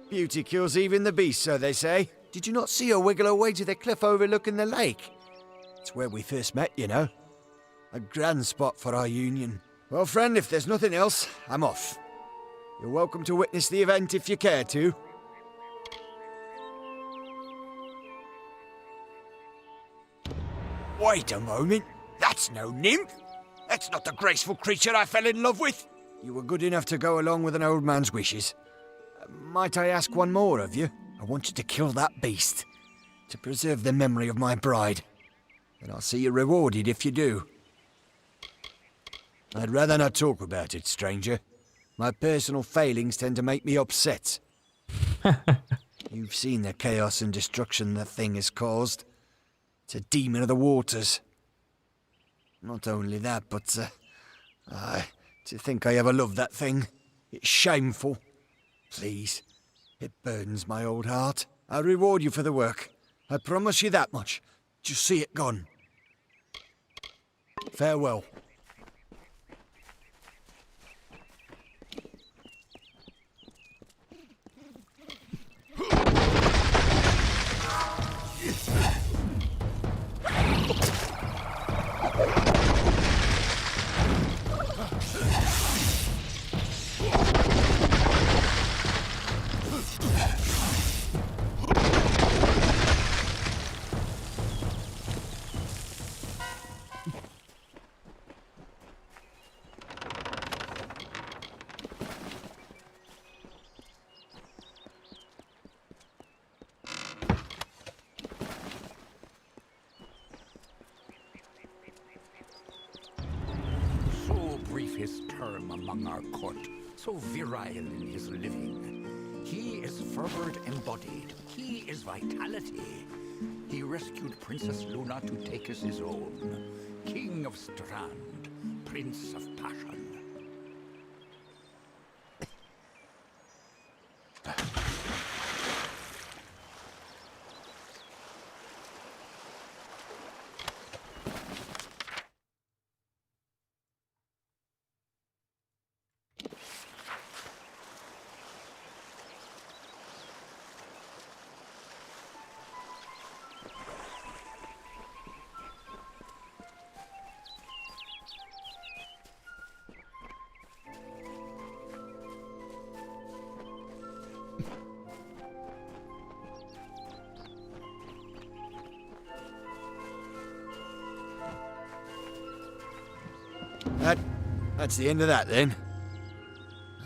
Beauty kills even the beast, so they say. Did you not see her wiggle her way to the cliff overlooking the lake? It's where we first met, you know. A grand spot for our union. Well, friend, if there's nothing else, I'm off. You're welcome to witness the event if you care to. Wait a moment. That's no nymph. That's not the graceful creature I fell in love with. You were good enough to go along with an old man's wishes. Might I ask one more of you? I want you to kill that beast, to preserve the memory of my bride. And I'll see you rewarded if you do. I'd rather not talk about it, stranger. My personal failings tend to make me upset. You've seen the chaos and destruction the thing has caused. It's a demon of the waters. Not only that, but, to think I ever loved that thing. It's shameful. Please, it burdens my old heart. I'll reward you for the work. I promise you that much. Just see it gone. Farewell. His term among our court, so virile in his living. He is fervor embodied. He is vitality. He rescued Princess Luna to take as his own. King of Strand, Prince of Passion. That's the end of that, then.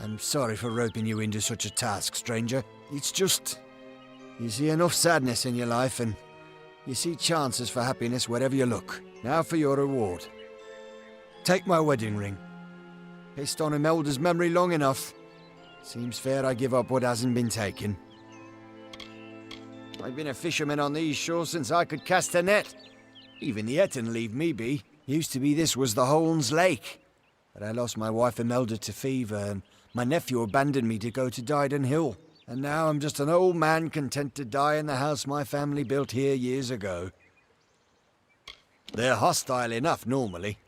I'm sorry for roping you into such a task, stranger. It's just... you see enough sadness in your life, and you see chances for happiness wherever you look. Now for your reward. Take my wedding ring. Pissed on Imelda's memory long enough. Seems fair I give up what hasn't been taken. I've been a fisherman on these shores since I could cast a net. Even the Etten leave me be. Used to be this was the Holmes Lake. But I lost my wife Imelda to fever, and my nephew abandoned me to go to Dyden Hill. And now I'm just an old man content to die in the house my family built here years ago. They're hostile enough normally,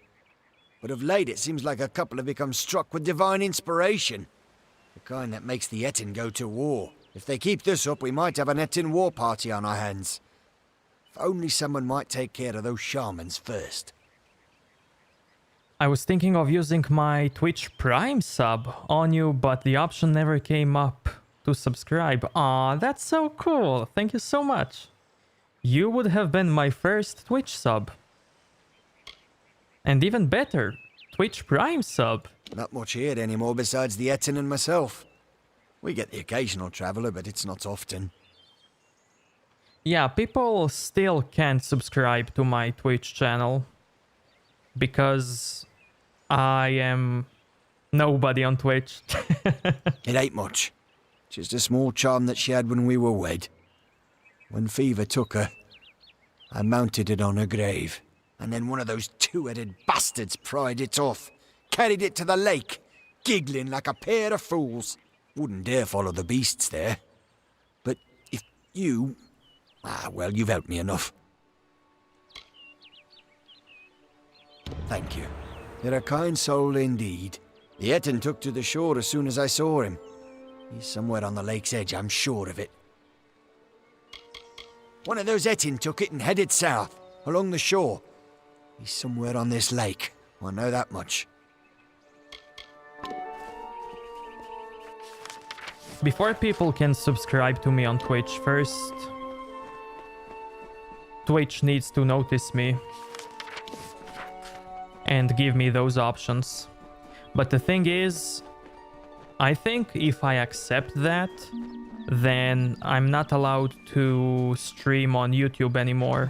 but of late it seems like a couple have become struck with divine inspiration. The kind that makes the Etten go to war. If they keep this up, we might have an Etten war party on our hands. If only someone might take care of those shamans first. I was thinking of using my Twitch Prime sub on you, but the option never came up to subscribe. Aw, that's so cool. Thank you so much. You would have been my first Twitch sub. And even better, Twitch Prime sub. Not much here anymore besides the Etten and myself. We get the occasional traveller, but it's not often. Yeah, people still can't subscribe to my Twitch channel because I am nobody on Twitch. It ain't much. Just a small charm that she had when we were wed. When fever took her, I mounted it on her grave. And then one of those two-headed bastards pried it off. Carried it to the lake, giggling like a pair of fools. Wouldn't dare follow the beasts there. But if you... well, you've helped me enough. Thank you. You're a kind soul indeed. The Etten took to the shore as soon as I saw him. He's somewhere on the lake's edge, I'm sure of it. One of those Etten took it and headed south, along the shore. He's somewhere on this lake, I know that much. Before people can subscribe to me on Twitch, first Twitch needs to notice me and give me those options. But the thing is, I think if I accept that, then I'm not allowed to stream on YouTube anymore.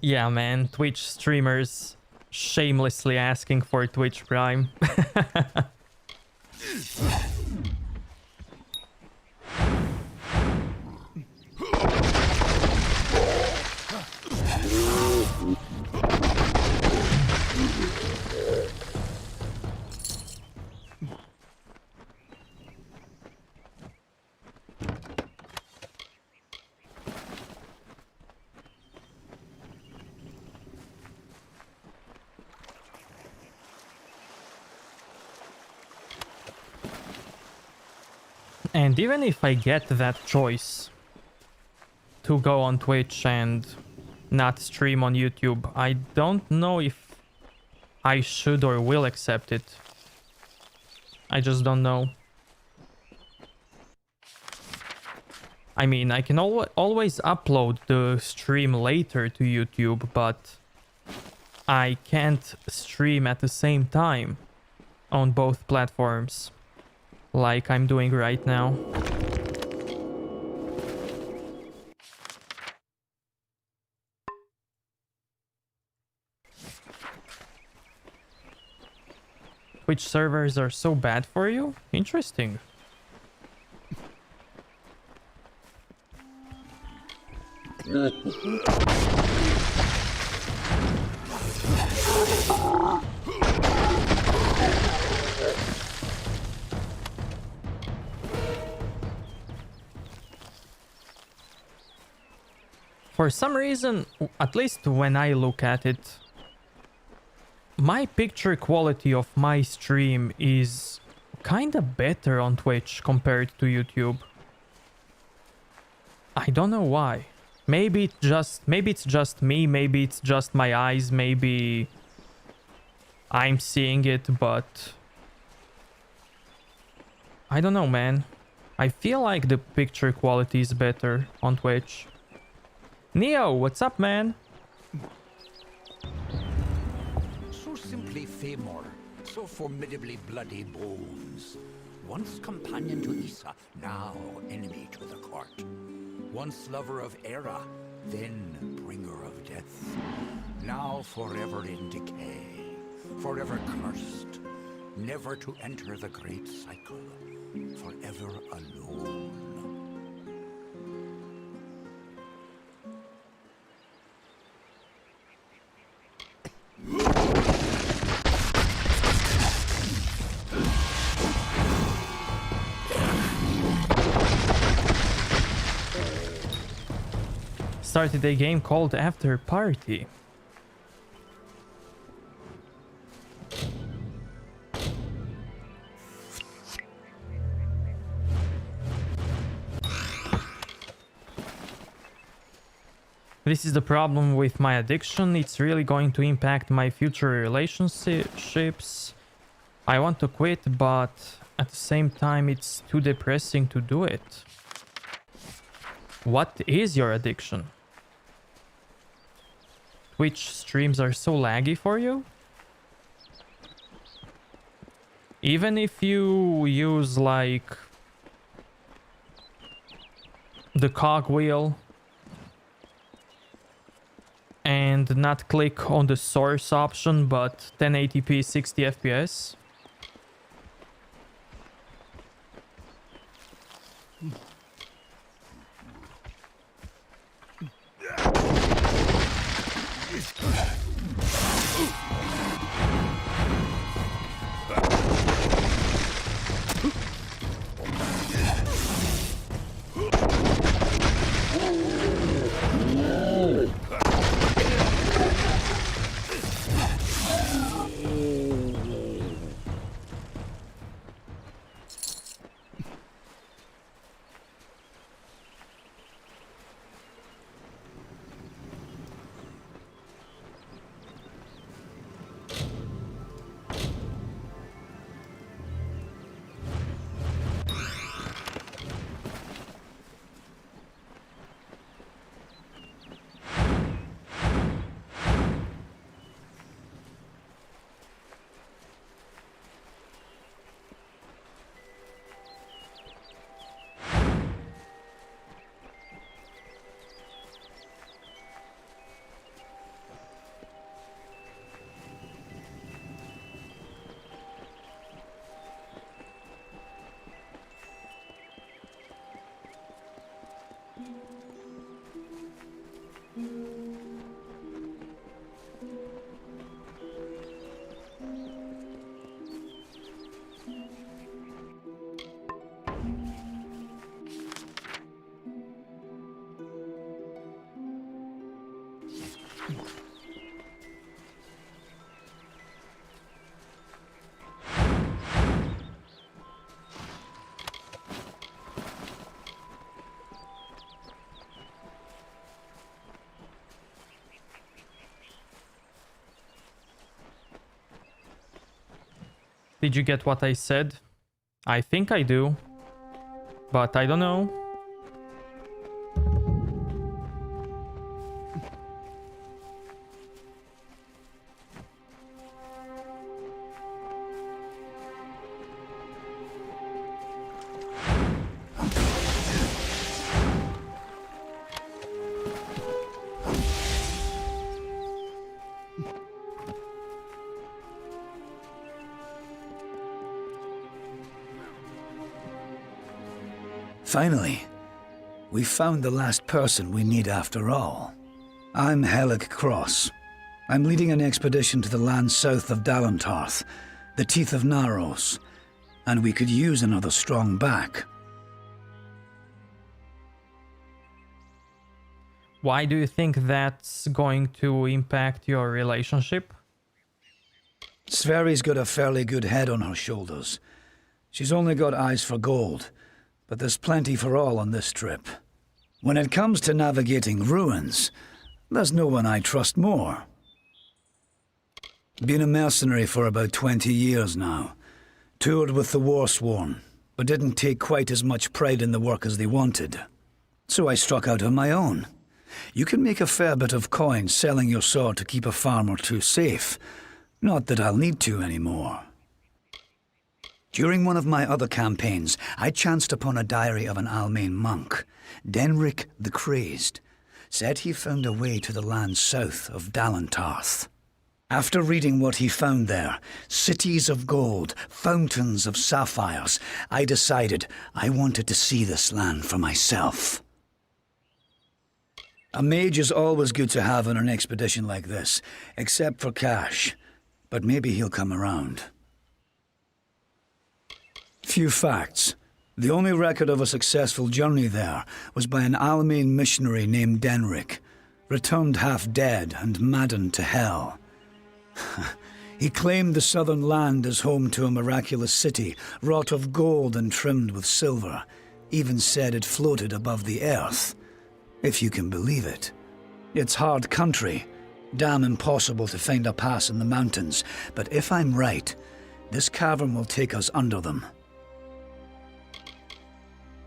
Yeah, man, Twitch streamers shamelessly asking for Twitch Prime. And even if I get that choice to go on Twitch and not stream on YouTube, I don't know if I should or will accept it. I just don't know. I mean, I can always upload the stream later to YouTube, but I can't stream at the same time on both platforms like I'm doing right now. Twitch servers are so bad for you? Interesting. For some reason, at least when I look at it, my picture quality of my stream is kinda better on Twitch compared to YouTube. I don't know why. Maybe it's just me, maybe it's just my eyes, maybe I'm seeing it, but I don't know, man. I feel like the picture quality is better on Twitch. Neo, what's up, man? So simply Famor, so formidably bloody bones. Once companion to Issa, now enemy to the court. Once lover of Era, then bringer of death. Now forever in decay, forever cursed, never to enter the great cycle, forever alone. Started a game called After Party. This is the problem with my addiction. It's really going to impact my future relationships. I want to quit, but at the same time it's too depressing to do it. What is your addiction? Twitch streams are so laggy for you? Even if you use like the cogwheel and not click on the source option but 1080p 60 FPS? Did you get what I said? I think I do, but I don't know. Finally, we found the last person we need after all. I'm Helig Cross. I'm leading an expedition to the land south of Dalantarth, the teeth of Naros, and we could use another strong back. Why do you think that's going to impact your relationship? Sverri's got a fairly good head on her shoulders. She's only got eyes for gold, but there's plenty for all on this trip. When it comes to navigating ruins, there's no one I trust more. Been a mercenary for about 20 years now. Toured with the Warsworn, but didn't take quite as much pride in the work as they wanted. So I struck out on my own. You can make a fair bit of coin selling your sword to keep a farm or two safe. Not that I'll need to anymore. During one of my other campaigns, I chanced upon a diary of an Almain monk, Denric the Crazed. Said he found a way to the land south of Dalantarth. After reading what he found there, cities of gold, fountains of sapphires, I decided I wanted to see this land for myself. A mage is always good to have on an expedition like this, except for cash. But maybe he'll come around. Few facts. The only record of a successful journey there was by an Almain missionary named Denric, returned half dead and maddened to hell. He claimed the southern land as home to a miraculous city, wrought of gold and trimmed with silver. Even said it floated above the earth. If you can believe it. It's hard country. Damn impossible to find a pass in the mountains. But if I'm right, this cavern will take us under them.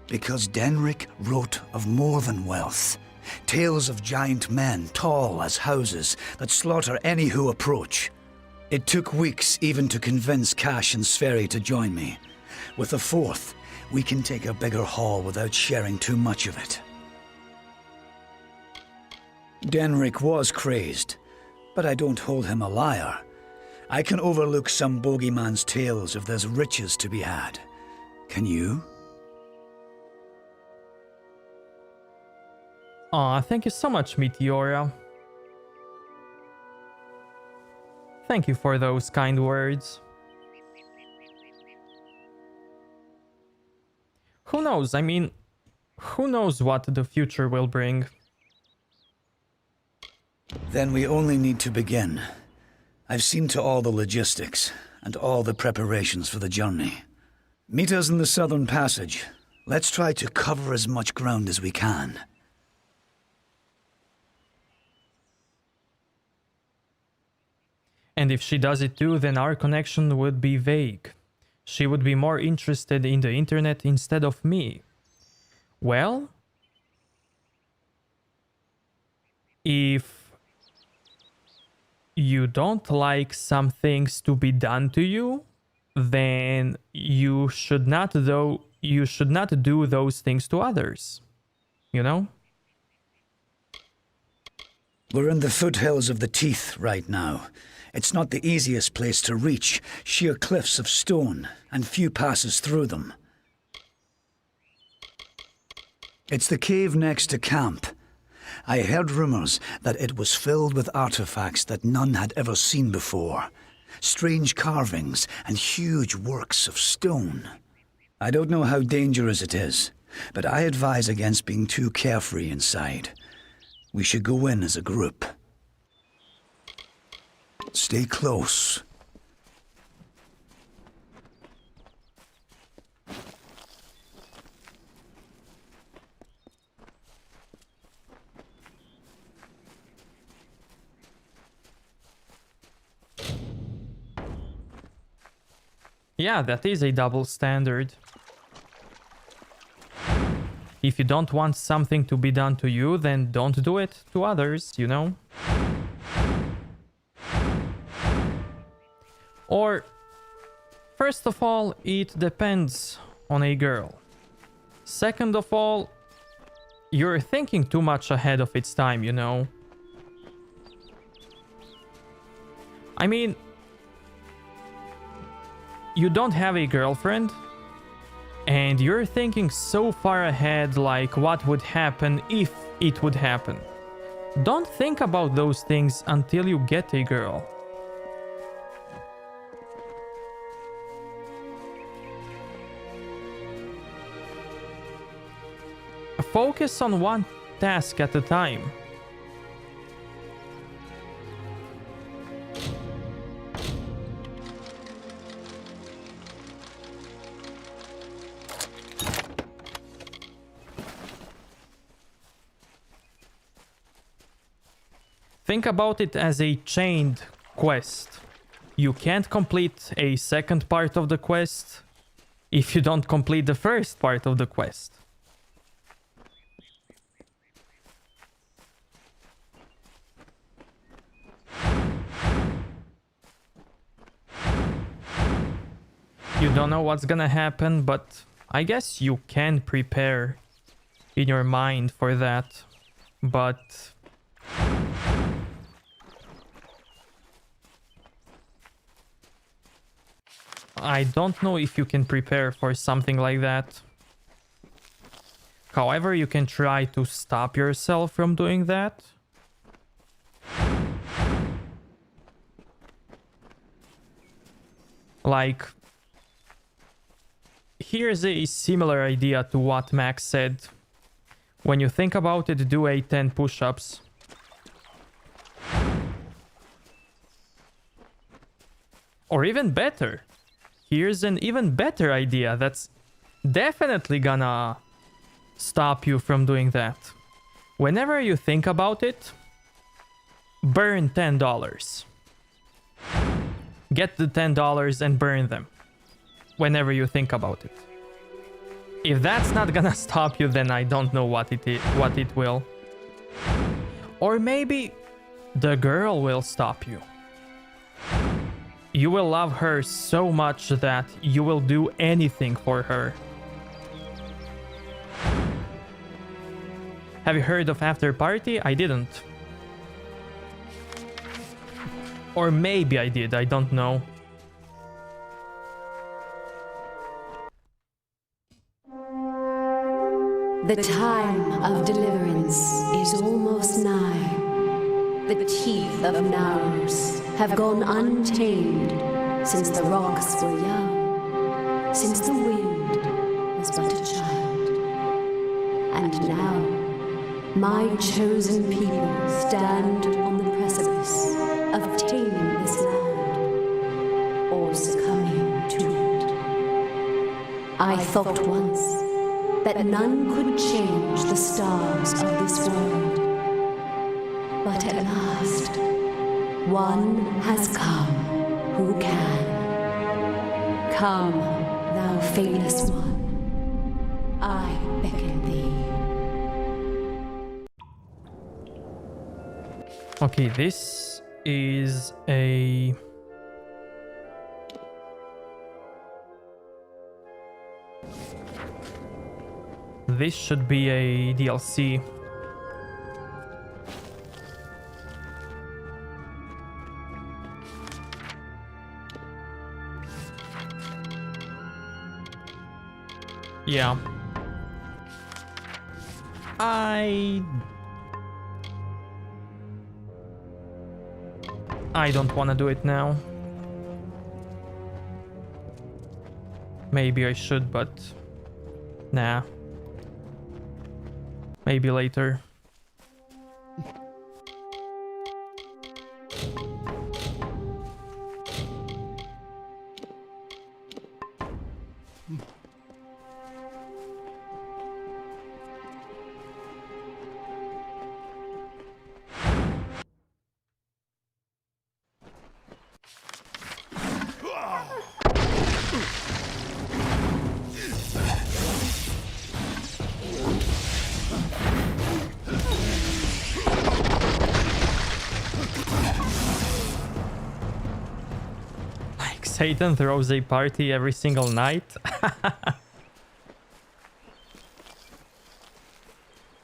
Because Denric wrote of more than wealth. Tales of giant men, tall as houses, that slaughter any who approach. It took weeks even to convince Cash and Sverri to join me. With a fourth, we can take a bigger haul without sharing too much of it. Denric was crazed, but I don't hold him a liar. I can overlook some bogeyman's tales if there's riches to be had. Can you? Aw, thank you so much, Meteora. Thank you for those kind words. Who knows? I mean, who knows what the future will bring? Then we only need to begin. I've seen to all the logistics and all the preparations for the journey. Meet us in the Southern Passage. Let's try to cover as much ground as we can. And if she does it too, then our connection would be vague. She would be more interested in the internet instead of me. Well, if you don't like some things to be done to you, then you should not do those things to others. You know? We're in the foothills of the Teeth right now. It's not the easiest place to reach, sheer cliffs of stone, and few passes through them. It's the cave next to camp. I heard rumors that it was filled with artifacts that none had ever seen before. Strange carvings and huge works of stone. I don't know how dangerous it is, but I advise against being too carefree inside. We should go in as a group. Stay close. Yeah, that is a double standard. If you don't want something to be done to you, then don't do it to others, you know? Or, first of all, it depends on a girl. Second of all, you're thinking too much ahead of its time, you know? I mean, you don't have a girlfriend, And you're thinking so far ahead, like what would happen if it would happen. Don't think about those things until you get a girl. Focus on one task at a time. Think about it as a chained quest. You can't complete a second part of the quest if you don't complete the first part of the quest. You don't know what's gonna happen, but I guess you can prepare in your mind for that. But I don't know if you can prepare for something like that. However, you can try to stop yourself from doing that. Like, here's a similar idea to what Max said. When you think about it, do a 10 push-ups. Or even better. Here's an even better idea that's definitely gonna stop you from doing that. Whenever you think about it, burn $10. Get the $10 and burn them whenever you think about it. If that's not gonna stop you, then I don't know what it will. Or maybe the girl will stop you. You will love her so much that you will do anything for her. Have you heard of After Party? I didn't. Or maybe I did, I don't know. The time of deliverance is almost nigh. The teeth of Naros have gone untamed since the rocks were young, since the wind was but a child. And now, my chosen people stand on the precipice of taming this land, or succumbing to it. I thought once that none could change the stars of this world. But at last, one has come who can. Come, thou famous one, I beckon thee. Okay, this is a... This should be a DLC. Yeah. I don't want to do it now. Maybe I should, but nah. Maybe later. Satan throws a party every single night.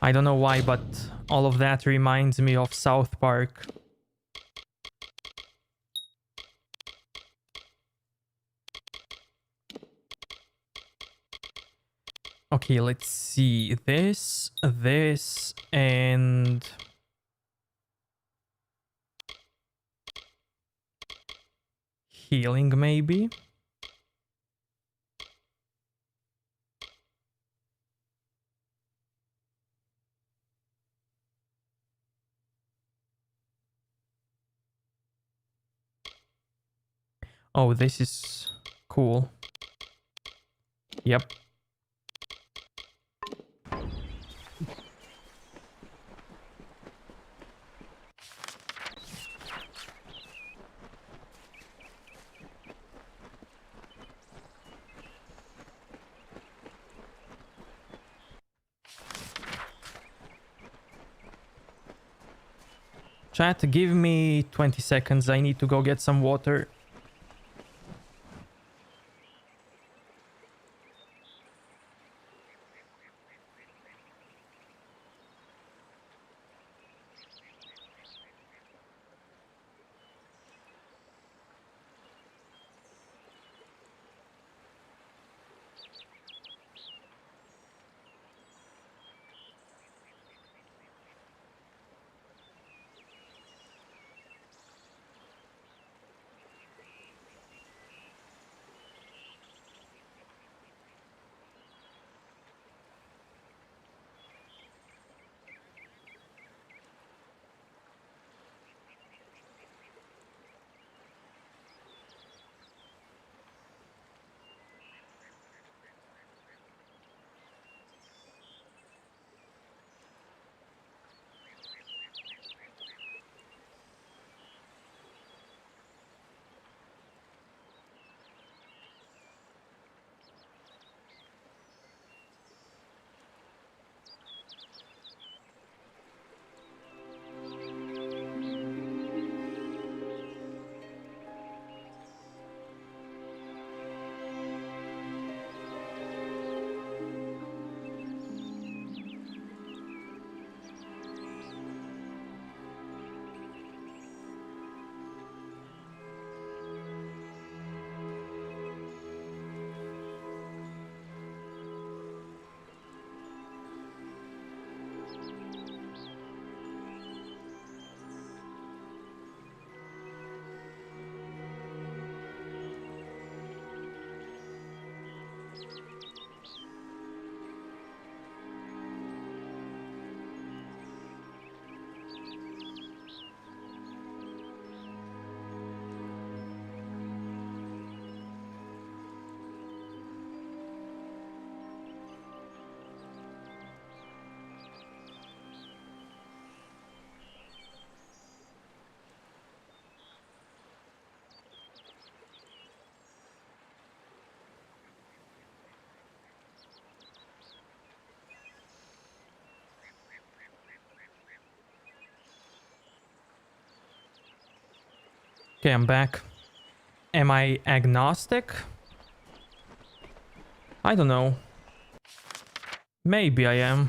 I don't know why, but all of that reminds me of South Park. Okay, let's see. This, and... healing, maybe? Oh, this is cool. Yep. Chat, give me 20 seconds. I need to go get some water. Okay, I'm back. Am I agnostic? I don't know. Maybe I am.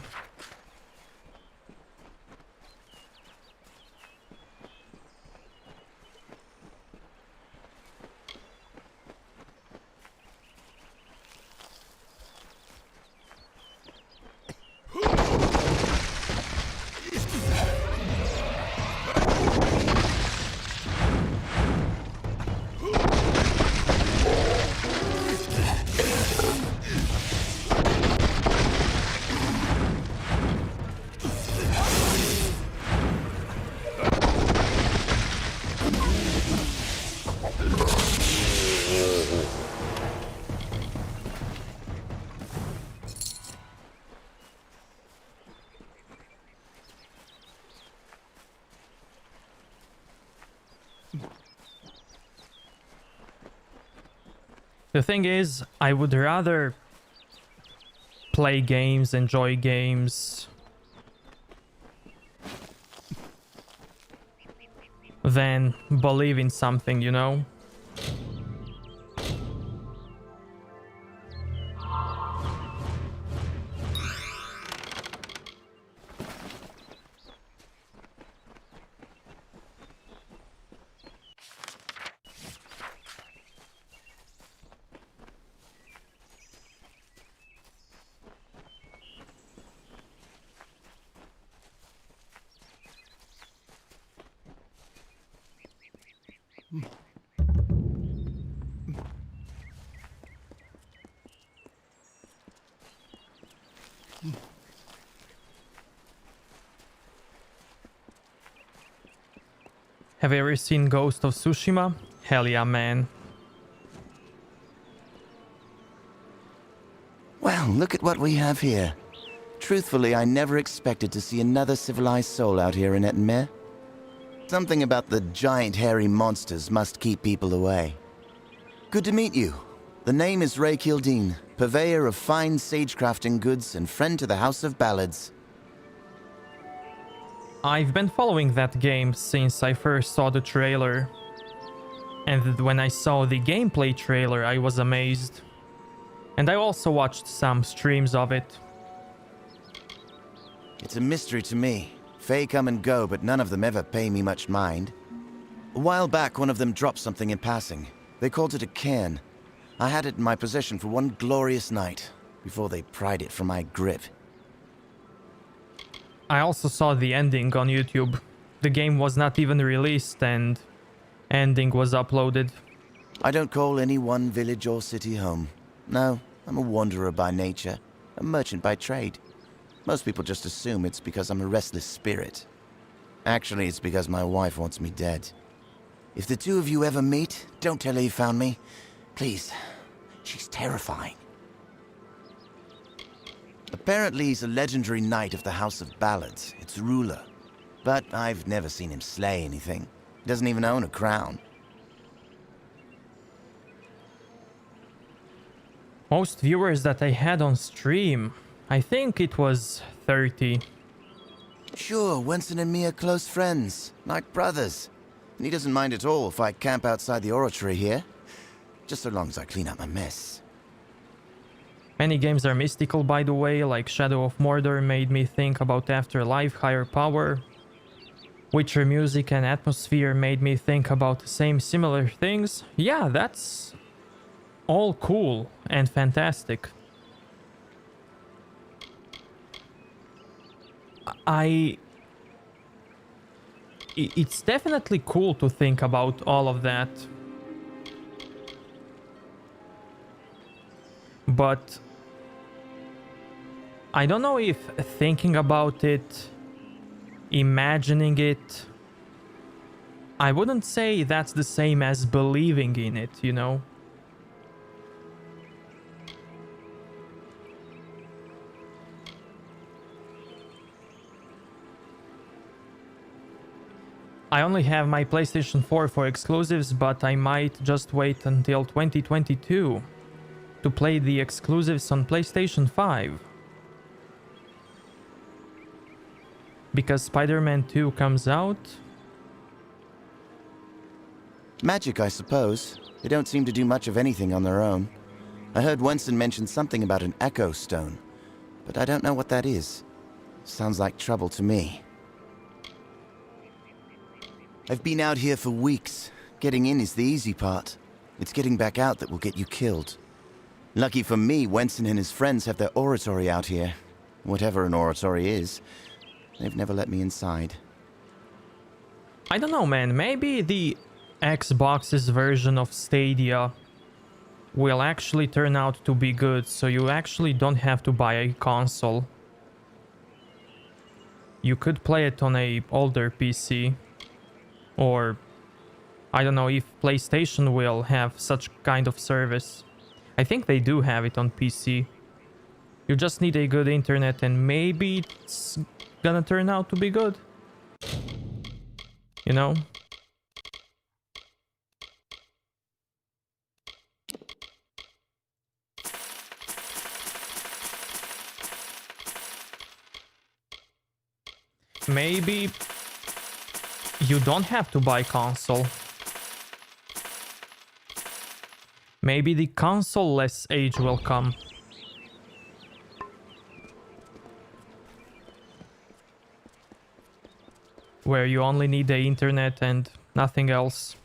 The thing is, I would rather play games, enjoy games, than believe in something, you know? Have you ever seen Ghost of Tsushima? Hell yeah, man. Well, look at what we have here. Truthfully, I never expected to see another civilized soul out here in Ettenmere. Something about the giant hairy monsters must keep people away. Good to meet you. The name is Ray Kildine, purveyor of fine sage-crafting goods and friend to the House of Ballads. I've been following that game since I first saw the trailer. And when I saw the gameplay trailer, I was amazed. And I also watched some streams of it. It's a mystery to me. Fae come and go, but none of them ever pay me much mind. A while back, one of them dropped something in passing. They called it a cairn. I had it in my possession for one glorious night, before they pried it from my grip. I also saw the ending on YouTube. The game was not even released and ending was uploaded. I don't call any one village or city home. No, I'm a wanderer by nature, a merchant by trade. Most people just assume it's because I'm a restless spirit. Actually, it's because my wife wants me dead. If the two of you ever meet, don't tell her you found me. Please. She's terrifying. Apparently, he's a legendary knight of the House of Ballads, its ruler. But I've never seen him slay anything. He doesn't even own a crown. Most viewers that I had on stream, I think it was 30. Sure, Wenson and me are close friends, like brothers. And he doesn't mind at all if I camp outside the oratory here. Just so long as I clean up my mess. Many games are mystical, by the way, like Shadow of Mordor made me think about Afterlife, Higher Power. Witcher music and atmosphere made me think about the same similar things. Yeah, that's all cool and fantastic. It's definitely cool to think about all of that. But I don't know if thinking about it, imagining it, I wouldn't say that's the same as believing in it, you know? I only have my PlayStation 4 for exclusives, but I might just wait until 2022 to play the exclusives on PlayStation 5. Because Spider-Man 2 comes out. Magic, I suppose. They don't seem to do much of anything on their own. I heard Wenson mention something about an Echo Stone, but I don't know what that is. Sounds like trouble to me. I've been out here for weeks. Getting in is the easy part. It's getting back out that will get you killed. Lucky for me, Wenson and his friends have their oratory out here. Whatever an oratory is. They've never let me inside. I don't know, man. Maybe the Xbox's version of Stadia will actually turn out to be good, so you actually don't have to buy a console. You could play it on a older PC. Or I don't know if PlayStation will have such kind of service. I think they do have it on PC. You just need a good internet and maybe it's gonna turn out to be good. You know? Maybe you don't have to buy console. Maybe the console-less age will come. Where you only need the internet and nothing else.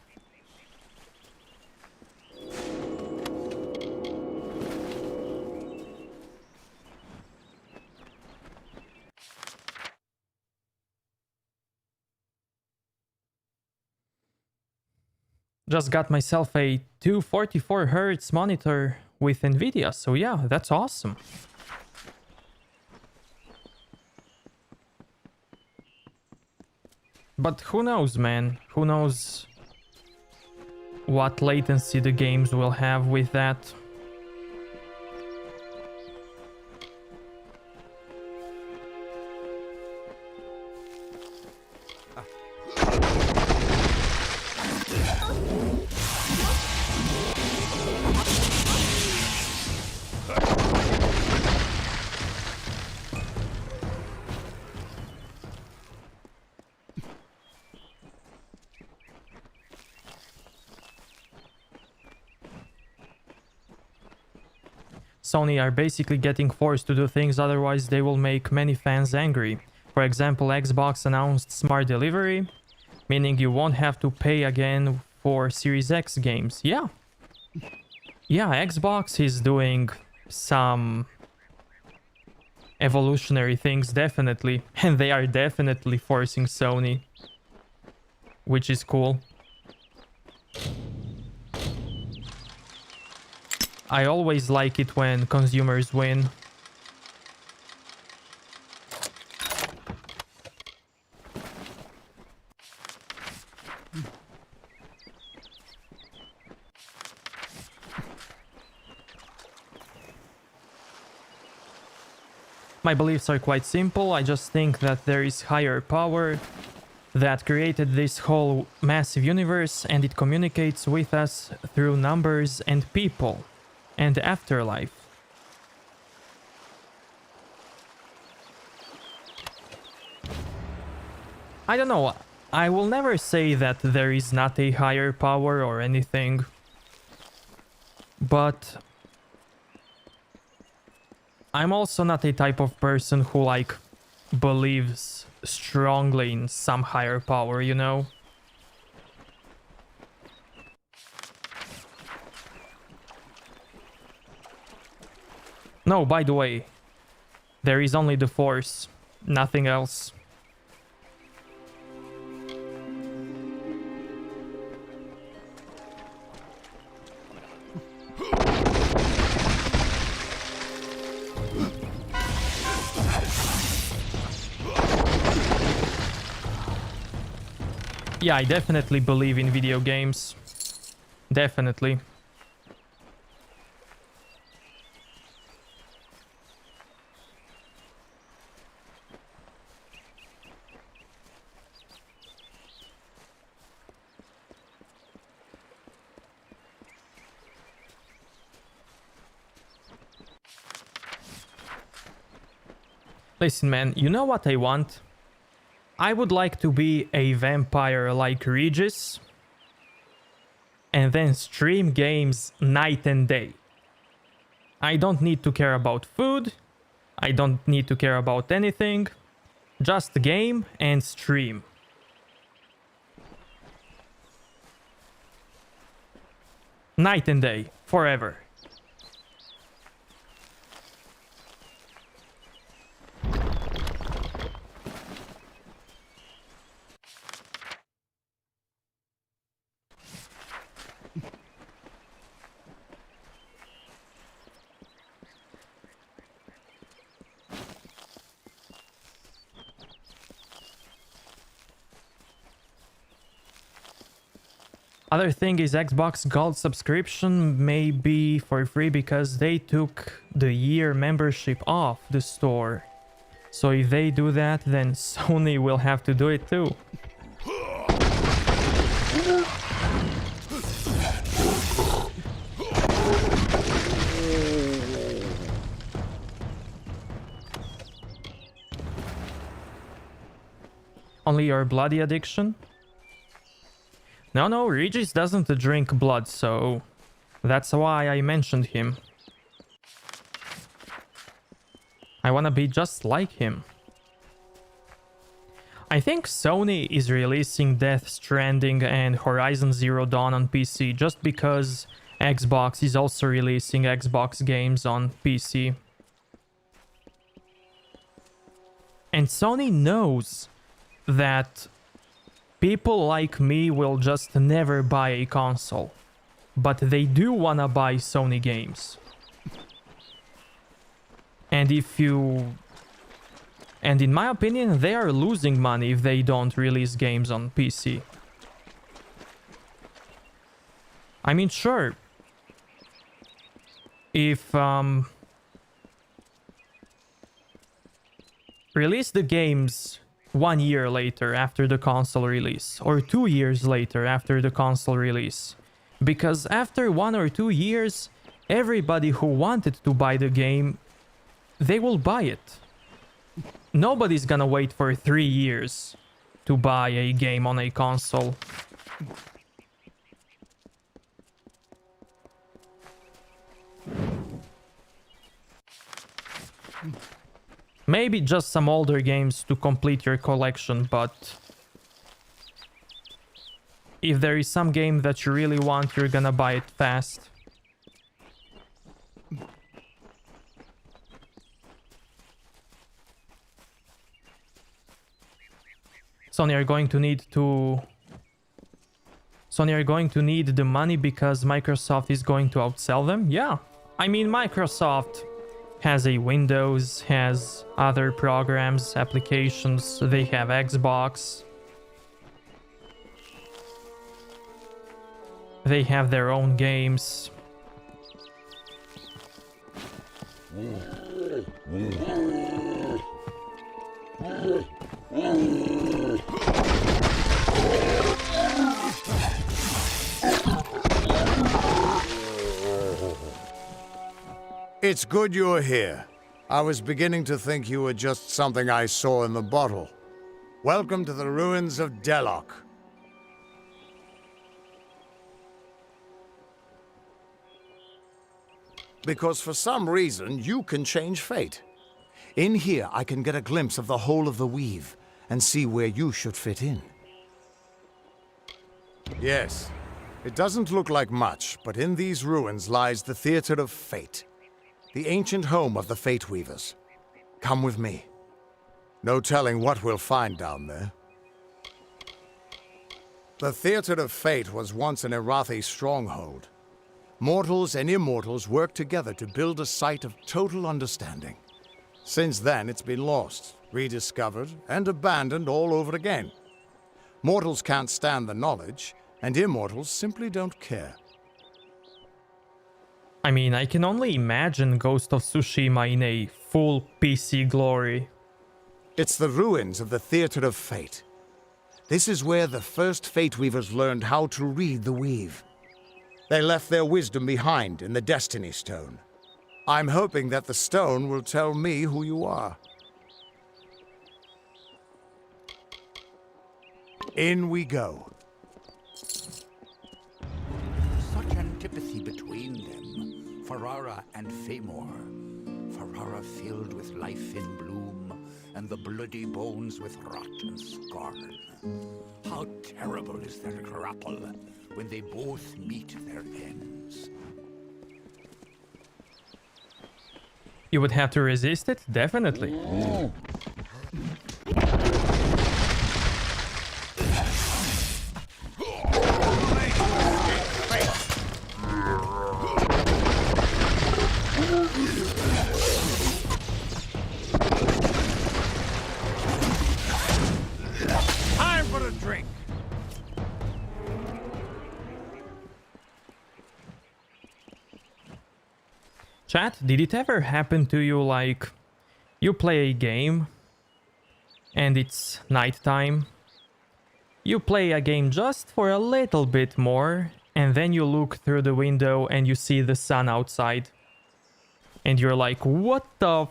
Just got myself a 244 Hz monitor with Nvidia, so yeah, that's awesome. But who knows, man? Who knows what latency the games will have with that? Sony are basically getting forced to do things, otherwise they will make many fans angry. For example, Xbox announced Smart Delivery, meaning you won't have to pay again for Series X games. Yeah. Yeah, Xbox is doing some evolutionary things, definitely. And they are definitely forcing Sony, which is cool. I always like it when consumers win. My beliefs are quite simple. I just think that there is higher power that created this whole massive universe, and it communicates with us through numbers and people and afterlife. I don't know, I will never say that there is not a higher power or anything, but I'm also not a type of person who like believes strongly in some higher power, you know? No, by the way, there is only the Force, nothing else. Yeah, I definitely believe in video games. Definitely. Listen, man, you know what I want? I would like to be a vampire like Regis and then stream games night and day. I don't need to care about food. I don't need to care about anything. Just game and stream. Night and day, forever. Other thing is Xbox Gold subscription may be for free because they took the year membership off the store. So if they do that, then Sony will have to do it too. Only your bloody addiction? No, Regis doesn't drink blood, so that's why I mentioned him. I wanna be just like him. I think Sony is releasing Death Stranding and Horizon Zero Dawn on PC just because Xbox is also releasing Xbox games on PC. And Sony knows that people like me will just never buy a console, but they do wanna buy Sony games. And in my opinion, they are losing money if they don't release games on PC. I mean, sure, if release the games 1 year later after the console release, or 2 years later after the console release, because after 1 or 2 years, everybody who wanted to buy the game, they will buy it. Nobody's gonna wait for 3 years to buy a game on a console. Maybe just some older games to complete your collection, but if there is some game that you really want, you're gonna buy it fast. Sony are going to need the money because Microsoft is going to outsell them? Yeah. I mean, Microsoft has a Windows, has other programs, applications, they have Xbox. They have their own games. It's good you're here. I was beginning to think you were just something I saw in the bottle. Welcome to the ruins of Deloc. Because for some reason, you can change fate. In here, I can get a glimpse of the whole of the weave and see where you should fit in. Yes, it doesn't look like much, but in these ruins lies the Theater of Fate, the ancient home of the Fate Weavers. Come with me. No telling what we'll find down there. The Theater of Fate was once an Irathi stronghold. Mortals and immortals worked together to build a site of total understanding. Since then, it's been lost, rediscovered, and abandoned all over again. Mortals can't stand the knowledge, and immortals simply don't care. I mean, I can only imagine Ghost of Tsushima in a full PC glory. It's the ruins of the Theater of Fate. This is where the first Fate Weavers learned how to read the weave. They left their wisdom behind in the Destiny Stone. I'm hoping that the stone will tell me who you are. In we go. Such antipathy between them, Ferrara and Famor. Ferrara filled with life in bloom, and the bloody bones with rot and scorn. How terrible is their grapple when they both meet their ends. You would have to resist it? Definitely. Time for a drink. Chat, did it ever happen to you like you play a game and it's nighttime? You play a game just for a little bit more and then you look through the window and you see the sun outside. And you're like, what the...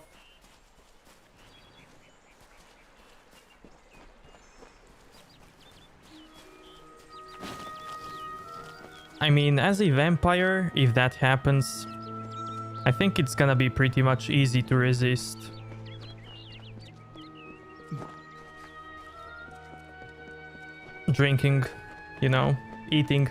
I mean, as a vampire, if that happens, I think it's gonna be pretty much easy to resist. Drinking, you know, eating.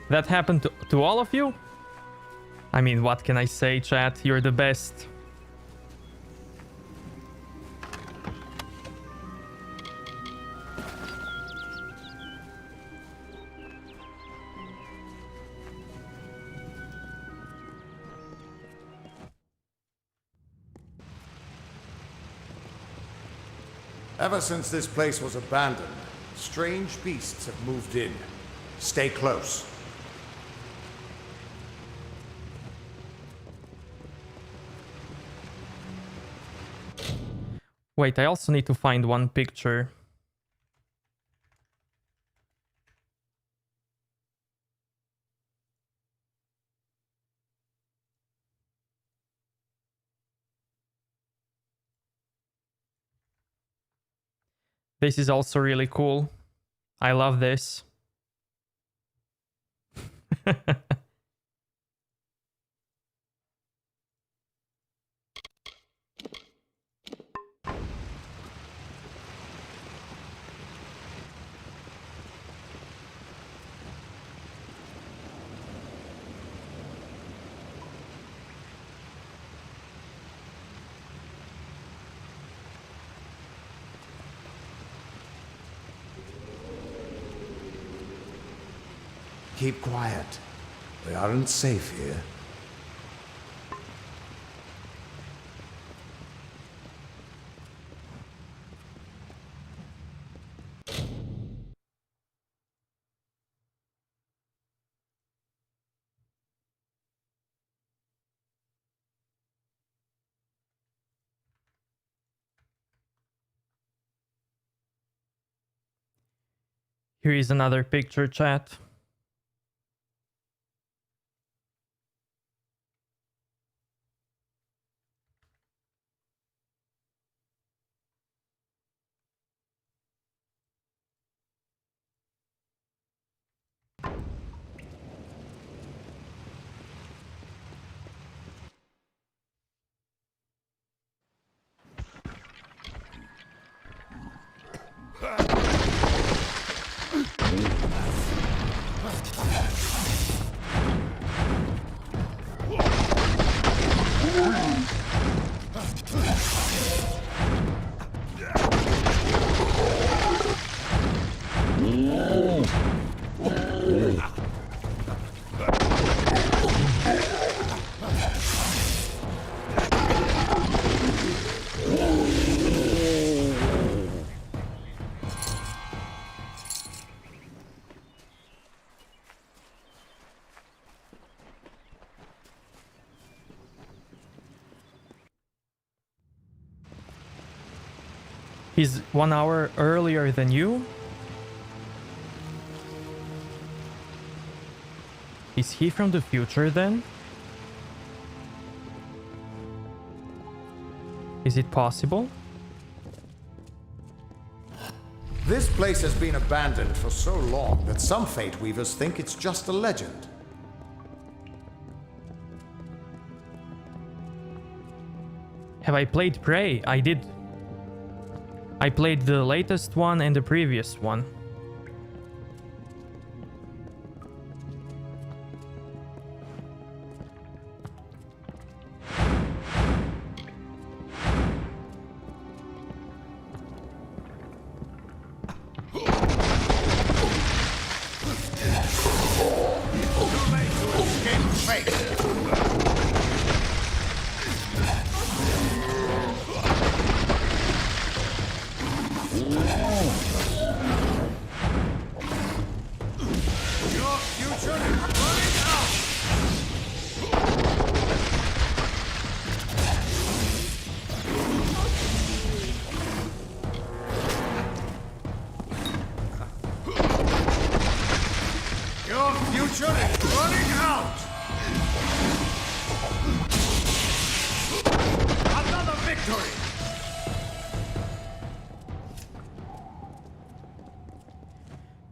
That happened to all of you? I mean, what can I say, chat? You're the best. Ever since this place was abandoned, strange beasts have moved in. Stay close. Wait, I also need to find one picture. This is also really cool. I love this. Keep quiet. We aren't safe here. Here is another picture, chat. He's 1 hour earlier than you? Is he from the future then? Is it possible? This place has been abandoned for so long that some Fate Weavers think it's just a legend. Have I played Prey? I did. I played the latest one and the previous one.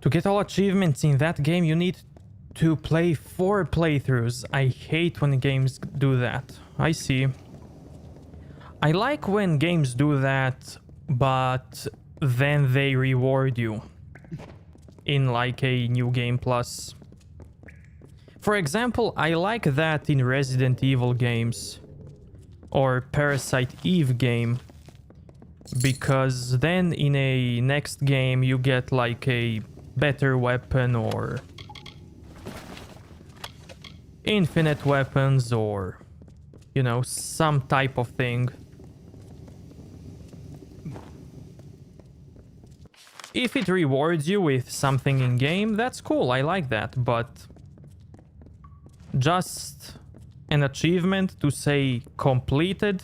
To get all achievements in that game, you need to play 4 playthroughs. I hate when games do that. I see. I like when games do that, but then they reward you in like a new game plus. For example, I like that in Resident Evil games or Parasite Eve game, because then in a next game you get like a better weapon or infinite weapons or, you know, some type of thing. If it rewards you with something in game, that's cool, I like that, but just an achievement to say completed?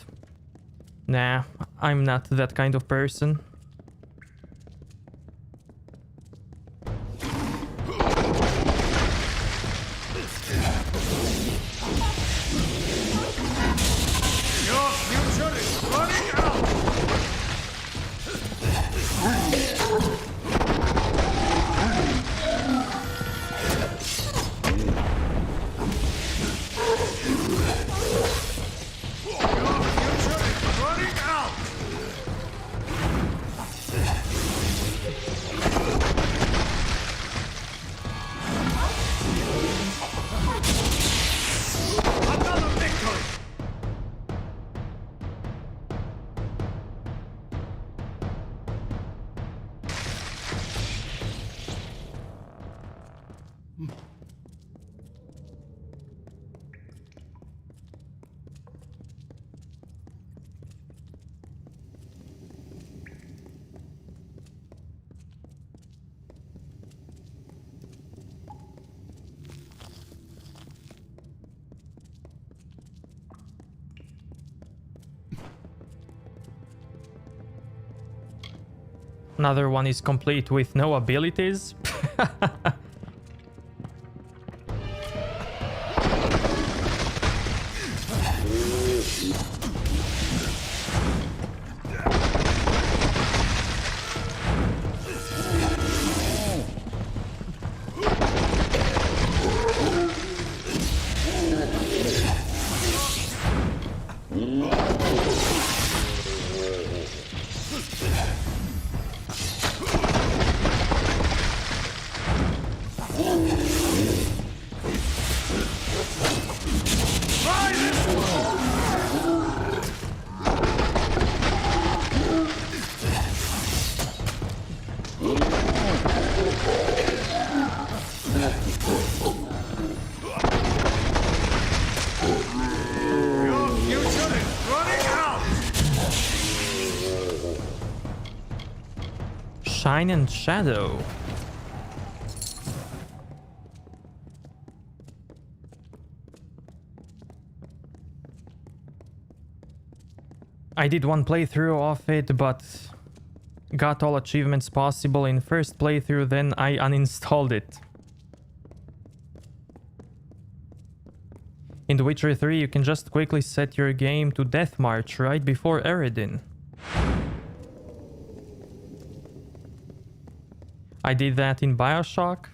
Nah, I'm not that kind of person. Your future is running out! Another one is complete with no abilities. Shine and Shadow. I did one playthrough of it, but got all achievements possible in first playthrough, then I uninstalled it. In The Witcher 3, you can just quickly set your game to Death March right before Eredin. I did that in BioShock.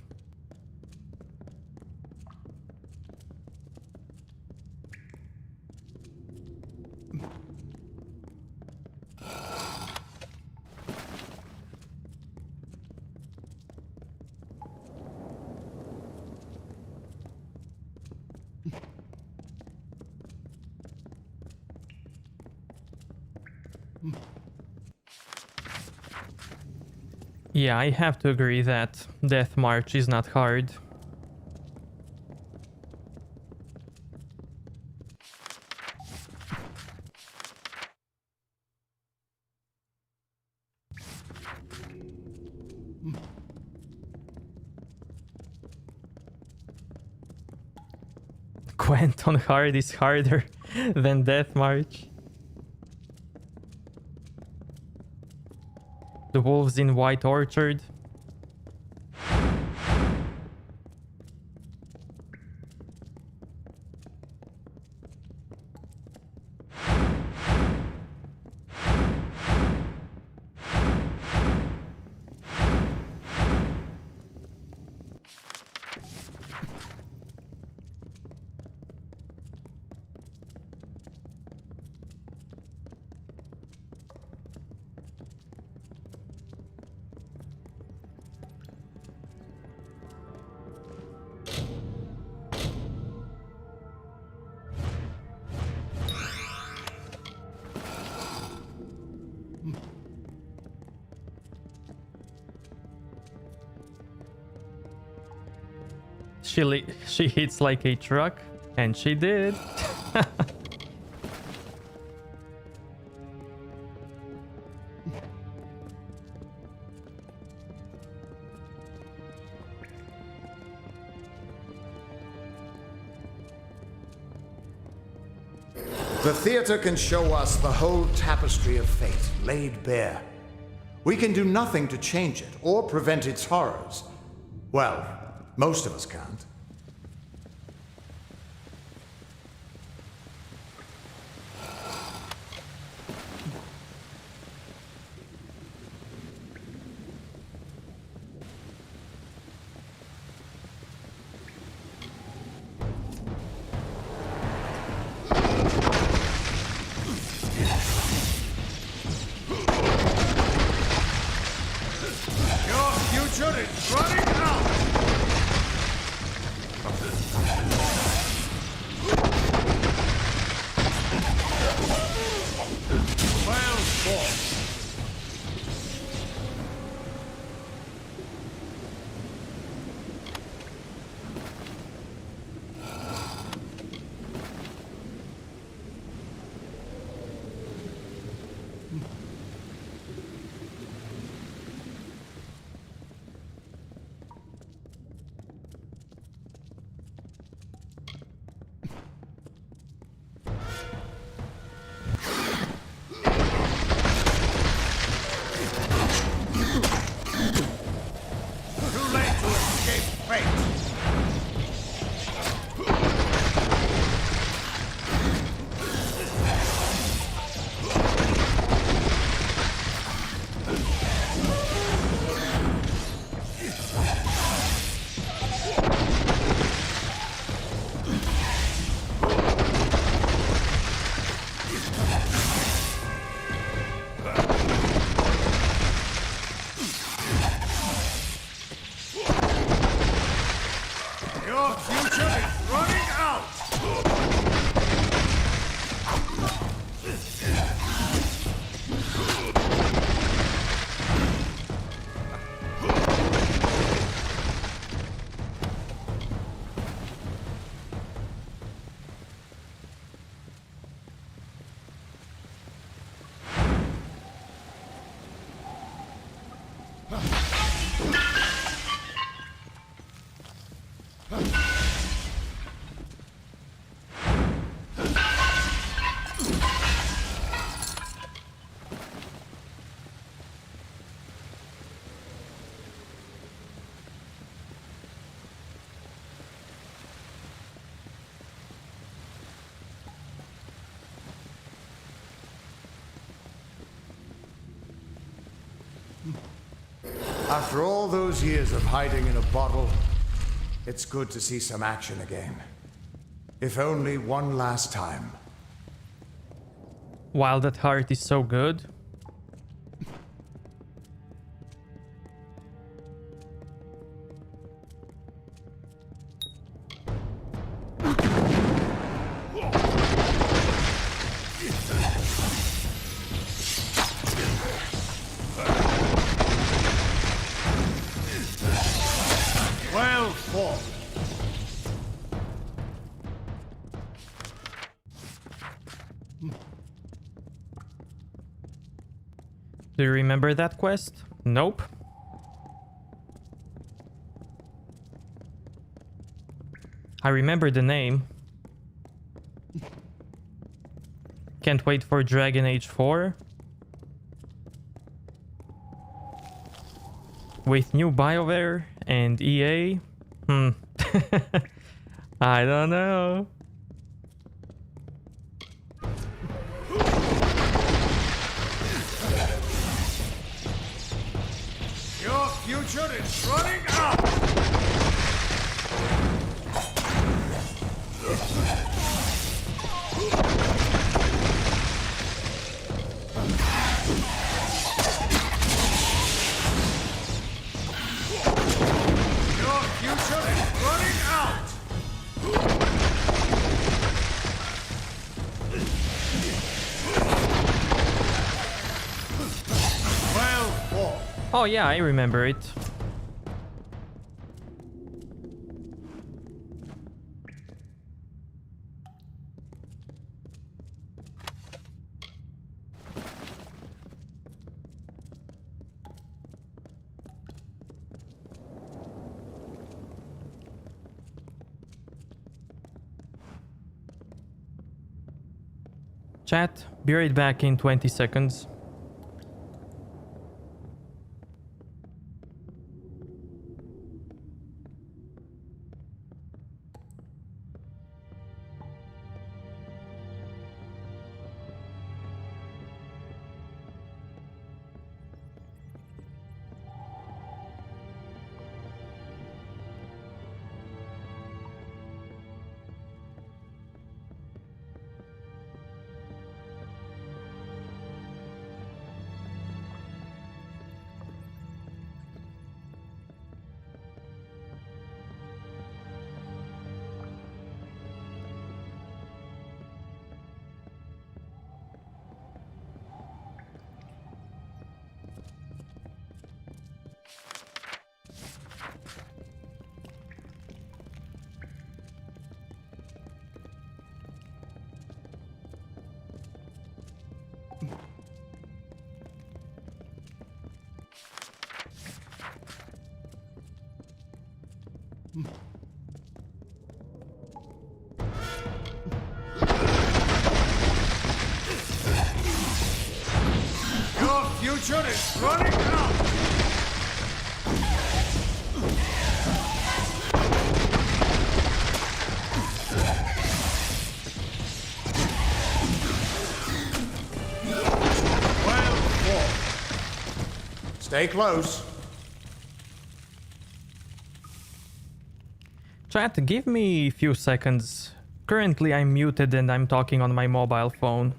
Yeah, I have to agree that Death March is not hard. Gwent on hard is harder than Death March. The wolves in White Orchard. she hits like a truck, and she did. The theater can show us the whole tapestry of fate laid bare. We can do nothing to change it or prevent its horrors. Well, most of us can't. After all those years of hiding in a bottle, it's good to see some action again. If only one last time. While that heart is so good. Do you remember that quest? Nope. I remember the name. Can't wait for Dragon Age 4. With new BioWare and EA? I don't know. Your future is running out! Your future is running out! Well fought. Oh yeah, I remember it. Chat, be right back in 20 seconds. Your future is running out! Well fought. Stay close. Chat, give me a few seconds. Currently I'm muted and I'm talking on my mobile phone.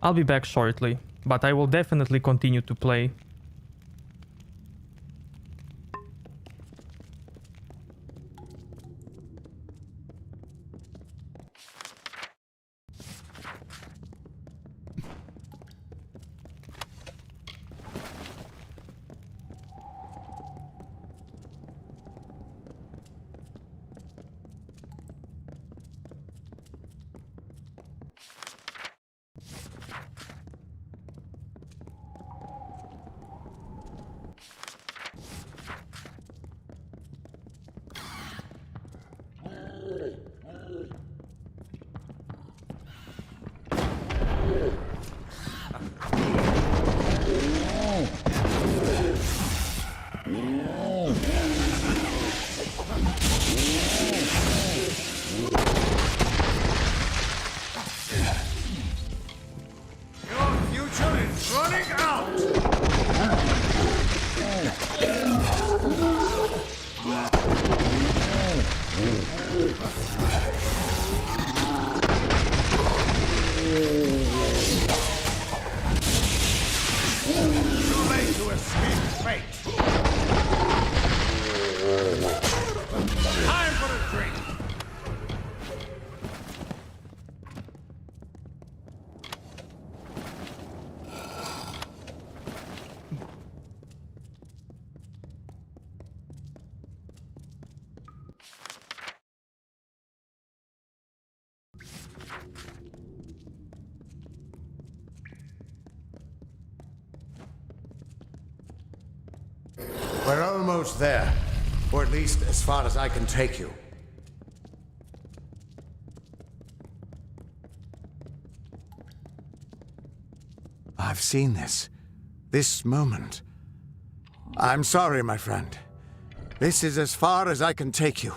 I'll be back shortly, but I will definitely continue to play. Your future is running out! Too late to escape fate. Time for a drink! We're almost there. Or at least as far as I can take you. I've seen this. This moment. I'm sorry, my friend. This is as far as I can take you.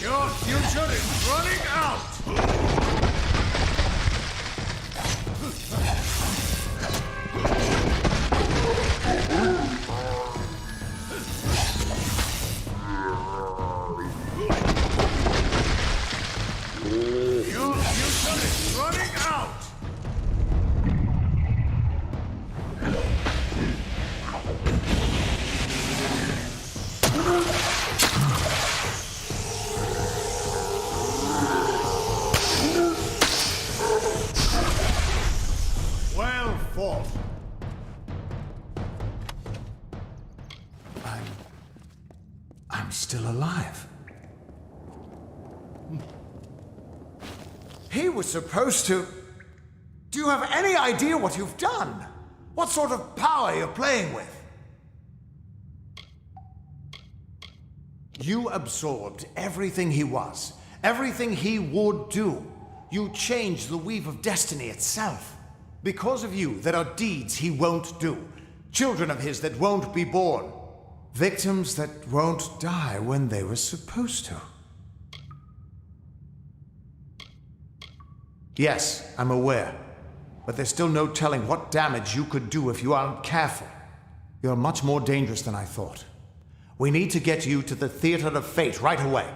Your future is running out! Your future is running out! Well fought. I'm still alive. He was supposed to... Do you have any idea what you've done? What sort of power you're playing with? You absorbed everything he was, everything he would do. You changed the weave of destiny itself. Because of you, there are deeds he won't do, children of his that won't be born, victims that won't die when they were supposed to. Yes, I'm aware, but there's still no telling what damage you could do if you aren't careful. You're much more dangerous than I thought. We need to get you to the Theater of Fate right away.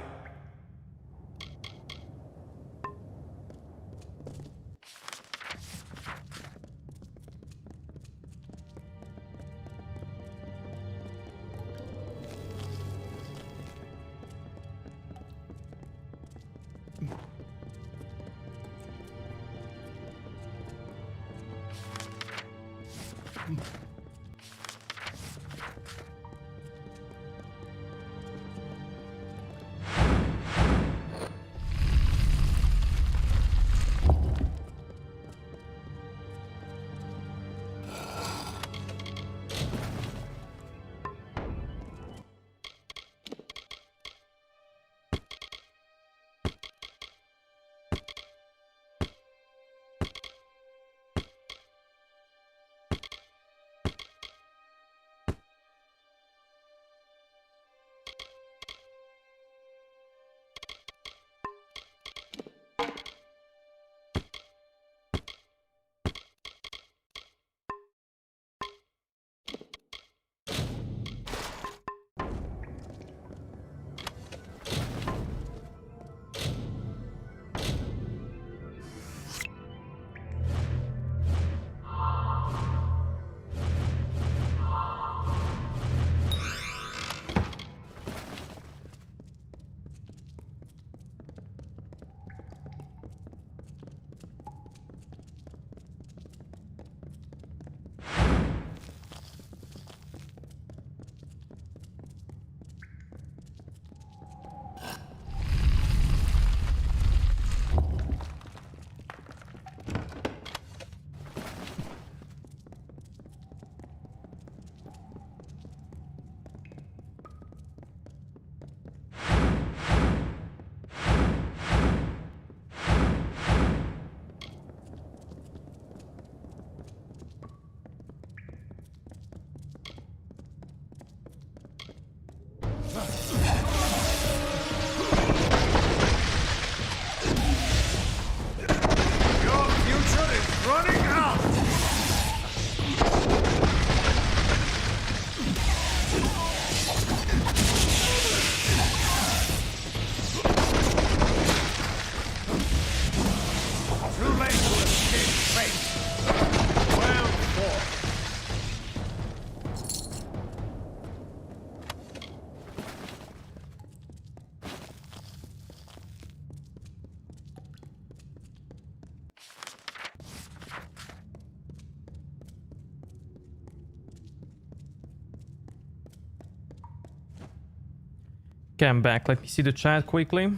Okay, I'm back. Let me see the chat quickly.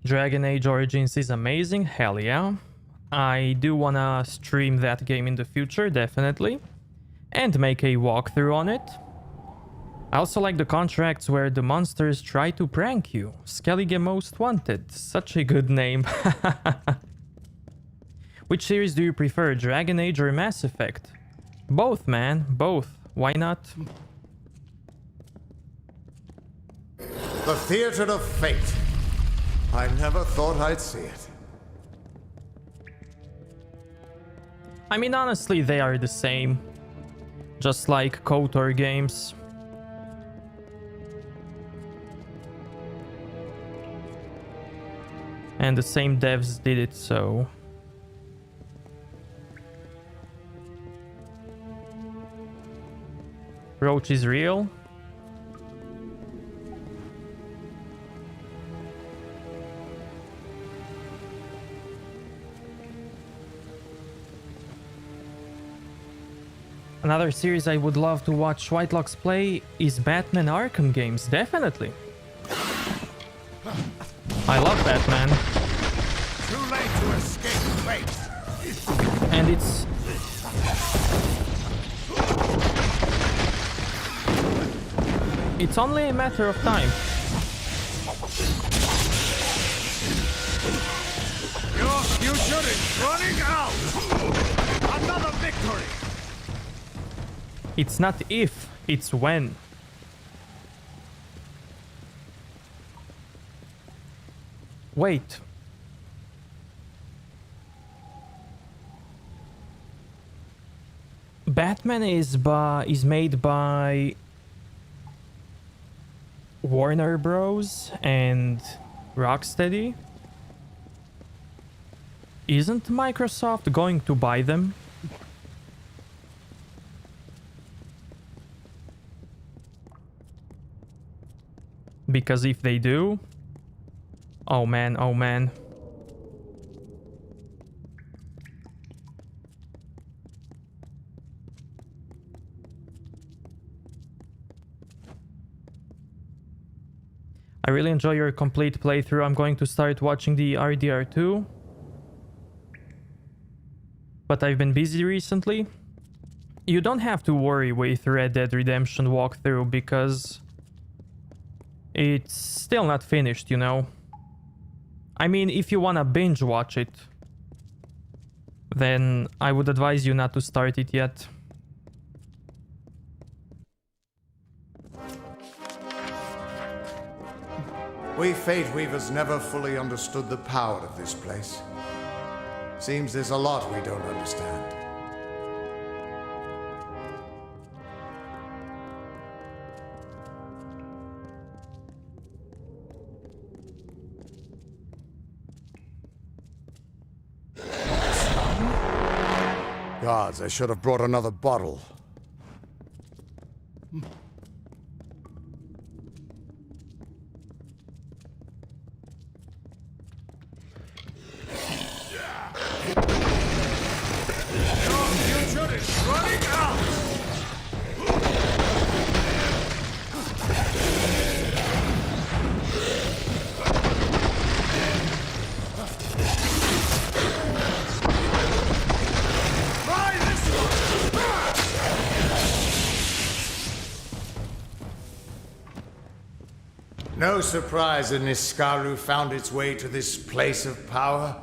Dragon Age Origins is amazing. Hell yeah. I do wanna stream that game in the future, definitely. And make a walkthrough on it. I also like the contracts where the monsters try to prank you. Skellige Most Wanted. Such a good name. Which series do you prefer, Dragon Age or Mass Effect? Both, man. Both. Why not? The Theater of Fate. I never thought I'd see it. I mean, honestly, they are the same. Just like KOTOR games. And the same devs did it, so... Roach is real. Another series I would love to watch Whitelocks play is Batman Arkham games, definitely. I love Batman. Too late to escape fate. And it's... It's only a matter of time. Your future is running out! Another victory! It's not if, it's when. Wait. Batman is made by Warner Bros. And Rocksteady. Isn't Microsoft going to buy them? Because if they do... Oh man, oh man. I really enjoy your complete playthrough. I'm going to start watching the RDR2. But I've been busy recently. You don't have to worry with Red Dead Redemption walkthrough because it's still not finished, you know. I mean, if you wanna binge watch it, then I would advise you not to start it yet. We Fate Weavers never fully understood the power of this place. Seems there's a lot we don't understand. Gods, I should have brought another bottle. No surprise that Niskaru found its way to this place of power.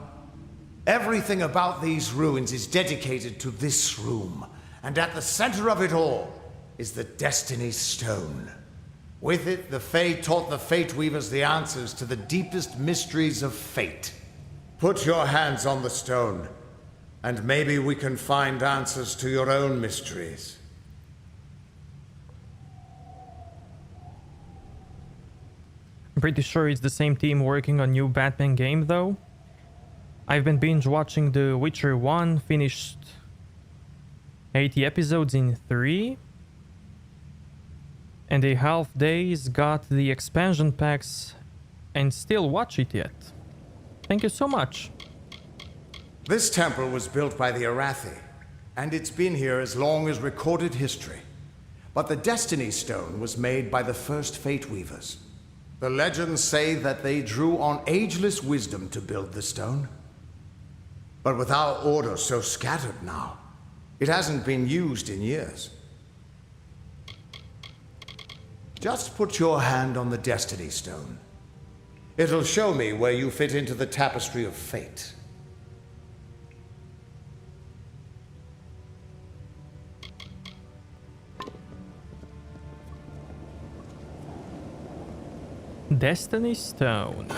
Everything about these ruins is dedicated to this room, and at the center of it all is the Destiny Stone. With it, the Fae taught the Fate Weavers the answers to the deepest mysteries of fate. Put your hands on the stone, and maybe we can find answers to your own mysteries. I'm pretty sure it's the same team working on new Batman game though. I've been binge watching The Witcher 1, finished 80 episodes in 3. And a half days, got the expansion packs and still watch it yet. Thank you so much. This temple was built by the Arathi, and it's been here as long as recorded history. But the Destiny Stone was made by the first Fate Weavers. The legends say that they drew on ageless wisdom to build the stone. But with our order so scattered now, it hasn't been used in years. Just put your hand on the Destiny Stone. It'll show me where you fit into the tapestry of fate. Destiny Stone.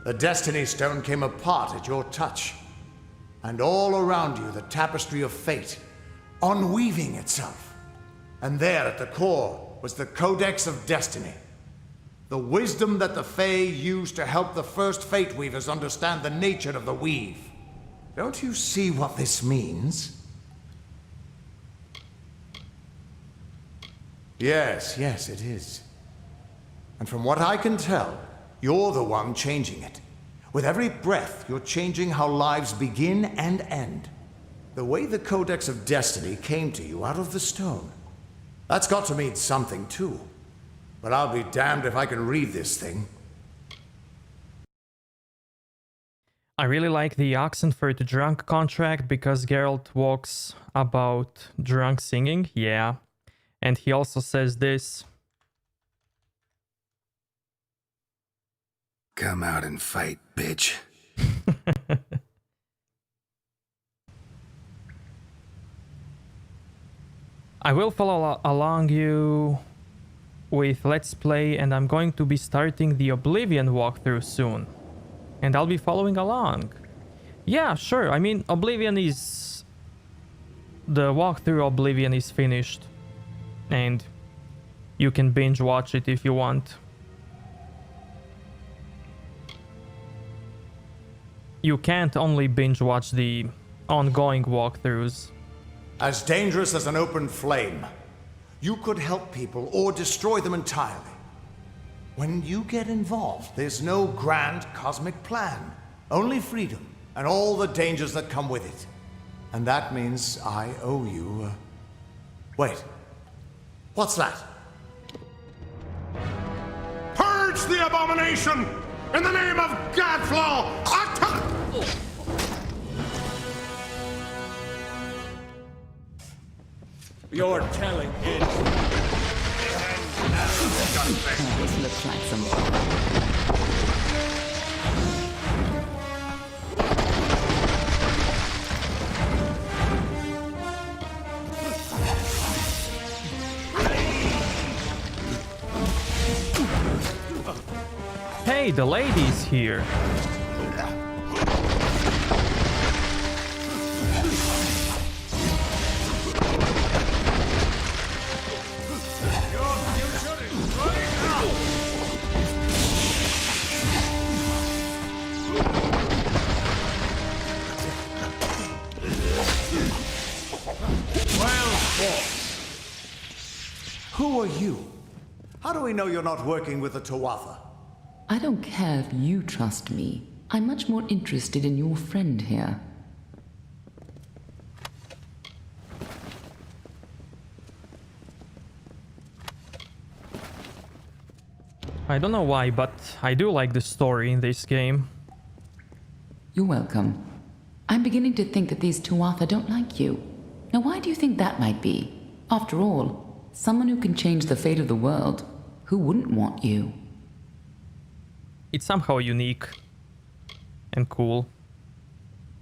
The Destiny Stone came apart at your touch. And all around you, the tapestry of fate, unweaving itself. And there at the core was the Codex of Destiny. The wisdom that the Fae used to help the first Fate Weavers understand the nature of the weave. Don't you see what this means? Yes, it is. And from what I can tell, you're the one changing it. With every breath, you're changing how lives begin and end. The way the Codex of Destiny came to you out of the stone. That's got to mean something, too. But I'll be damned if I can read this thing. I really like the Oxenford drunk contract because Geralt walks about drunk singing, yeah. And he also says this. Come out and fight, bitch. I will follow along you with Let's Play, and I'm going to be starting the Oblivion walkthrough soon. And I'll be following along. Yeah, sure. I mean, Oblivion is... The walkthrough Oblivion is finished. And you can binge watch it if you want. You can't only binge watch the ongoing walkthroughs. As dangerous as an open flame. You could help people or destroy them entirely. When you get involved, there's no grand cosmic plan. Only freedom and all the dangers that come with it. And that means I owe you... Wait. What's that? Purge the abomination! In the name of Godflaw! You're telling it. This looks like some... Hey, the lady's here. Who are you? How do we know you're not working with the Tuatha? I don't care if you trust me. I'm much more interested in your friend here. I don't know why, but I do like the story in this game. You're welcome. I'm beginning to think that these Tuatha don't like you. Now why do you think that might be? After all, someone who can change the fate of the world, who wouldn't want you? It's somehow unique and cool.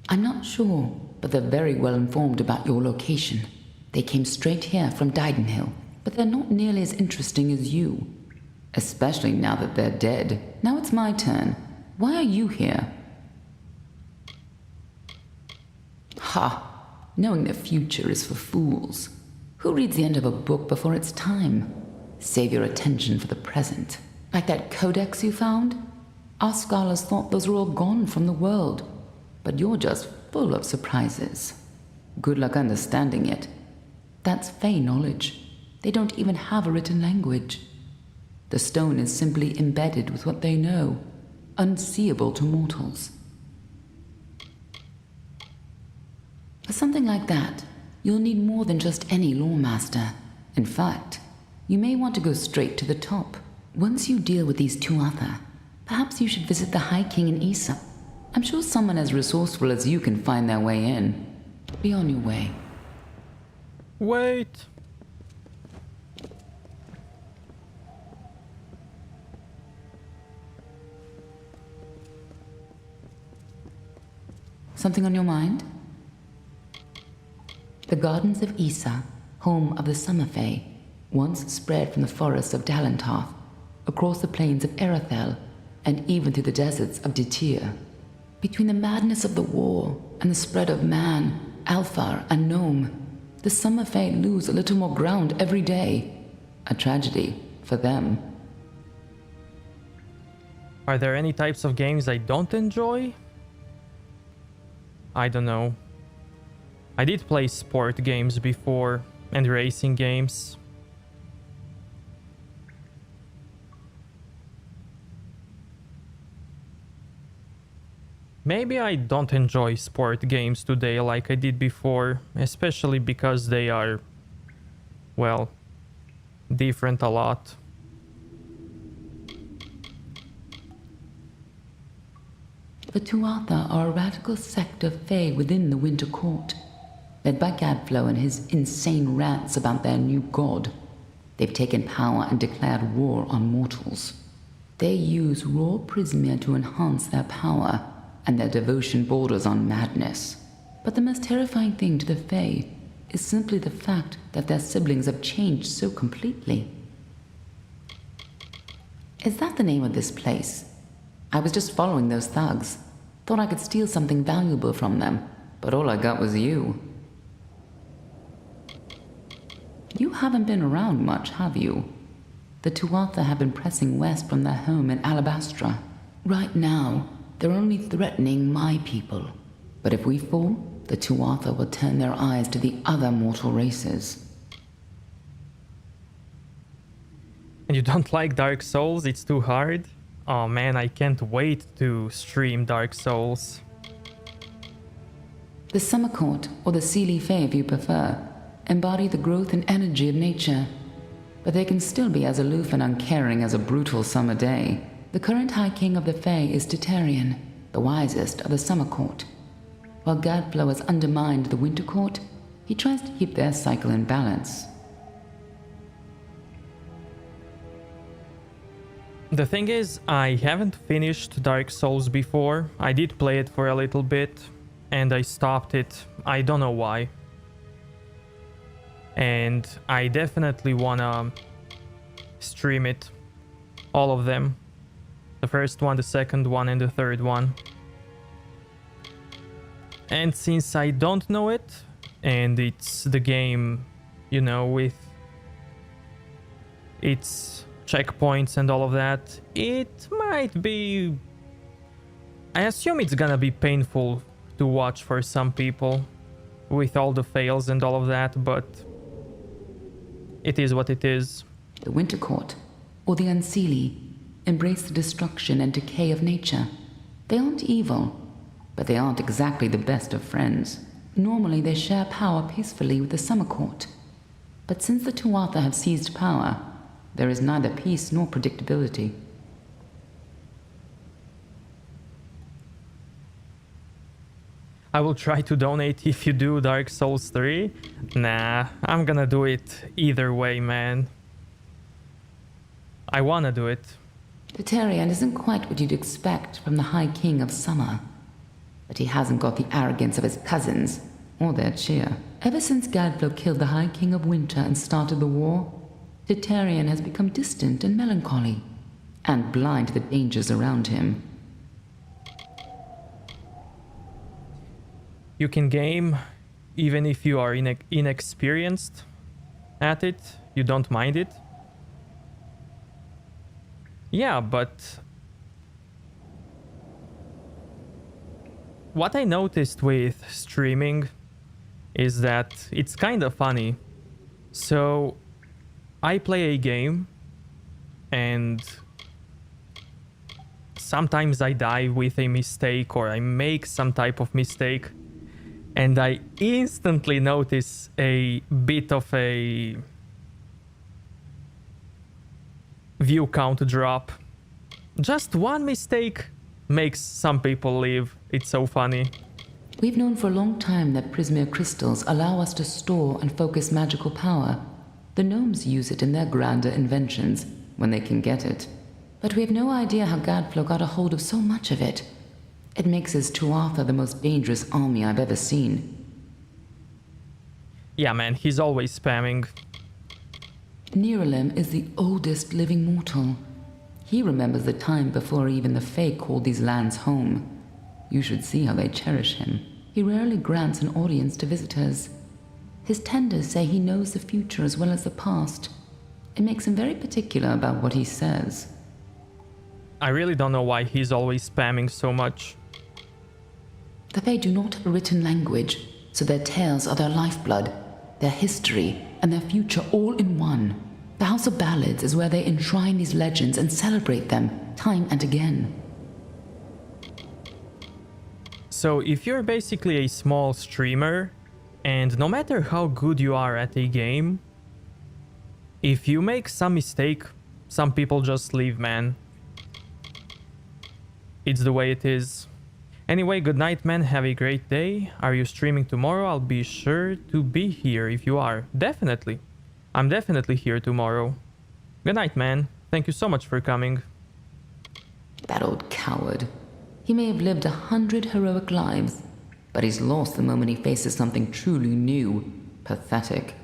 I'm not sure, but they're very well informed about your location. They came straight here from Didenhill, but they're not nearly as interesting as you. Especially now that they're dead. Now it's my turn. Why are you here? Ha! Knowing the future is for fools. Who reads the end of a book before it's time? Save your attention for the present. Like that codex you found? Our scholars thought those were all gone from the world. But you're just full of surprises. Good luck understanding it. That's Fey knowledge. They don't even have a written language. The stone is simply embedded with what they know, unseeable to mortals. For something like that, you'll need more than just any lawmaster. In fact, you may want to go straight to the top. Once you deal with these Tuatha, perhaps you should visit the High King in Issa. I'm sure someone as resourceful as you can find their way in. Be on your way. Wait. Something on your mind? The gardens of Issa, home of the Summer Fae, once spread from the forests of Dalentarth, across the plains of Erethel, and even through the deserts of Ditir. Between the madness of the war and the spread of man, Alfar, and Nome, the Summer Fae lose a little more ground every day. A tragedy for them. Are there any types of games I don't enjoy? I don't know. I did play sport games before, and racing games. Maybe I don't enjoy sport games today like I did before, especially because they are, well, different a lot. The Tuatha are a radical sect of Fae within the Winter Court, led by Gadflow and his insane rants about their new god. They've taken power and declared war on mortals. They use raw prismia to enhance their power, and their devotion borders on madness. But the most terrifying thing to the Fae is simply the fact that their siblings have changed so completely. Is that the name of this place? I was just following those thugs. Thought I could steal something valuable from them, but all I got was you. You haven't been around much, have you? The Tuatha have been pressing west from their home in Alabastra. Right now, they're only threatening my people. But if we fall, the Tuatha will turn their eyes to the other mortal races. And you don't like Dark Souls? It's too hard? Oh man, I can't wait to stream Dark Souls. The Summer Court, or the Seelie Fae if you prefer, embody the growth and energy of nature. But they can still be as aloof and uncaring as a brutal summer day. The current High King of the Fae is Titarian, the wisest of the Summer Court. While Gadflow has undermined the Winter Court, he tries to keep their cycle in balance. The thing is, I haven't finished Dark Souls before. I did play it for a little bit, and I stopped it. I don't know why. And I definitely wanna stream it. All of them. The first one, the second one, and the third one. And since I don't know it, and it's the game, you know, with its checkpoints and all of that, it might be... I assume it's gonna be painful to watch for some people, with all the fails and all of that, but it is what it is. The Winter Court, or the Unseelie, embrace the destruction and decay of nature. They aren't evil, but they aren't exactly the best of friends. Normally they share power peacefully with the Summer Court. But since the Tuatha have seized power, there is neither peace nor predictability. I will try to donate if you do Dark Souls 3. Nah, I'm gonna do it either way, man. I wanna do it. Titarian isn't quite what you'd expect from the High King of Summer. But he hasn't got the arrogance of his cousins, or their cheer. Ever since Gadflow killed the High King of Winter and started the war, Titarian has become distant and melancholy, and blind to the dangers around him. You can game even if you are inexperienced at it, you don't mind it. Yeah, but what I noticed with streaming is that it's kind of funny. So I play a game and sometimes I die with a mistake or I make some type of mistake and I instantly notice a bit of a view count drop. Just one mistake makes some people leave. It's so funny. We've known for a long time that Prismia crystals allow us to store and focus magical power. The gnomes use it in their grander inventions, when they can get it. But we have no idea how Gadflow got a hold of so much of it. It makes his Tuatha the most dangerous army I've ever seen. Yeah, man, he's always spamming. Niralim is the oldest living mortal. He remembers the time before even the Fae called these lands home. You should see how they cherish him. He rarely grants an audience to visitors. His tenders say he knows the future as well as the past. It makes him very particular about what he says. I really don't know why he's always spamming so much. The Fae do not have a written language, so their tales are their lifeblood, their history, and their future all in one. The House of Ballads is where they enshrine these legends and celebrate them time and again. So if you're basically a small streamer, and no matter how good you are at a game, if you make some mistake, some people just leave, man. It's the way it is. Anyway, good night, man. Have a great day. Are you streaming tomorrow? I'll be sure to be here if you are. Definitely. I'm definitely here tomorrow. Good night, man. Thank you so much for coming. That old coward. He may have lived 100 heroic lives, but he's lost the moment he faces something truly new. Pathetic.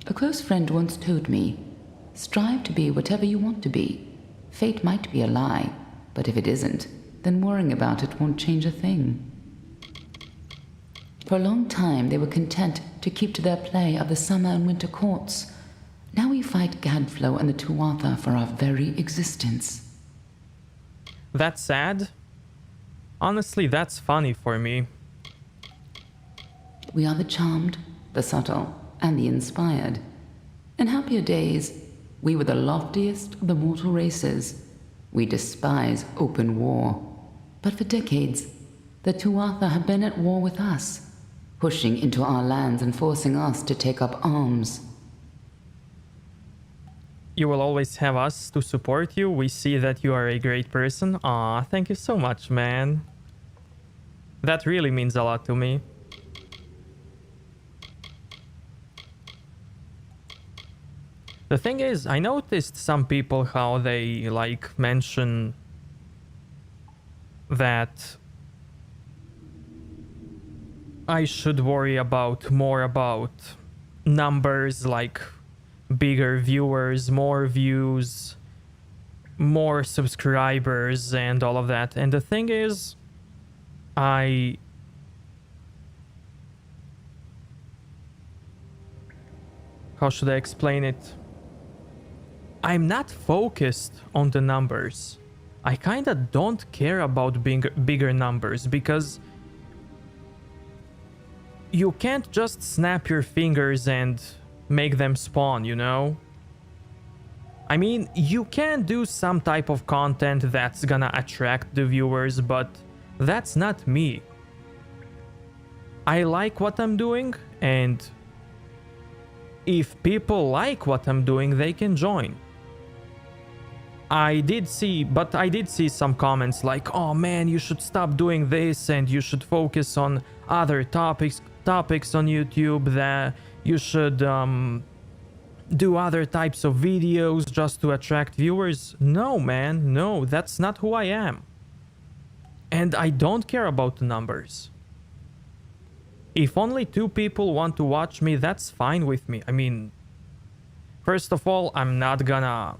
A close friend once told me, strive to be whatever you want to be. Fate might be a lie, but if it isn't, then worrying about it won't change a thing. For a long time, they were content to keep to their play of the summer and winter courts. Now we fight Gadflow and the Tuatha for our very existence. That's sad. Honestly, that's funny for me. We are the charmed, the subtle, and the inspired. In happier days, we were the loftiest of the mortal races. We despise open war. But for decades, the Tuatha have been at war with us, pushing into our lands and forcing us to take up arms. You will always have us to support you. We see that you are a great person. Aw, thank you so much, man. That really means a lot to me. The thing is, I noticed some people how they mention that I should worry more about numbers, like bigger viewers, more views, more subscribers, and all of that. And the thing is, how should I explain it? I'm not focused on the numbers. I kinda don't care about bigger numbers, because you can't just snap your fingers and make them spawn, you know? I mean, you can do some type of content that's gonna attract the viewers, but that's not me. I like what I'm doing, and if people like what I'm doing, they can join. I did see some comments like, oh man, you should stop doing this and you should focus on other topics on YouTube, that you should do other types of videos just to attract viewers. No, man, no, that's not who I am. And I don't care about the numbers. If only 2 people want to watch me, that's fine with me. I mean, first of all, I'm not gonna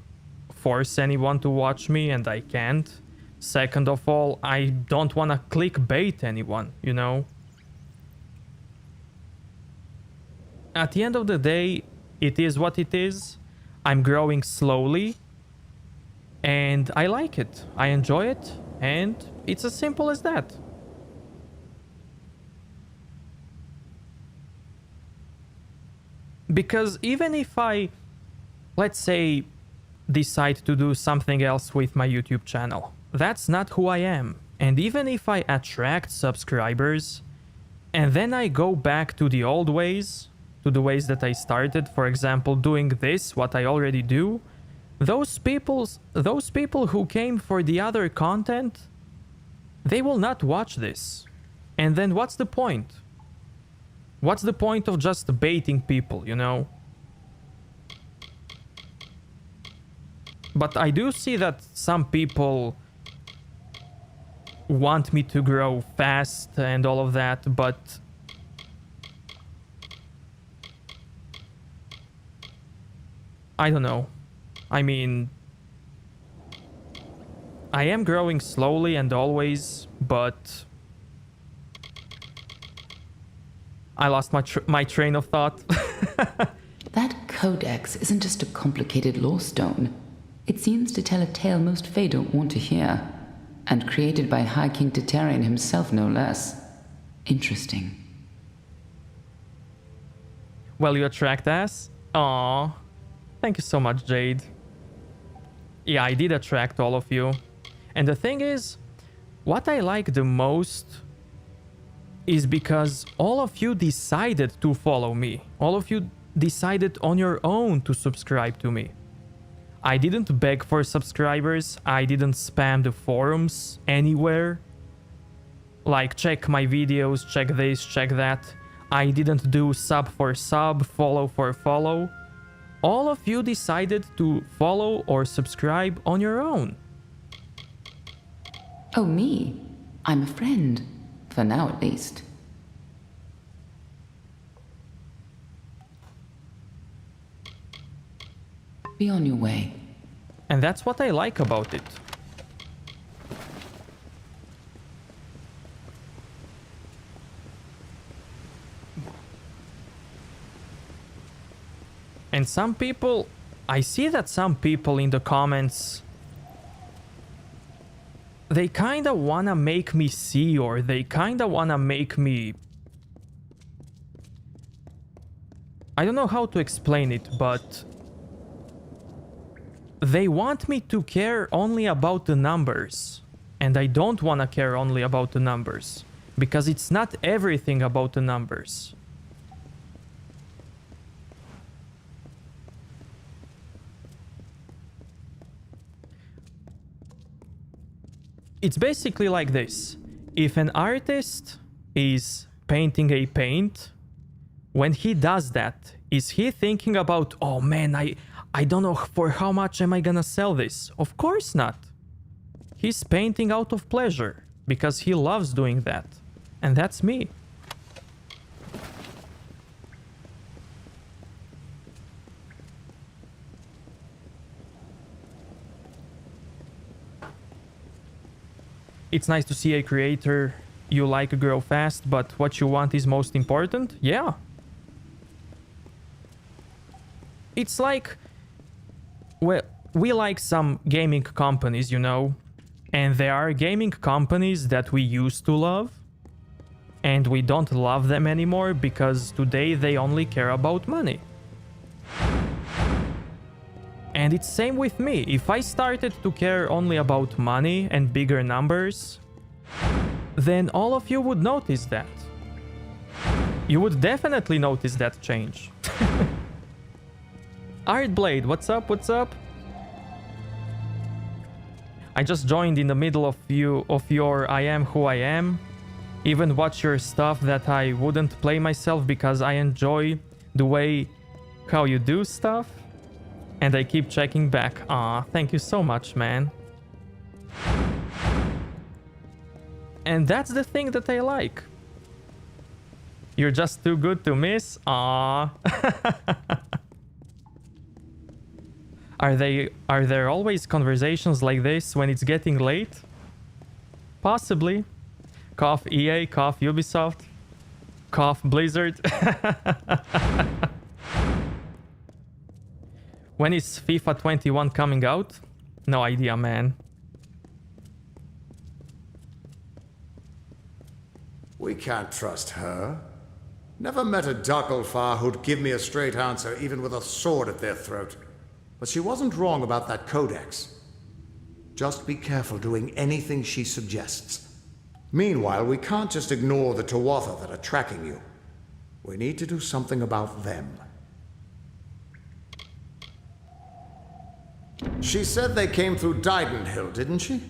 force anyone to watch me, and I can't. Second of all, I don't wanna clickbait anyone, you know? At the end of the day, it is what it is. I'm growing slowly, and I like it. I enjoy it, and it's as simple as that. Because even if I, let's say, decide to do something else with my YouTube channel, that's not who I am. And even if I attract subscribers, and then I go back to the old ways, to the ways that I started, for example, doing this, what I already do, those people who came for the other content, they will not watch this. And then what's the point? What's the point of just baiting people, you know? But I do see that some people want me to grow fast and all of that, but I don't know. I mean, I am growing slowly and always, but I lost my train of thought. That codex isn't just a complicated lore stone. It seems to tell a tale most Fae don't want to hear, and created by High King Titarian himself, no less. Interesting. Well, you attract us? Aww. Thank you so much, Jade. Yeah, I did attract all of you. And the thing is, what I like the most is because all of you decided to follow me. All of you decided on your own to subscribe to me. I didn't beg for subscribers. I didn't spam the forums anywhere. Like, check my videos, check this, check that. I didn't do sub for sub, follow for follow. All of you decided to follow or subscribe on your own. Oh, me? I'm a friend. For now, at least. Be on your way. And that's what I like about it. And some people, I see that some people in the comments, they kinda wanna make me see, or they kinda wanna make me... I don't know how to explain it, but... they want me to care only about the numbers. And I don't wanna care only about the numbers. Because it's not everything about the numbers. It's basically like this. If an artist is painting a paint, when he does that, is he thinking about, oh man, I don't know for how much am I gonna sell this? Of course not. He's painting out of pleasure because he loves doing that. And that's me. It's nice to see a creator you like grow fast, but what you want is most important. Yeah. It's like, well, we like some gaming companies, you know, and there are gaming companies that we used to love, and we don't love them anymore because today they only care about money. And it's same with me. If I started to care only about money and bigger numbers, then all of you would notice that. You would definitely notice that change. Artblade, what's up? What's up? I just joined in the middle of your I am who I am. Even watch your stuff that I wouldn't play myself because I enjoy the way how you do stuff. And I keep checking back. Aw, thank you so much, man. And that's the thing that I like. You're just too good to miss? Aw. Are there always conversations like this when it's getting late? Possibly. Cough EA, cough Ubisoft, cough Blizzard. When is FIFA 21 coming out? No idea, man. We can't trust her. Never met a Ducklefar who'd give me a straight answer, even with a sword at their throat. But she wasn't wrong about that codex. Just be careful doing anything she suggests. Meanwhile, we can't just ignore the Tuatha that are tracking you. We need to do something about them. She said they came through Didenhill, didn't she?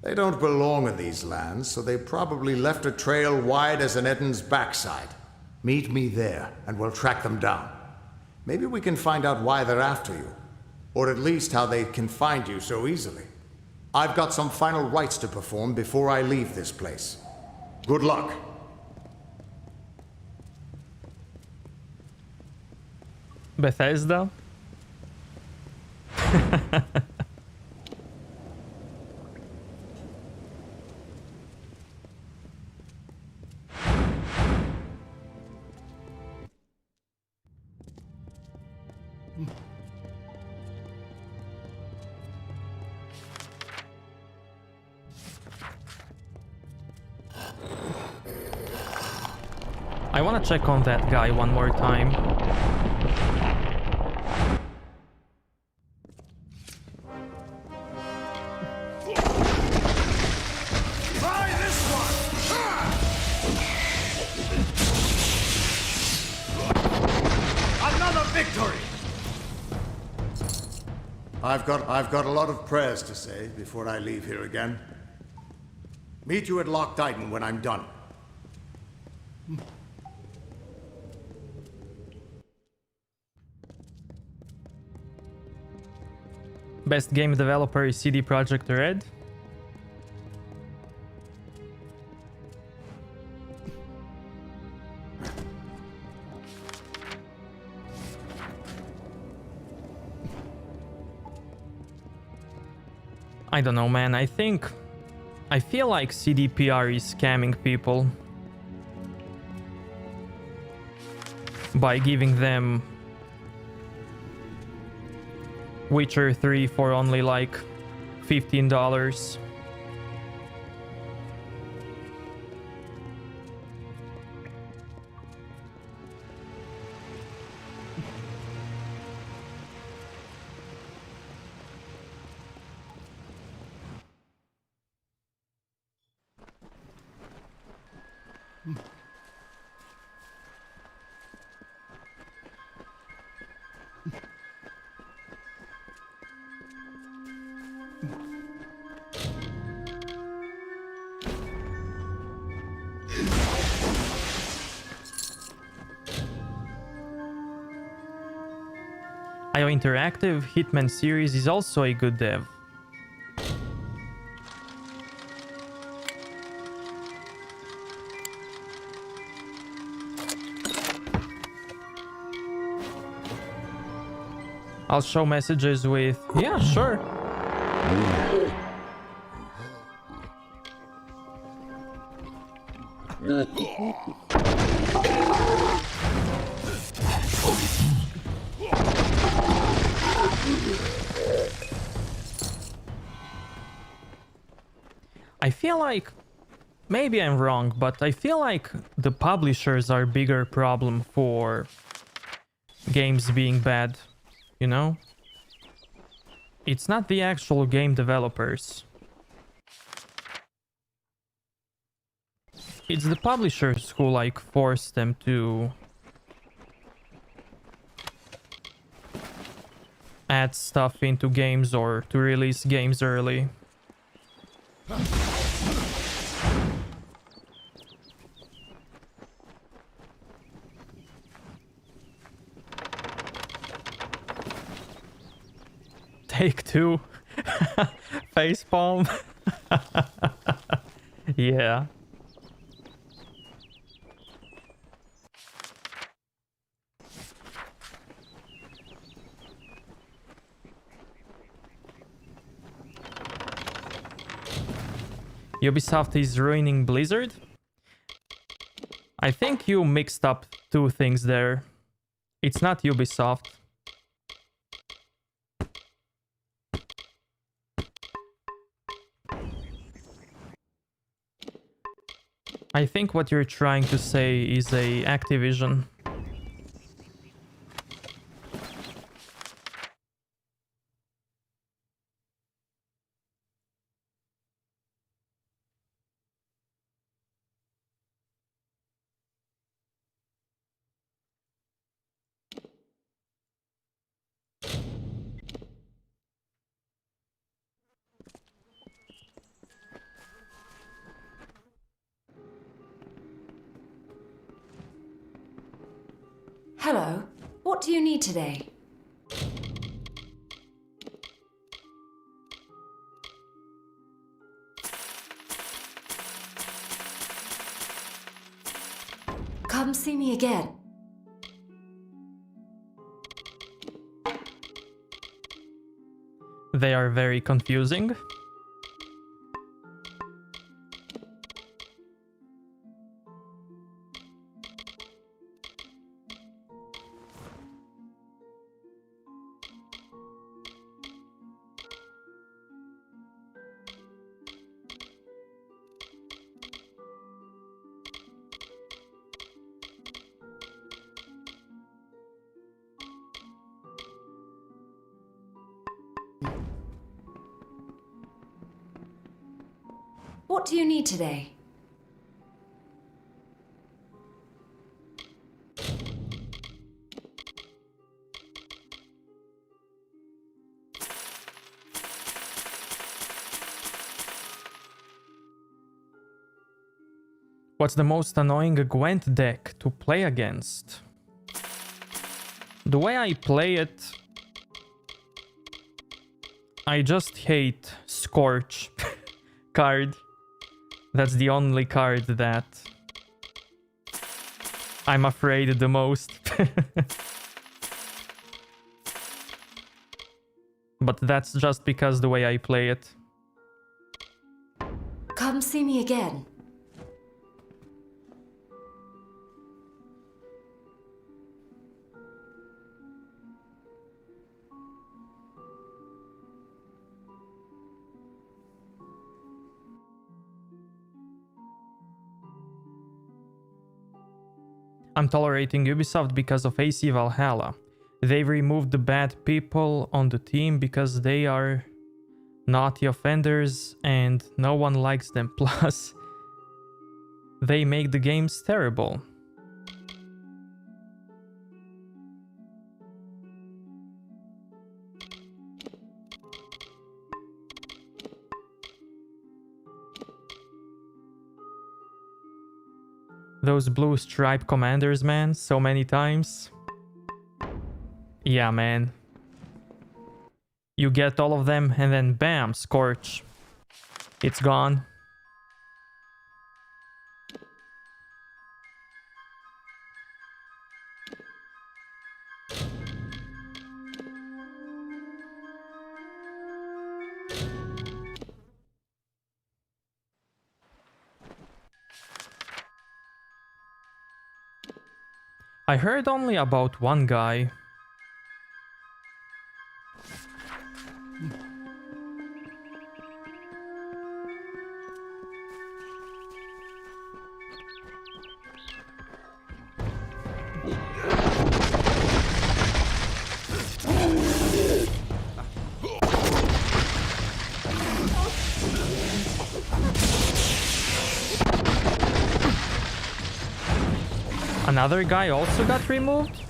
They don't belong in these lands, so they probably left a trail wide as an Eden's backside. Meet me there, and we'll track them down. Maybe we can find out why they're after you. Or at least how they can find you so easily. I've got some final rites to perform before I leave this place. Good luck. Bethesda? I want to check on that guy one more time. Try this one! Another victory! I've got a lot of prayers to say before I leave here again. Meet you at Loch Dighton when I'm done. Best game developer is CD Projekt Red. I don't know, man. I feel like CDPR is scamming people by giving them Witcher 3 for only like $15. IO Interactive Hitman series is also a good dev. I'll show messages with, yeah, sure. I feel like, maybe I'm wrong, but I feel like the publishers are a bigger problem for games being bad, you know? It's not the actual game developers. It's the publishers who like force them to add stuff into games or to release games early. Take two. Facepalm. Yeah. Ubisoft is ruining Blizzard? I think you mixed up two things there. It's not Ubisoft. I think what you're trying to say is a Activision. Hello. What do you need today? Come see me again. They are very confusing. What do you need today? What's the most annoying Gwent deck to play against? The way I play it, I just hate Scorch card. That's the only card that I'm afraid the most. But that's just because the way I play it. Come see me again. I'm tolerating Ubisoft because of AC Valhalla. They've removed the bad people on the team because they are naughty offenders and no one likes them. Plus, they make the games terrible. Those blue stripe commanders, man, so many times. Yeah, man. You get all of them and then bam, Scorch. It's gone. I heard only about one guy. Another guy also got removed?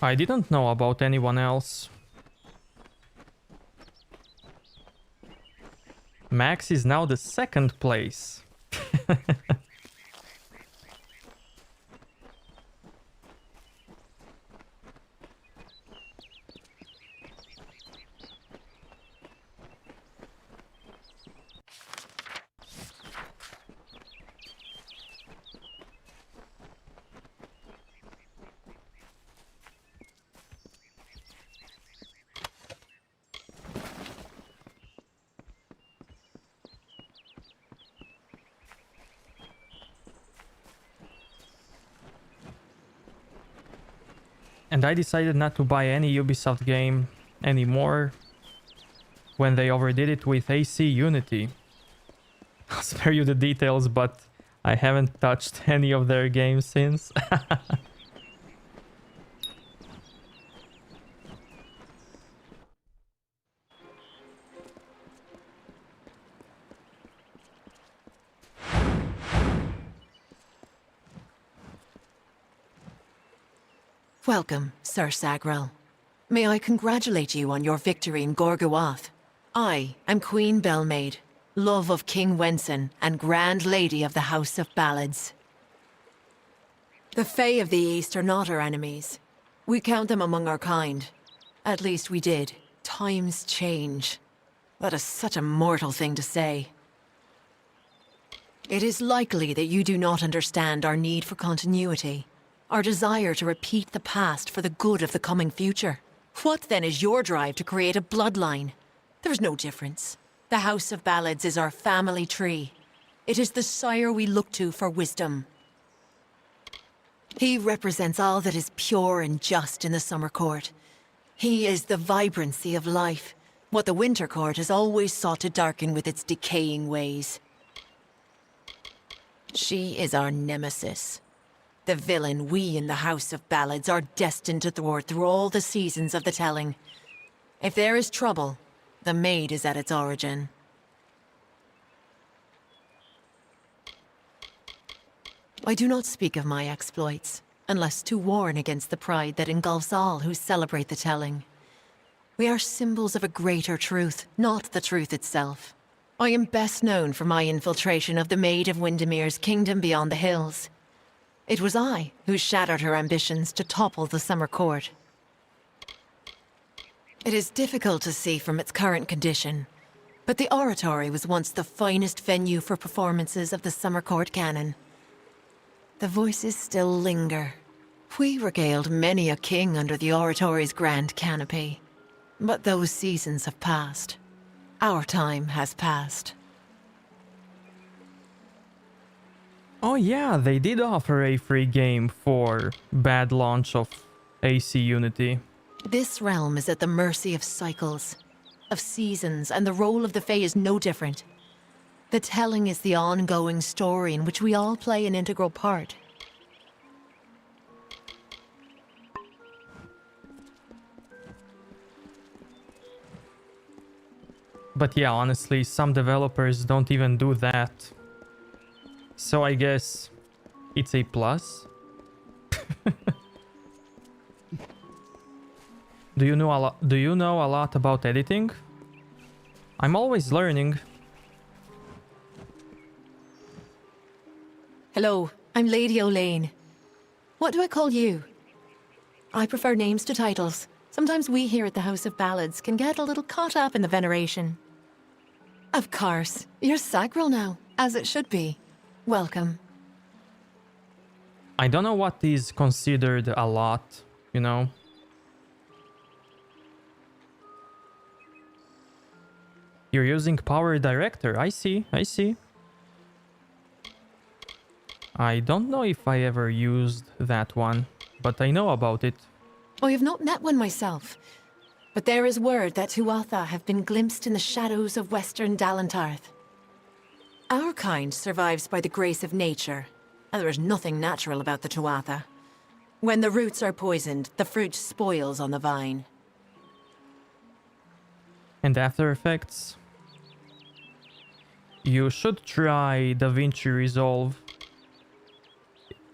I didn't know about anyone else. Max is now the second place. And I decided not to buy any Ubisoft game anymore when they overdid it with AC Unity. I'll spare you the details, but I haven't touched any of their games since. Welcome, Sir Sagrel. May I congratulate you on your victory in Gorgoath. I am Queen Belmaid, love of King Wenson and Grand Lady of the House of Ballads. The Fae of the East are not our enemies. We count them among our kind. At least we did. Times change. That is such a mortal thing to say. It is likely that you do not understand our need for continuity. Our desire to repeat the past for the good of the coming future. What then is your drive to create a bloodline? There's no difference. The House of Ballads is our family tree. It is the sire we look to for wisdom. He represents all that is pure and just in the Summer Court. He is the vibrancy of life, what the Winter Court has always sought to darken with its decaying ways. She is our nemesis. The villain we in the House of Ballads are destined to thwart through all the seasons of the telling. If there is trouble, the maid is at its origin. I do not speak of my exploits, unless to warn against the pride that engulfs all who celebrate the telling. We are symbols of a greater truth, not the truth itself. I am best known for my infiltration of the Maid of Windermere's kingdom beyond the hills. It was I who shattered her ambitions to topple the Summer Court. It is difficult to see from its current condition, but the oratory was once the finest venue for performances of the Summer Court canon. The voices still linger. We regaled many a king under the oratory's grand canopy. But those seasons have passed. Our time has passed. Oh yeah, they did offer a free game for bad launch of AC Unity. This realm is at the mercy of cycles, of seasons, and the role of the Fae is no different. The telling is the ongoing story in which we all play an integral part. But yeah, honestly, some developers don't even do that. So I guess it's a plus. Do you know a lot about editing? I'm always learning. Hello, I'm Lady Olane. What do I call you? I prefer names to titles. Sometimes we here at the House of Ballads can get a little caught up in the veneration. Of course, you're Sagril now, as it should be. Welcome. I don't know what is considered a lot, you know? You're using Power Director, I see. I don't know if I ever used that one, but I know about it. I have not met one myself, but there is word that Tuatha have been glimpsed in the shadows of western Dalantarth. Our kind survives by the grace of nature, and there is nothing natural about the Tuatha. When the roots are poisoned, the fruit spoils on the vine. And After Effects? You should try DaVinci Resolve.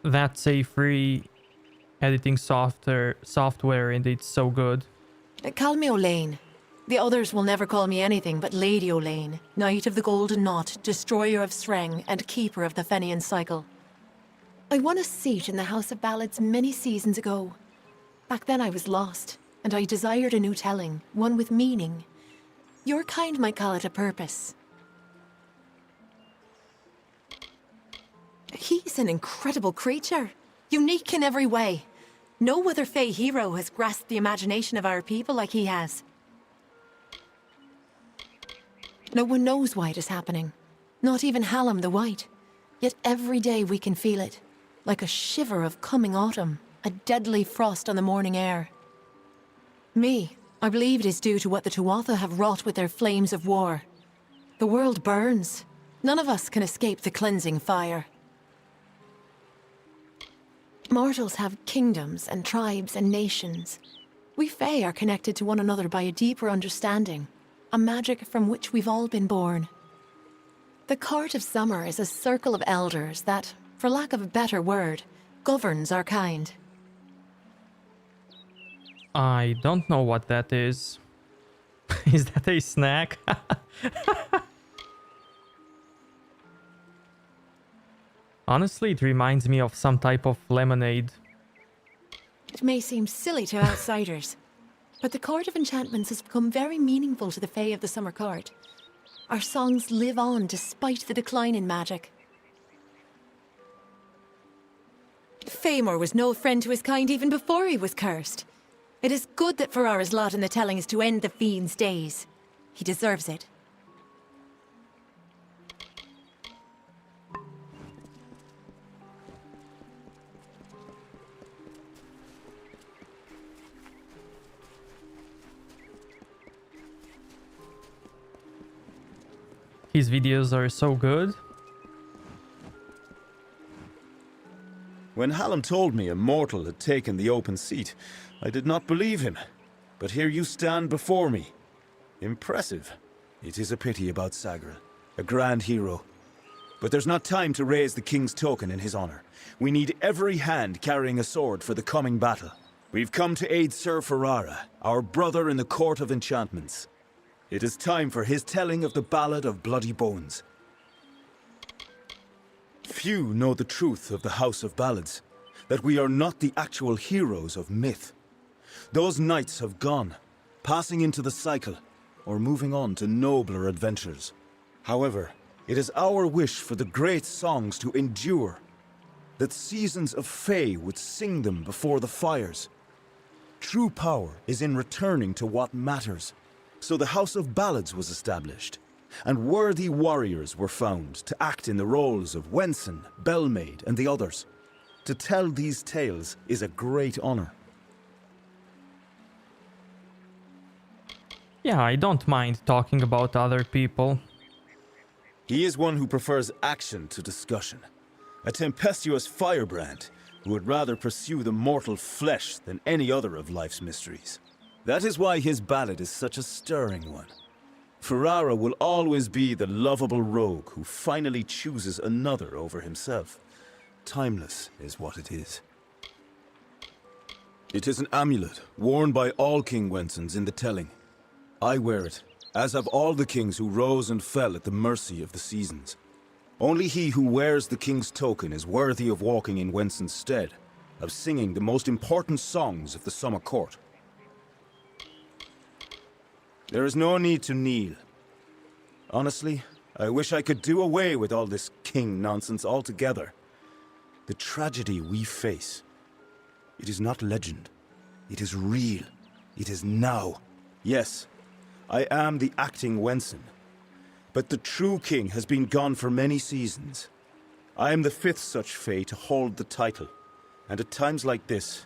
That's a free editing software and it's so good. Call me Olane. The others will never call me anything but Lady Olane, Knight of the Golden Knot, Destroyer of Sreng, and Keeper of the Fenian Cycle. I won a seat in the House of Ballads many seasons ago. Back then I was lost, and I desired a new telling, one with meaning. Your kind might call it a purpose. He's an incredible creature, unique in every way. No other Fae hero has grasped the imagination of our people like he has. No one knows why it is happening. Not even Hallam the White. Yet every day we can feel it. Like a shiver of coming autumn. A deadly frost on the morning air. I believe it is due to what the Tuatha have wrought with their flames of war. The world burns. None of us can escape the cleansing fire. Mortals have kingdoms and tribes and nations. We Fae are connected to one another by a deeper understanding, a magic from which we've all been born. The Court of Summer is a circle of elders that, for lack of a better word, governs our kind. I don't know what that is. Is that a snack? Honestly, it reminds me of some type of lemonade. It may seem silly to outsiders, but the Court of Enchantments has become very meaningful to the Fae of the Summer Court. Our songs live on despite the decline in magic. Faemor was no friend to his kind even before he was cursed. It is good that Ferrara's lot in the telling is to end the fiend's days. He deserves it. His videos are so good. When Hallam told me a mortal had taken the open seat, I did not believe him. But here you stand before me. Impressive. It is a pity about Sagril, a grand hero. But there's not time to raise the king's token in his honor. We need every hand carrying a sword for the coming battle. We've come to aid Sir Ferrara, our brother in the Court of Enchantments. It is time for his telling of the Ballad of Bloody Bones. Few know the truth of the House of Ballads, that we are not the actual heroes of myth. Those knights have gone, passing into the cycle, or moving on to nobler adventures. However, it is our wish for the great songs to endure, that seasons of Fae would sing them before the fires. True power is in returning to what matters. So the House of Ballads was established, and worthy warriors were found to act in the roles of Wenson, Bellmaid, and the others. To tell these tales is a great honor. Yeah, I don't mind talking about other people. He is one who prefers action to discussion. A tempestuous firebrand who would rather pursue the mortal flesh than any other of life's mysteries. That is why his ballad is such a stirring one. Ferrara will always be the lovable rogue who finally chooses another over himself. Timeless is what it is. It is an amulet worn by all King Wensons in the telling. I wear it, as have all the kings who rose and fell at the mercy of the seasons. Only he who wears the king's token is worthy of walking in Wenson's stead, of singing the most important songs of the summer court. There is no need to kneel. Honestly, I wish I could do away with all this king nonsense altogether. The tragedy we face, it is not legend. It is real. It is now. Yes, I am the acting Wenson. But the true king has been gone for many seasons. I am the 5th such Fae to hold the title. And at times like this,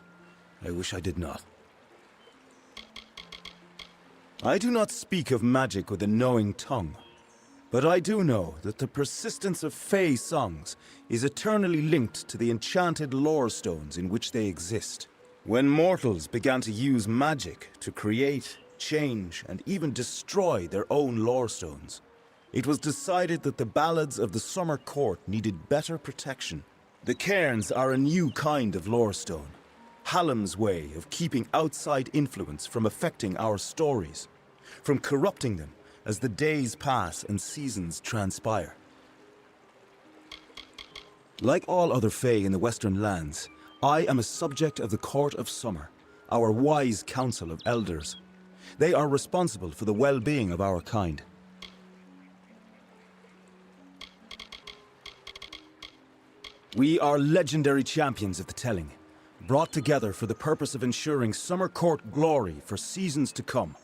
I wish I did not. I do not speak of magic with a knowing tongue. But I do know that the persistence of Fae songs is eternally linked to the enchanted lore stones in which they exist. When mortals began to use magic to create, change, and even destroy their own lore stones, it was decided that the ballads of the Summer Court needed better protection. The cairns are a new kind of lore stone, Hallam's way of keeping outside influence from affecting our stories, from corrupting them as the days pass and seasons transpire. Like all other Fae in the Western lands, I am a subject of the Court of Summer, our wise council of elders. They are responsible for the well-being of our kind. We are legendary champions of the telling, brought together for the purpose of ensuring Summer Court glory for seasons to come.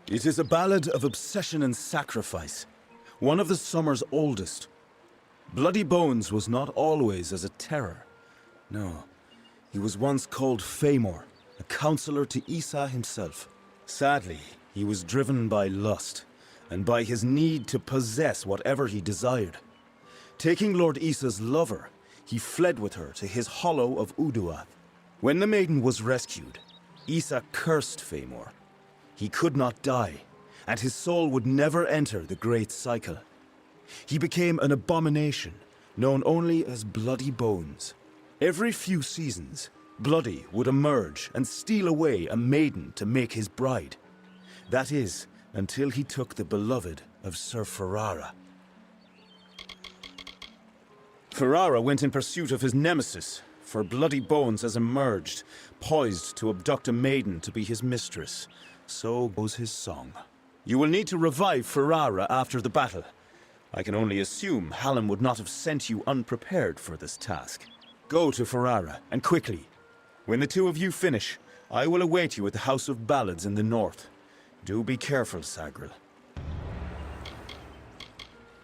It is a ballad of obsession and sacrifice, one of the summer's oldest. Bloody Bones was not always as a terror. No, he was once called Famor, a counselor to Isa himself. Sadly, he was driven by lust, and by his need to possess whatever he desired. Taking Lord Isa's lover, he fled with her to his hollow of Uduath. When the maiden was rescued, Isa cursed Famor. He could not die, and his soul would never enter the great cycle. He became an abomination, known only as Bloody Bones. Every few seasons, Bloody would emerge and steal away a maiden to make his bride. That is, until he took the beloved of Sir Ferrara. Ferrara went in pursuit of his nemesis, for Bloody Bones has emerged, poised to abduct a maiden to be his mistress. So goes his song. You will need to revive Ferrara after the battle. I can only assume Hallam would not have sent you unprepared for this task. Go to Ferrara, and quickly. When the two of you finish, I will await you at the House of Ballads in the north. Do be careful, Sagril.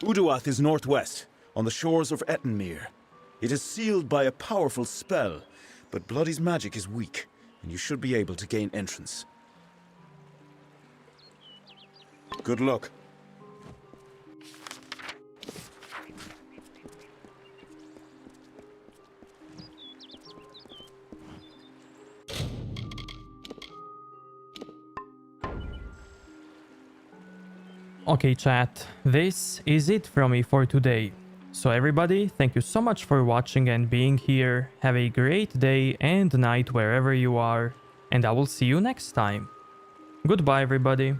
Uduath is northwest, on the shores of Ettenmere. It is sealed by a powerful spell, but Bloody's magic is weak, and you should be able to gain entrance. Good luck. Okay, chat, this is it from me for today. So everybody, thank you so much for watching and being here. Have a great day and night wherever you are, and I will see you next time. Goodbye, everybody.